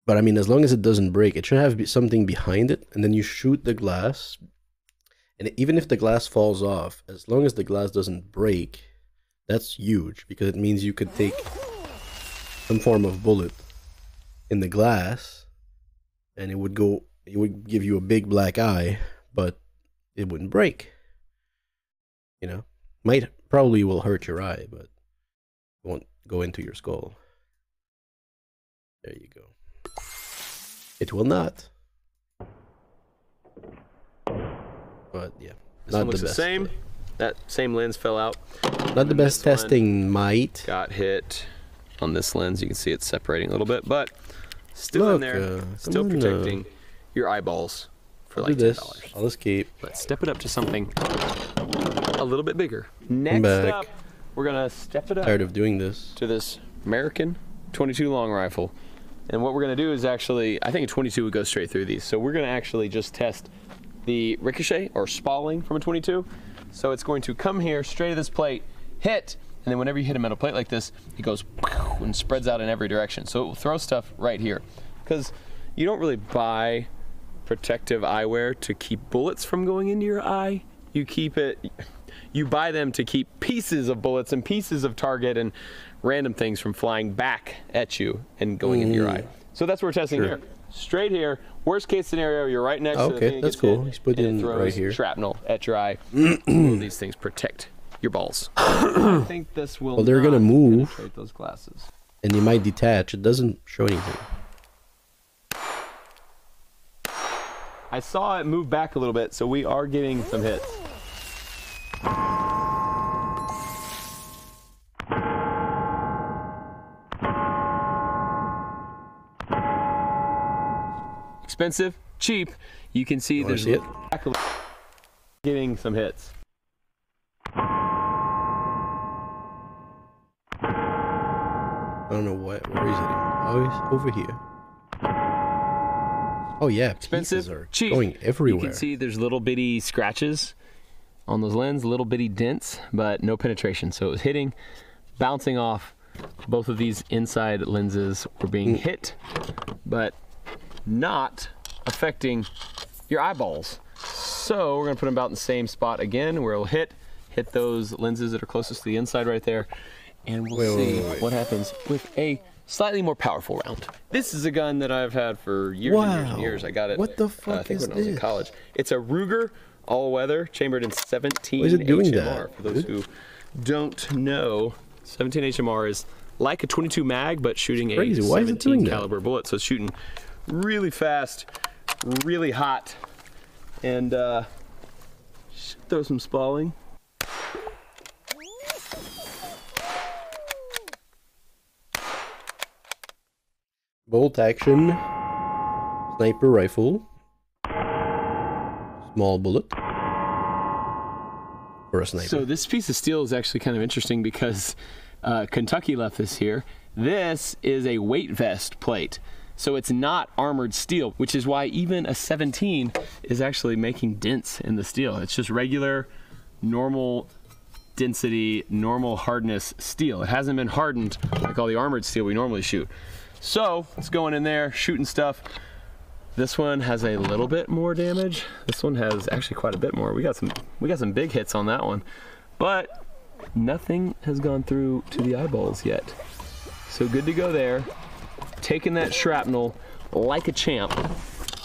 But I mean, as long as it doesn't break, it should have something behind it, and then you shoot the glass. And even if the glass falls off, as long as the glass doesn't break, that's huge, because it means you could take some form of bullet in the glass, and it would give you a big black eye, but it wouldn't break. You know, probably will hurt your eye, but it won't go into your skull. There you go. It will not. But yeah,
this one looks the same. That same lens fell out.
Not the best testing, might.
Got hit on this lens. You can see it's separating a little bit, but still in there. Still protecting your eyeballs for like $10.
I'll escape.
Let's step it up to something a little bit bigger. Next up, we're gonna step it up.
Tired of doing this.
To this American 22 long rifle. And what we're gonna do is actually, I think a 22 would go straight through these. So we're gonna actually just test the ricochet or spalling from a 22. So it's going to come here straight to this plate, hit, and then whenever you hit a metal plate like this, it goes and spreads out in every direction. So it will throw stuff right here. Because you don't really buy protective eyewear to keep bullets from going into your eye. You buy them to keep pieces of bullets and pieces of target and random things from flying back at you and going into your eye. So that's what we're testing here. Straight here. Worst case scenario, you're right next to the thing.
Okay, that's cool. He's put in right here.
Shrapnel at your eye. All these things protect your balls. I think this will.
Well, they're gonna move.
Penetrate those glasses.
And you might detach. It doesn't show anything.
I saw it move back a little bit, so we are getting some hits. Expensive, cheap. You can see there's getting some hits.
I don't know where he's hitting. Oh, he's over here. Oh yeah,
expensive,
are
cheap.
Going everywhere.
You can see there's little bitty scratches on those lenses, little bitty dents, but no penetration. So it was hitting, bouncing off. Both of these inside lenses were being hit but not affecting your eyeballs. So we're gonna put them about in the same spot again, where it'll hit those lenses that are closest to the inside right there, and we'll see what happens with a slightly more powerful round. This is a gun that I've had for years and years and years. I got it.
What the fuck
I think
is
when I was in
this?
college. It's a Ruger all-weather, chambered in 17
Why is it doing
HMR.
that,
For those who don't know, 17 HMR is like a 22 mag, but shooting a
crazy. Why is it doing
17
that?
caliber bullet. So it's shooting really fast, really hot, and should throw some spalling.
Bolt action, sniper rifle, small bullet for a sniper.
So this piece of steel is actually kind of interesting because Kentucky left this here. This is a weight vest plate. So it's not armored steel, which is why even a 17 is actually making dents in the steel. It's just regular, normal density, normal hardness steel. It hasn't been hardened like all the armored steel we normally shoot. So it's going in there, shooting stuff. This one has a little bit more damage. This one has actually quite a bit more. We got some big hits on that one, but nothing has gone through to the eyeballs yet. So good to go there. Taking that shrapnel like a champ.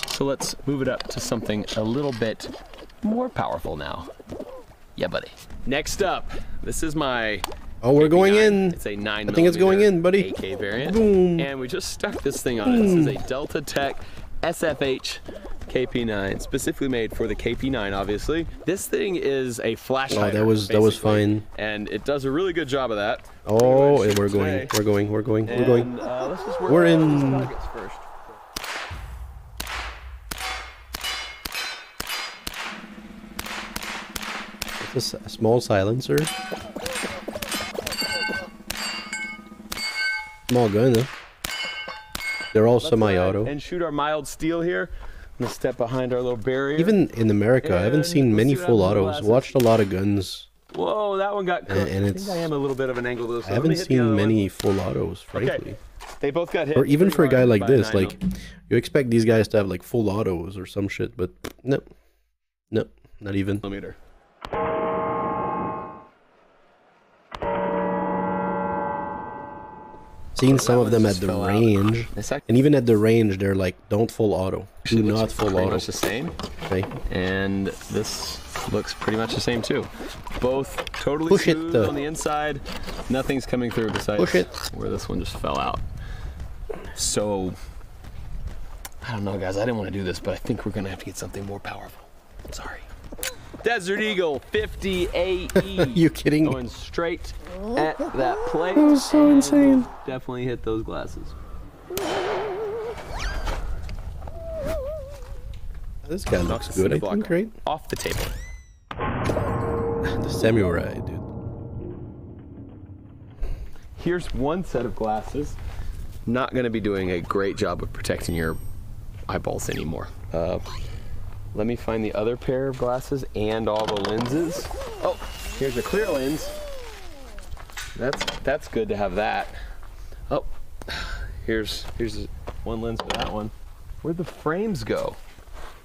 So let's move it up to something a little bit more powerful now. Yeah, buddy. Next up, this is my
Oh, we're going in.
It's a 9mm
I think it's going in, buddy.
AK variant.
Boom.
And we just stuck this thing on it. This is a Delta Tech SFH KP9, specifically made for the KP9, obviously. This thing is a flash hider,
that was
basically,
fine.
And it does a really good job of that.
Oh, and we're going. Let's just work on these targets first. It's a small silencer. Small gun, huh? They're all semi-auto.
And shoot our mild steel here. I'm gonna step behind our little barrier.
Even in America, I haven't seen many full autos. Watched a lot of guns.
Whoa, that one got cooked.
And
I think I am a little bit of an angle though. So
I haven't seen many full autos, frankly.
Okay. They both got hit.
Or even for a guy like this,
by
like you expect these guys to have like full autos or some shit, but no, not even.
Millimeter.
Seen some of them at the range, and even at the range, they're like, "Don't full auto. Do not full
pretty
auto."
much the same.
Okay.
And this looks pretty much the same too. Both totally
Push it,
smooth on the inside. Nothing's coming through besides
Push it.
where this one just fell out. So I don't know, guys. I didn't want to do this, but I think we're gonna have to get something more powerful. Sorry. Desert Eagle 50 AE.
You kidding?
Going straight at that plate.
That was so insane.
Definitely hit those glasses.
This guy looks good, I think, right?
Off the table.
The samurai, dude.
Here's one set of glasses. Not going to be doing a great job of protecting your eyeballs anymore. Let me find the other pair of glasses and all the lenses. Oh, here's a clear lens. That's good to have that. Oh, here's one lens for that one. Where'd the frames go?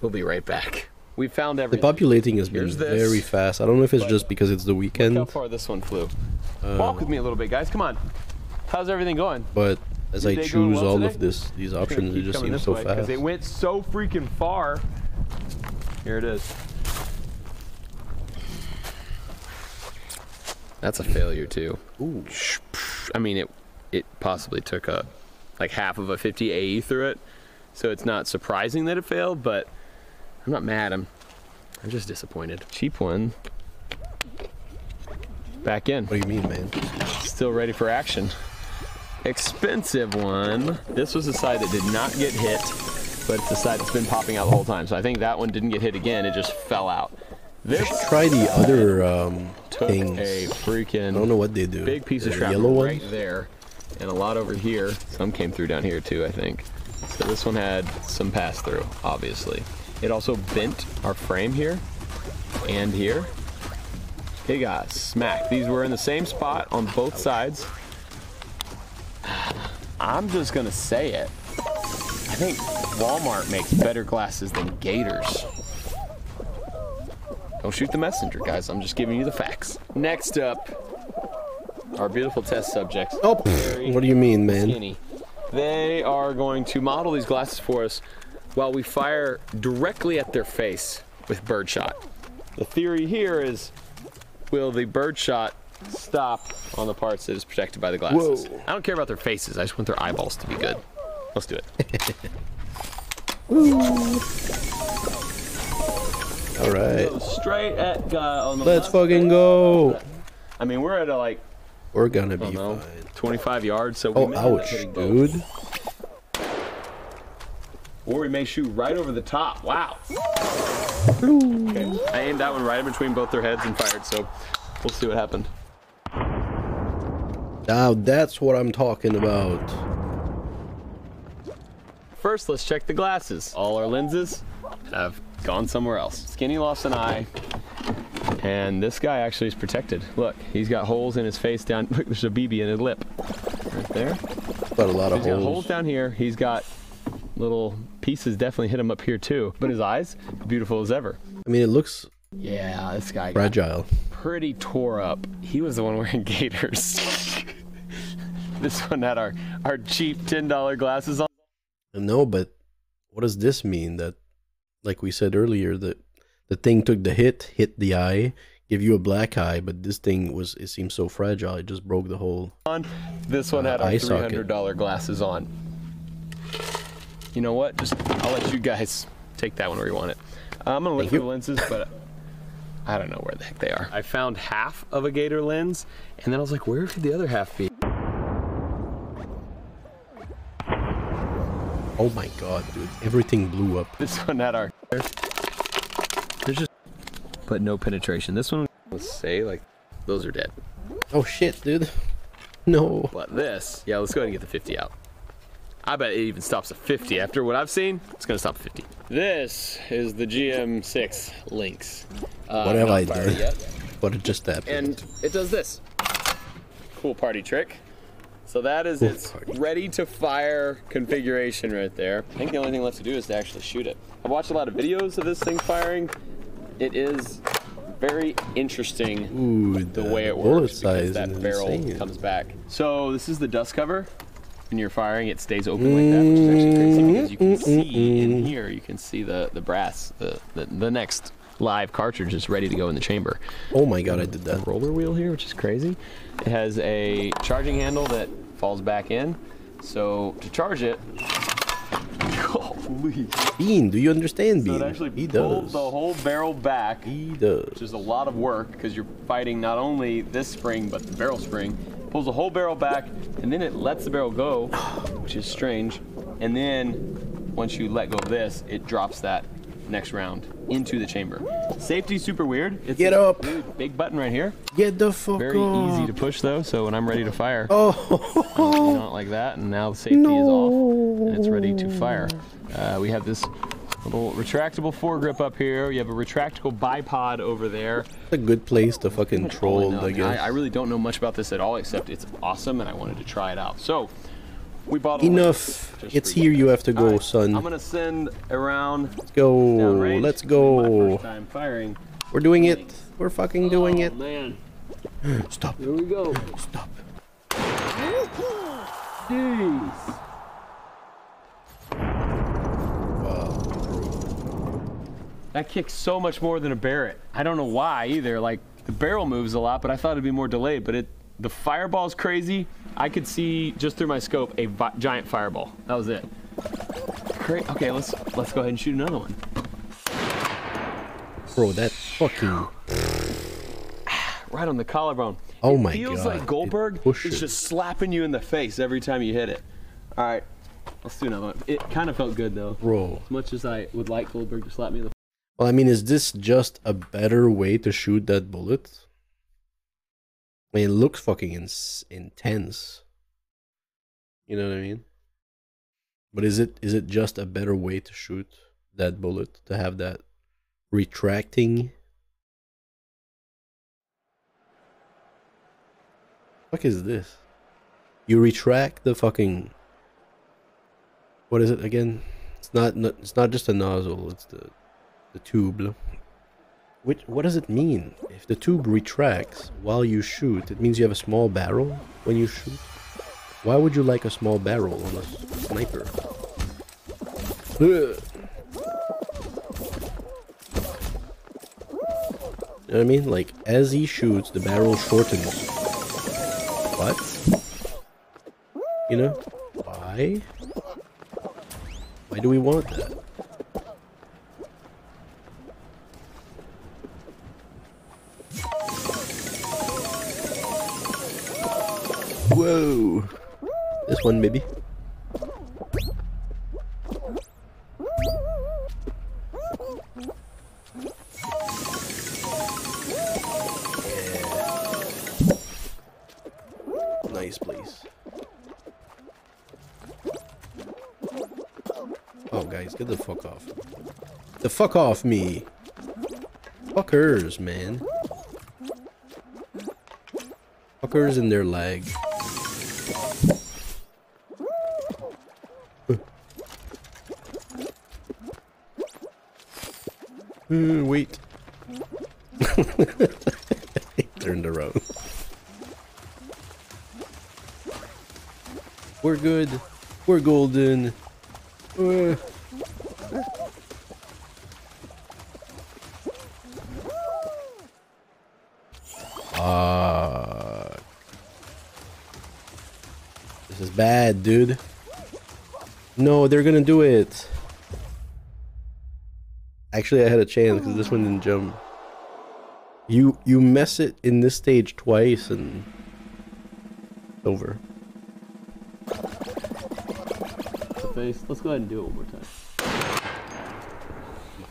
We'll be right back. We found
The
everything.
populating has been
Here's this.
very fast. I don't know if it's just because it's the weekend,
Look how far this one flew. Walk with me a little bit, guys. Come on. How's everything going?
but as I
Your day going
choose
well
all
today?
of these options, it
Keep
just
coming
seems
this
so
way, 'cause
fast.
They went so freaking far. Here it is. That's a failure too.
Ooh.
I mean, it possibly took like half of a 50 AE through it, so it's not surprising that it failed. But I'm not mad. I'm just disappointed. Cheap one. Back in.
What do you mean, man?
Still ready for action. Expensive one. This was the side that did not get hit, but it's the side that's been popping out the whole time. So I think that one didn't get hit again. It just fell out. This
Try the other
took
things.
a freaking
I don't know what they do.
big piece of
The
shrapnel
yellow
right
ones?
there, and a lot over here. Some came through down here too, I think. So this one had some pass through, obviously. It also bent our frame here and here. It got smacked. These were in the same spot on both sides. I'm just gonna say it. I think Walmart makes better glasses than Gators. Don't shoot the messenger, guys. I'm just giving you the facts. Next up, our beautiful test subjects.
Oh, what do you mean, man?
Skinny. They are going to model these glasses for us while we fire directly at their face with birdshot. The theory here is, will the birdshot stop on the parts that is protected by the glasses? Whoa. I don't care about their faces. I just want their eyeballs to be good. Let's do it.
All right.
Go straight at guy on the
Let's
left
fucking go.
I mean, we're at a, like,
we're gonna be fine.
25 yards, so we
oh,
may
ouch, dude.
Or we may shoot right over the top. Wow. Okay. I aimed that one right in between both their heads and fired, so we'll see what happened.
Now that's what I'm talking about.
First, let's check the glasses. All our lenses have gone somewhere else. Skinny lost an eye, and this guy actually is protected. Look, he's got holes in his face down. Look, there's a BB in his lip. Right there.
Got a lot of
holes. He's got holes down here. He's got little pieces definitely hit him up here too. But his eyes, beautiful as ever.
I mean, it looks
this guy
fragile.
Pretty tore up. He was the one wearing Gators. This one had our cheap $10 glasses on.
No, but what does this mean? That, like we said earlier, that the thing took the hit the eye, give you a black eye, but this thing it seems so fragile, it just broke the whole
This one had our
$300
glasses on. You know what? I'll let you guys take that one where you want it. I'm gonna look for the lenses, but I don't know where the heck they are. I found half of a Gator lens, and then I was like, where could the other half be?
Oh my god, dude. Everything blew up.
This one had our... There's just... But no penetration. This one, let's say, like, those are dead.
Oh shit, dude. No.
But this... Yeah, let's go ahead and get the 50 out. I bet it even stops at 50. After what I've seen, it's going to stop at 50. This is the GM6 Lynx.
What have I done? What just happened?
And it does this. Cool party trick. So that is its ready to fire configuration right there. I think the only thing left to do is to actually shoot it. I've watched a lot of videos of this thing firing. It is very interesting the way it works because that barrel comes back. So this is the dust cover. When you're firing, it stays open like that, which is actually crazy because you can see in here, you can see the brass, the next live cartridge is ready to go in the chamber.
Oh my god, I did that.
Roller wheel here, which is crazy. It has a charging handle that falls back in. So to charge it, holy.
Bean, do you understand, Bean?
So it actually pulls the whole barrel back.
He does.
Which is a lot of work because you're fighting not only this spring, but the barrel spring. Pulls the whole barrel back, and then it lets the barrel go, which is strange. And then once you let go of this, it drops that next round into the chamber. Safety super weird. It's
Get up.
Big button right here.
Get the fuck
Very
off.
easy to push though, so when I'm ready to fire,
oh,
not like that, and now the safety is off, and it's ready to fire. We have this little retractable foregrip up here. You have a retractable bipod over there.
It's a good place to fucking troll, I guess.
I really don't know much about this at all, except it's awesome, and I wanted to try it out. So, we bought
enough. It's here you have to go, son.
I'm gonna send around.
Let's go. Let's go.
First time firing.
We're doing it. We're fucking doing it.
Man.
Stop.
Here we go.
Stop.
Jeez. That kicks so much more than a Barrett. I don't know why either. Like, the barrel moves a lot, but I thought it'd be more delayed. But the fireball's crazy. I could see just through my scope a giant fireball. That was it. Great. Okay, let's go ahead and shoot another one.
Bro, that fucking
right on the collarbone.
Oh my god.
It feels like Goldberg is just slapping you in the face every time you hit it. All right, let's do another one. It kind of felt good though.
Bro.
As much as I would like Goldberg to slap me in the face.
Well, I mean, is this just a better way to shoot that bullet? I mean, it looks fucking intense. You know what I mean? But is it just a better way to shoot that bullet? To have that retracting? What is this? You retract the fucking... What is it again? It's not just a nozzle. It's the tube. What does it mean? If the tube retracts while you shoot, it means you have a small barrel when you shoot. Why would you like a small barrel on a sniper? Ugh. You know what I mean? Like, as he shoots, the barrel shortens. What? You know? Why? Why do we want that? Whoa! This one, maybe. Nice place. Oh, guys, get the fuck off. The fuck off me! Fuckers, man. Fuckers and their lag. Wait. He turned around. We're good. We're golden. This is bad, dude. No, they're gonna do it. Actually, I had a chance because this one didn't jump. You mess it in this stage twice and over.
Let's go ahead and do it one more time.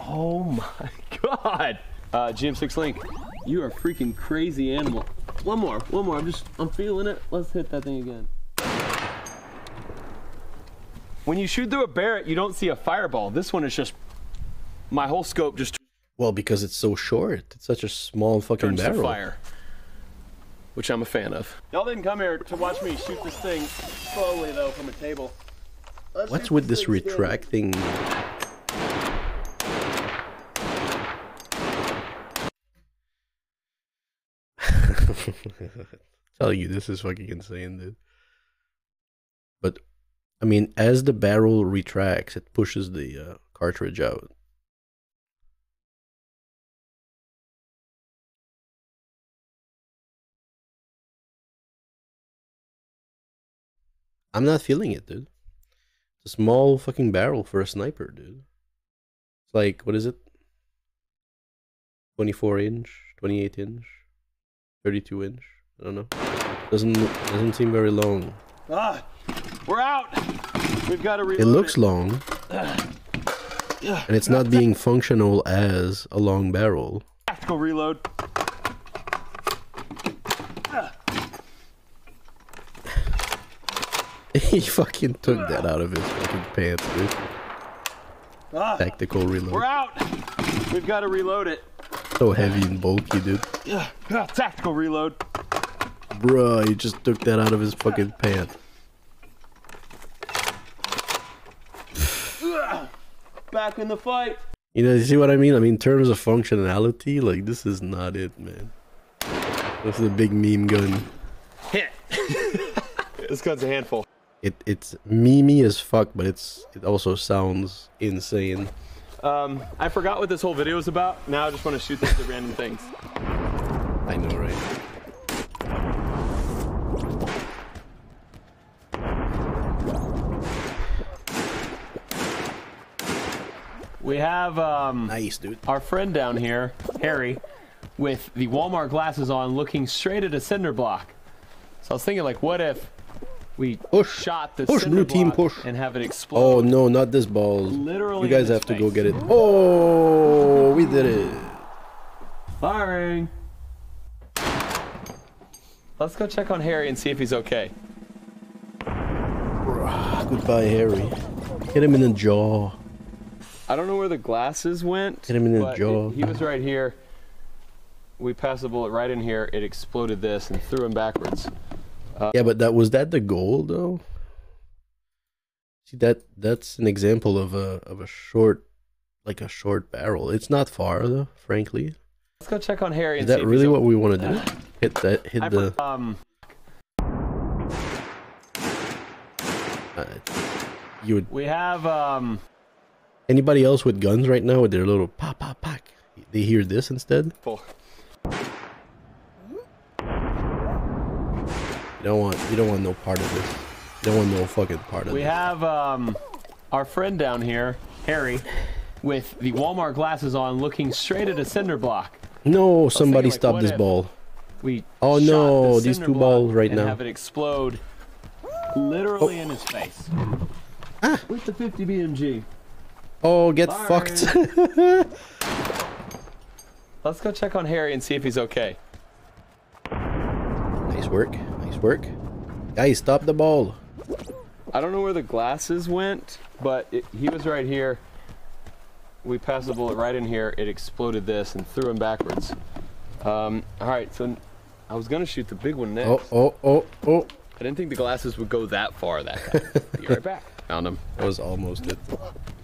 Oh my god! GM6 Link, you are a freaking crazy animal. One more. I'm feeling it. Let's hit that thing again. When you shoot through a Barrett, you don't see a fireball. This one is just, my whole scope just.
Well, because it's so short. It's such a small fucking barrel.
To fire, which I'm a fan of. Y'all didn't come here to watch me shoot this thing slowly though from a table.
What's with this retracting? Tell you, this is fucking insane, dude. But, I mean, as the barrel retracts, it pushes the cartridge out. I'm not feeling it, dude. It's a small fucking barrel for a sniper, dude. It's like, what is it? 24 inch, 28 inch, 32 inch. I don't know. Doesn't seem very long.
Ah, we're out. We've got to reload.
It looks long, and it's not being functional as a long barrel.
Tactical reload.
He fucking took that out of his fucking pants, dude. Tactical reload.
We're out. We've got to reload it.
So heavy and bulky, dude.
Tactical reload.
Bruh, he just took that out of his fucking pants.
Back in the fight.
You know, you see what I mean? I mean, in terms of functionality, like, this is not it, man. This is a big meme gun.
Hit. This gun's a handful.
It's memey as fuck, but it also sounds insane.
I forgot what this whole video is about. Now I just want to shoot these random things.
I know, right?
We have
nice, dude.
Our friend down here, Harry, with the Walmart glasses on, looking straight at a cinder block. So I was thinking, like, what if we shot the cinder block and have it explode?
Oh no, not this balls.
Literally,
you guys have to go get it. Oh, we did it.
Firing. Let's go check on Harry and see if he's okay.
Goodbye, Harry. Hit him in the jaw.
I don't know where the glasses went.
Hit him in the jaw.
He was right here. We passed the bullet right in here. It exploded this and threw him backwards.
Yeah, but was that the goal though? See that's an example of a short, like a short barrel. It's not far though, frankly.
Let's go check on Harry.
Is that really what we want to do? Hit the. You would.
We have
Anybody else with guns right now with their little pop pop pack? They hear this instead.
Full.
You don't want no part of this. You don't want no fucking part of it.
We have our friend down here, Harry, with the Walmart glasses on, looking straight at a cinder block.
No, somebody stop this ball. Oh no, these two balls right now.
Have it explode literally in his face. With the 50 BMG.
Oh, get fucked.
Let's go check on Harry and see if he's okay.
Nice work. Nice work. Guys, stop the ball.
I don't know where the glasses went, but he was right here. We passed the bullet right in here. It exploded this and threw him backwards. All right, so I was gonna shoot the big one next.
Oh.
I didn't think the glasses would go that far that time. Be right back. Found him.
That was almost it.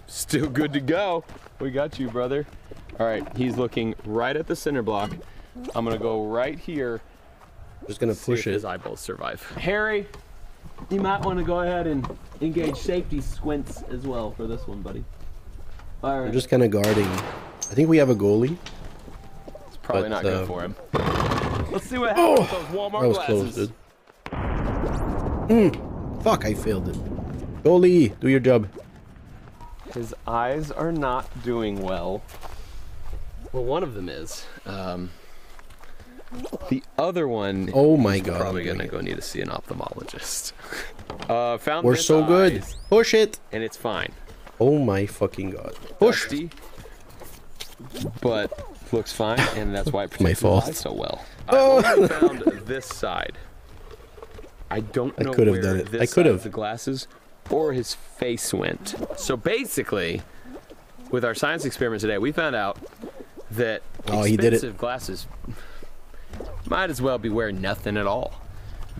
Still good to go. We got you, brother. All right, he's looking right at the center block. I'm gonna go right here.
Just gonna push it.
His eyeballs survive. Harry, you might want to go ahead and engage safety squints as well for this one, buddy. All right.
We're just kind of guarding. I think we have a goalie.
It's probably not good for him. Let's see what happens with those Walmart
that was
glasses.
Close, dude. Fuck, I failed it. Goalie, do your job.
His eyes are not doing well. Well, one of them is. The other one.
Oh my god!
Probably gonna go need to see an ophthalmologist. Found.
We're so good. Push it.
And it's fine.
Oh my fucking god! Push.
Dusty, but looks fine, and that's why it protects
my fault.
his eyes so well. I only found this side. I don't know
could have
where
done it.
this
I could
side of
have.
the glasses or his face went. So basically, with our science experiment today, we found out that expensive glasses might as well be wearing nothing at all.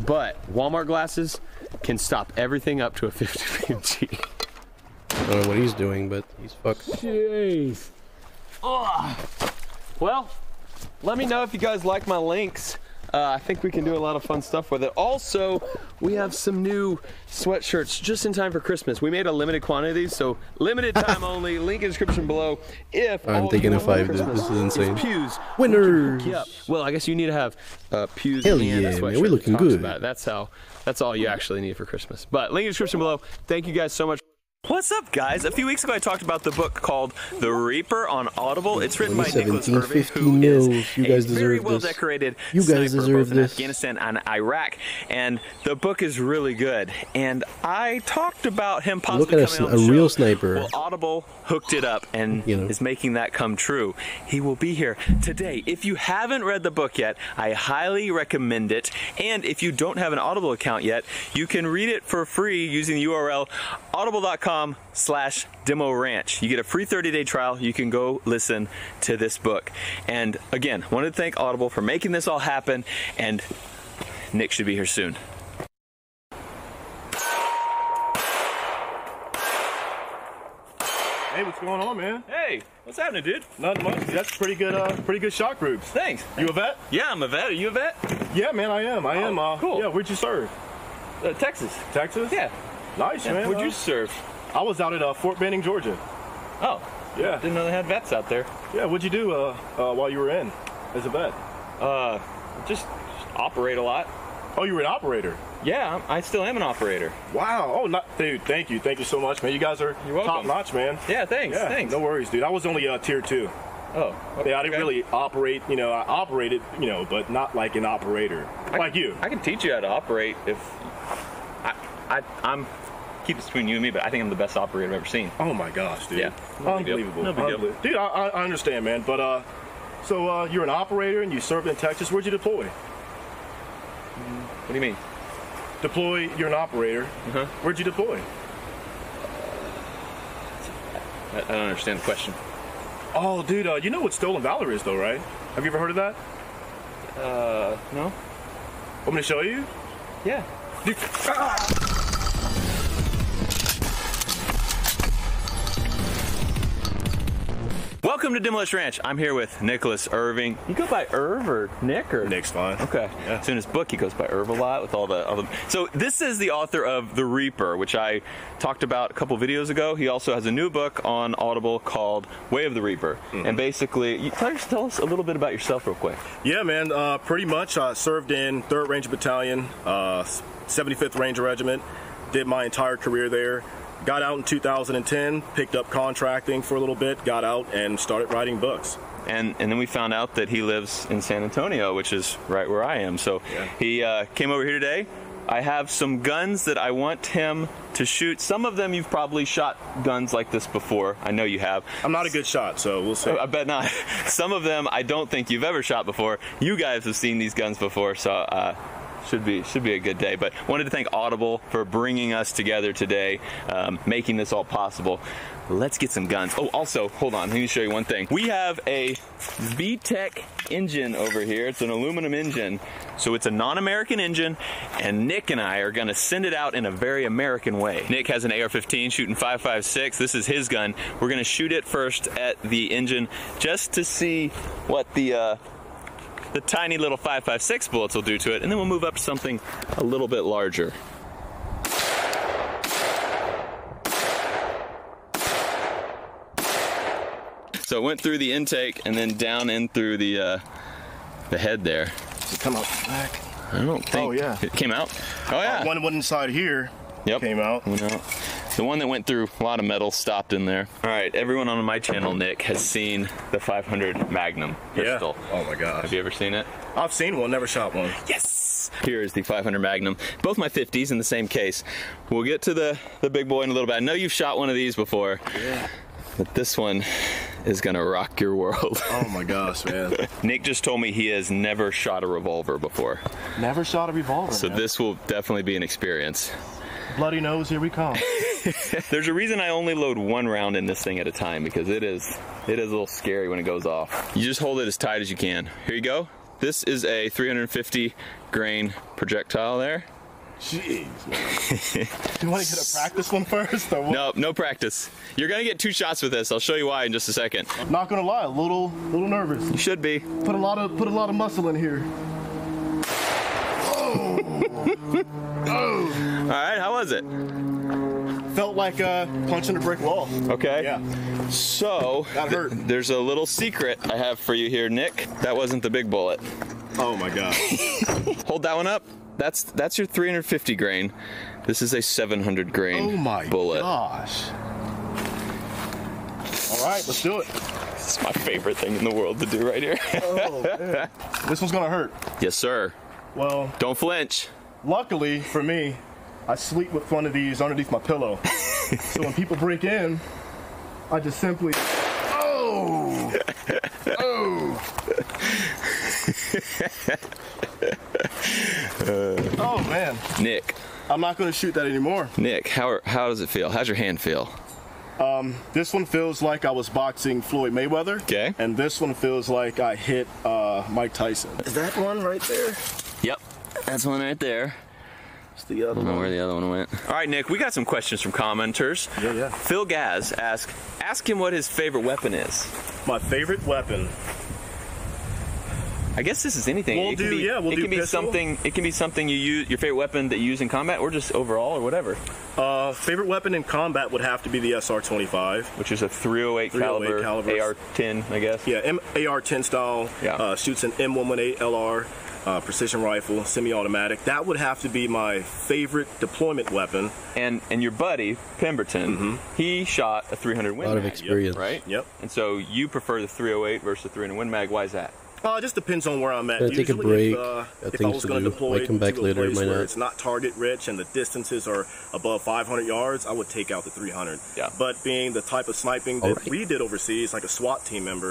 But Walmart glasses can stop everything up to a 50 BMG.
I don't know what he's doing, but he's fucked.
Jeez. Ugh. Well, let me know if you guys like my links. I think we can do a lot of fun stuff with it. Also, we have some new sweatshirts just in time for Christmas. We made a limited quantity of these, so limited time only. Link in the description below. If
I'm taking a 5, dude. This is insane.
Pews.
Winners.
Well, I guess you need to have pews.
Hell
and
yeah,
a
man.
sweatshirt
We're looking
that talks
good.
about it. That's all you actually need for Christmas. But link in the description below. Thank you guys so much. What's up, guys? A few weeks ago, I talked about the book called The Reaper on Audible. It's written by Nicholas Irving, who is
you guys
a very
deserve
well-decorated
You guys
sniper
deserve
both in
this.
Afghanistan and Iraq, and the book is really good. And I talked about him possibly
Look at
coming
a
on the
real
show.
sniper.
Well, Audible hooked it up and is making that come true. He will be here today. If you haven't read the book yet, I highly recommend it. And if you don't have an Audible account yet, you can read it for free using the URL audible.com/Demo Ranch. You get a free 30-day trial. You can go listen to this book. And again, I wanted to thank Audible for making this all happen, and Nick should be here soon.
Hey, what's going on, man?
Hey, what's happening, dude?
Nothing much. That's pretty good shot groups.
Thanks.
You a vet?
Yeah, I'm a vet. Are you a vet?
Yeah, man, I am. I am.
Cool.
Yeah, where'd you serve?
Texas.
Texas?
Yeah.
Nice, man.
Where'd you serve?
I was out at Fort Benning, Georgia.
Oh.
Yeah.
Didn't know they had vets out there.
Yeah, what'd you do while you were in as a vet?
Just operate a lot.
Oh, you were an operator?
Yeah, I still am an operator.
Wow. Oh, dude, thank you. Thank you so much, man. You guys are top notch, man.
Yeah, thanks.
Yeah,
Thanks.
no worries, dude. I was only tier 2.
Oh. Okay.
Yeah, I didn't really operate, I operated, but not like an operator. Like you.
I can teach you how to operate if... I'm... Keep this between you and me, but I think I'm the best operator I've ever seen.
Oh my gosh, dude.
Yeah.
Unbelievable.
No big deal.
Dude, I understand, man. But, so you're an operator and you served in Texas. Where'd you deploy?
What do you mean?
Deploy, you're an operator.
Uh-huh.
Where'd you deploy?
I don't understand the question.
Oh, dude, you know what Stolen Valor is, though, right? Have you ever heard of that?
No.
Want me to show you?
Yeah.
Dude,
Welcome to Demolition Ranch. I'm here with Nicholas Irving. You go by Irv or Nick or?
Nick's fine.
Okay. Yeah. So in his book, he goes by Irv a lot with all the. So this is the author of The Reaper, which I talked about a couple videos ago. He also has a new book on Audible called Way of the Reaper. And basically, tell us a little bit about yourself real quick.
Yeah, man. Pretty much, I served in 3rd Ranger Battalion, 75th Ranger Regiment. Did my entire career there. Got out in 2010, picked up contracting for a little bit, got out and started writing books.
And then we found out that he lives in San Antonio, which is right where I am. So he came over here today. I have some guns that I want him to shoot. Some of them you've probably shot guns like this before. I know you have.
I'm not a good shot, so we'll see.
I bet not. Some of them I don't think you've ever shot before. You guys have seen these guns before, so should be a good day. But wanted to thank Audible for bringing us together today, making this all possible. Let's get some guns. Oh, also, hold on. Let me show you one thing. We have a VTech engine over here. It's an aluminum engine. So it's a non-American engine, and Nick and I are going to send it out in a very American way. Nick has an AR-15 shooting 5.56. This is his gun. We're going to shoot it first at the engine just to see what the tiny little 5.56 bullets will do to it, and then we'll move up to something a little bit larger. So it went through the intake and then down in through the head there.
Does it come out the back?
I don't think.
Oh, yeah.
It came out? Oh, yeah.
One went inside here.
Yep.
Came out.
Went out. The one that went through a lot of metal stopped in there. All right, everyone on my channel, Nick, has seen the 500 Magnum pistol.
Yeah. Oh, my gosh.
Have you ever seen it?
I've seen one, never shot one.
Yes! Here is the 500 Magnum. Both my 50s in the same case. We'll get to the big boy in a little bit. I know you've shot one of these before.
Yeah.
But this one is gonna rock your world.
Oh my gosh, man.
Nick just told me he has never shot a revolver before.
Never shot a revolver,
So
man.
this will definitely be an experience.
Bloody nose, here we come.
There's a reason I only load one round in this thing at a time, because it is a little scary when it goes off. You just hold it as tight as you can. Here you go. This is a 350 grain projectile there.
Jeez, man. Do you want to get a practice one first? Or what?
No, no practice. You're gonna get 2 shots with this. I'll show you why in just a second.
I'm not gonna lie, a little nervous.
You should be.
Put a lot of muscle in here. Oh. Oh.
All right, how was it?
Felt like punching a brick wall.
Okay.
Yeah.
So
that hurt.
There's a little secret I have for you here, Nick. That wasn't the big bullet.
Oh my God.
Hold that one up. That's your 350 grain. This is a 700 grain
oh my
bullet.
Gosh. All right, let's do it.
This is my favorite thing in the world to do right here.
Oh, man. This one's gonna hurt.
Yes, sir.
Well,
don't flinch.
Luckily for me, I sleep with one of these underneath my pillow. So when people break in, I just simply, oh, oh. Oh man,
Nick.
I'm not going to shoot that anymore.
Nick, how does it feel? How's your hand feel?
This one feels like I was boxing Floyd Mayweather.
Okay.
And this one feels like I hit Mike Tyson. Is that one right there?
Yep, that's one right there.
It's the other
I don't know where the other one went. All right, Nick, we got some questions from commenters.
Yeah.
Phil Gaz ask him what his favorite weapon is.
My favorite weapon.
I guess this is anything.
We'll do pistol.
It can be something you use, your favorite weapon that you use in combat, or just overall, or whatever.
Favorite weapon in combat would have to be the SR-25,
which is a 308 caliber AR-10, I guess.
Yeah, AR-10 style. Yeah. Shoots an M118 LR. Precision rifle, semi-automatic. That would have to be my favorite deployment weapon.
And your buddy Pemberton, he shot a 300 Win Mag.
A lot of experience,
right?
Yep.
And so you prefer the 308 versus the 300 Win Mag. Why is that?
It just depends on where I'm at.
Usually, take a break.
If I was going to deploy
come back
to
later,
a place where
not.
it's not target rich and the distances are above 500 yards, I would take out the 300.
Yeah.
But being the type of sniping that we did overseas, like a SWAT team member,